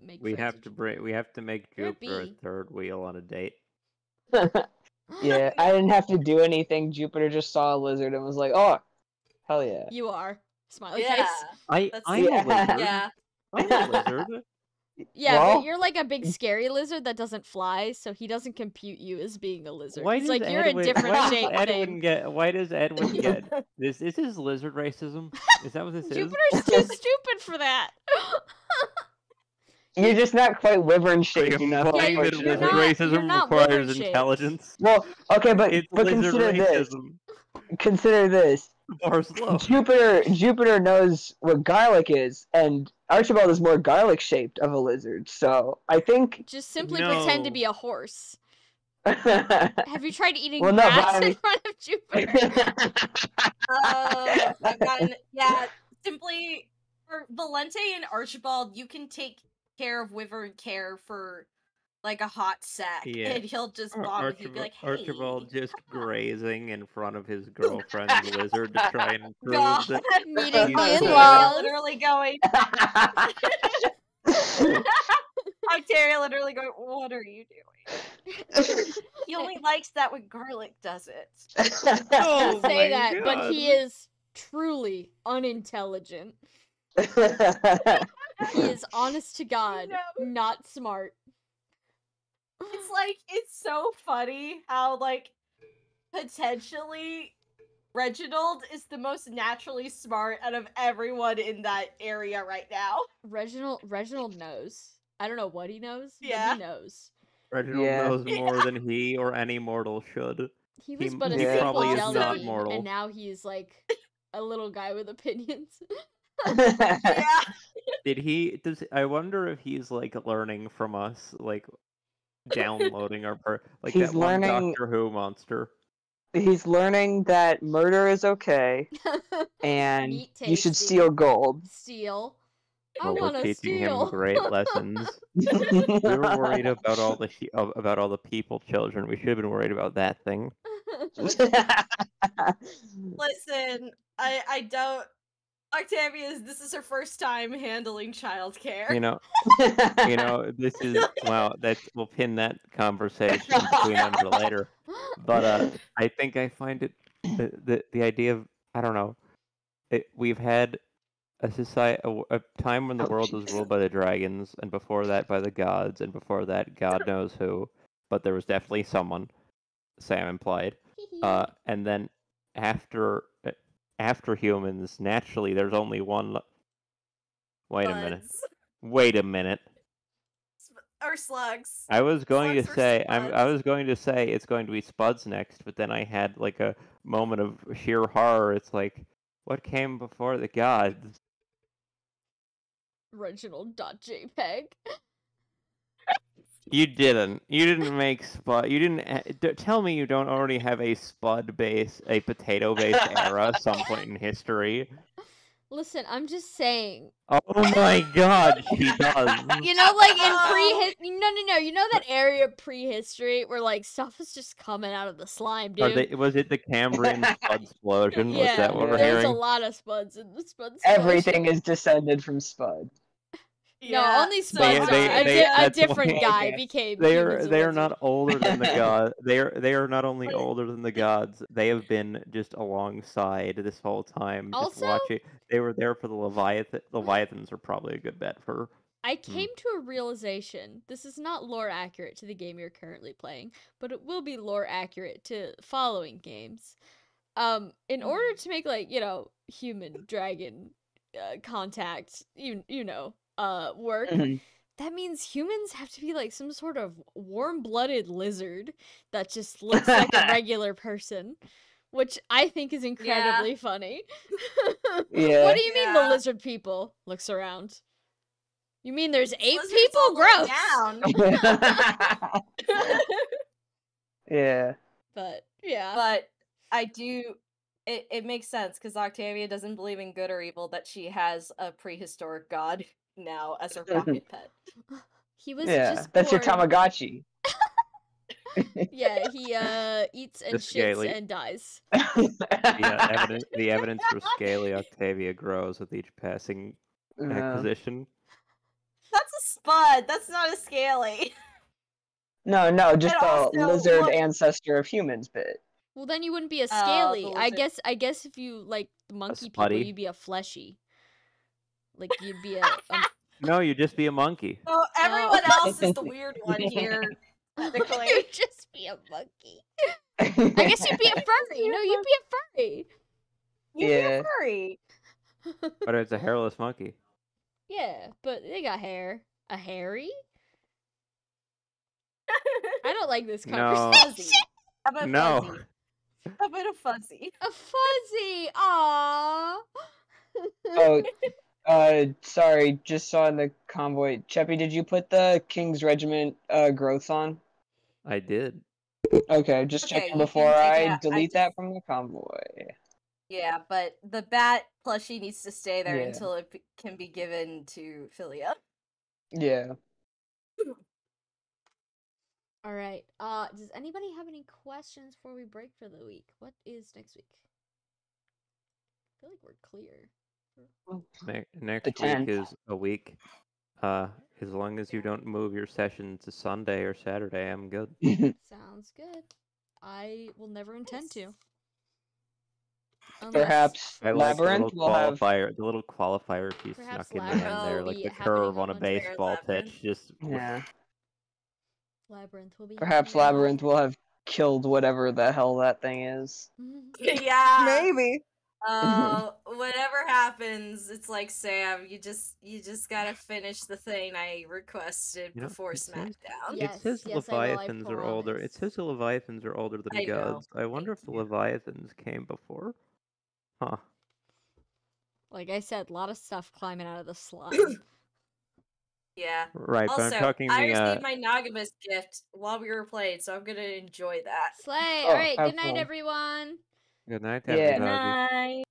make We friends have with to we have to make You're a Jupiter a bee. third wheel on a date. Yeah, I didn't have to do anything. Jupiter just saw a lizard and was like, "Oh, hell yeah!" You are. Smiley Yeah. face. I'm Yeah. a lizard. Yeah. I'm a lizard. Yeah, Well- but you're like a big scary lizard that doesn't fly, so he doesn't compute you as being a lizard. Why He's does like, you're a Edwin, different why shape does Edwin thing. get? Why does Edwin get this? Is this lizard racism? Is that what this is? Jupiter's too stupid for that. You're just not quite wyvern shaped enough. Implying that you're lizard not- racism you're not requires wyvern-shaped. intelligence. Well, okay, but It's but lizard consider this. racism. Consider this. Or slow. Jupiter knows what garlic is, and Archibald is more garlic shaped of a lizard. So I think. Just simply pretend to No. be a horse. Well, Have you tried eating Well, no, but grass I in mean- front of Jupiter? I've gotten simply for Valente and Archibald, you can take care of Wyvern care for like a hot sec, Yeah. and he'll just vomit. He'd be like, "Hey." Archibald just grazing in front of his girlfriend's lizard to try and prove God. that Meeting He's the so in-laws. Literally going. Octavia literally going, "What are you doing?" He only likes that when garlic does it. Oh Say my that, but God. he is truly unintelligent. He is honest to God, know. not smart. It's so funny how potentially Reginald is the most naturally smart out of everyone in that area right now. Reginald knows. I don't know what he knows, Yeah. but he knows. Reginald Yeah. knows more than he or any mortal should. He was He- but a he simple probably is jelly not bean, mortal. and now he's like a little guy with opinions. Yeah. I wonder if he's like learning from us, like downloading like He's that one learning- Doctor Who monster. He's learning that murder is okay, and Meat you should tasty. steal gold. Steal. I Well, we're want to teaching him steal. great lessons. We were worried about all the people children. We should have been worried about that thing. Listen, I don't. Octavia, this is her first time handling childcare. You know, this is we'll pin that conversation between them for later. But I think I find it the idea of, I don't know, we've had a time when the world was ruled by the dragons, and before that by the gods, and before that God knows who, but there was definitely someone, Sam implied. And then after humans, naturally there's only one. Wait a minute. Buds. Wait a minute. Or slugs. I was going Slugs to or say I spuds? was going to say it's going to be Spuds next, but then I had like a moment of sheer horror. It's like, what came before the gods? Reginald.jpg. You didn't. You didn't make Spud. You didn't. Tell me you don't already have a a potato-based era some point in history. Listen, I'm just saying. Oh my God, she does. You know, like in no. You know that area of prehistory where like stuff is just coming out of the slime, dude. Was it the Cambrian Spud explosion? Was Yeah, that what we're there's a hearing? lot of spuds in the Spud. Everything is descended from Spud. No, only so Spuds. They- are. they- a that's different why- guy Okay. became. They humans are and not older than the gods. They are not only Wait. older than the gods. They have been just alongside this whole time, just Also- watching. They were there for the Leviathans are probably a good bet for. I came to a realization. This is not lore accurate to the game you're currently playing, but it will be lore accurate to following games. In order to make human dragon contact, work, Mhm. that means humans have to be like some sort of warm-blooded lizard that just looks like a regular person, which I think is incredibly funny. Yeah. What do you mean the Yeah. lizard people? Looks around. You mean there's 8 Lizards people? all the way Gross. down. Yeah. But yeah. But I do. It makes sense because Octavia doesn't believe in good or evil. That she has a prehistoric god now as her pocket pet. He was Yeah. just That's your born- Tamagotchi. Yeah, he eats and The shits scaly. and dies. The evidence for scaly Octavia grows with each passing acquisition. That's a spud. That's not a scaly. No, just And a also, lizard look- ancestor of humans bit. Well, then you wouldn't be a the scaly. I lizard- guess if you like the monkey people, spuddy. you'd be a fleshy. Like you'd be a No, you'd just be a monkey. Oh, everyone else is the weird one here. Technically, You'd just be a monkey. I guess you'd be a furry. No, you'd be a furry. you'd be Yeah. a furry. But it's a hairless monkey. Yeah, but they got hair. A hairy? I don't like this No. conversation. How about No. fuzzy? How about a fuzzy? A fuzzy. Aww. Oh, sorry, just saw in the convoy. Cheppy, did you put the King's Regiment growths on? I did. Okay, just Okay, checking you before can take it I out. delete that from the convoy. Yeah, but the bat plushie needs to stay there Yeah. until it can be given to Philia. Yeah. All right. Does anybody have any questions before we break for the week? What is next week? I feel like we're clear. Next The week 10th. is a week. As long as you don't move your session to Sunday or Saturday, I'm good. Sounds good. I will never intend to. Perhaps I like the Labyrinth little will have. qualifier, the little qualifier she Perhaps snuck in the end Labyrinth there, will like be the happening curve on on a Wednesday. baseball pitch. Just Yeah. Labyrinth will be. Perhaps happening on Labyrinth will have killed whatever the hell that thing is. Yeah. Maybe. Whatever happens, it's like Sam. You just gotta finish the thing I requested before it says- SmackDown. Yes, it says yes, I will, I Leviathans are older. It promise. says the Leviathans are older than I know. gods. I wonder if the Leviathans came before. Huh. Like I said, a lot of stuff climbing out of the slime. Yeah. Right, but Also, I'm talking I the received my Nogamus gift while we were playing, so I'm gonna enjoy that. Slay. Oh, All right. have Good night, fun. everyone. good night, Yeah. everybody. Night.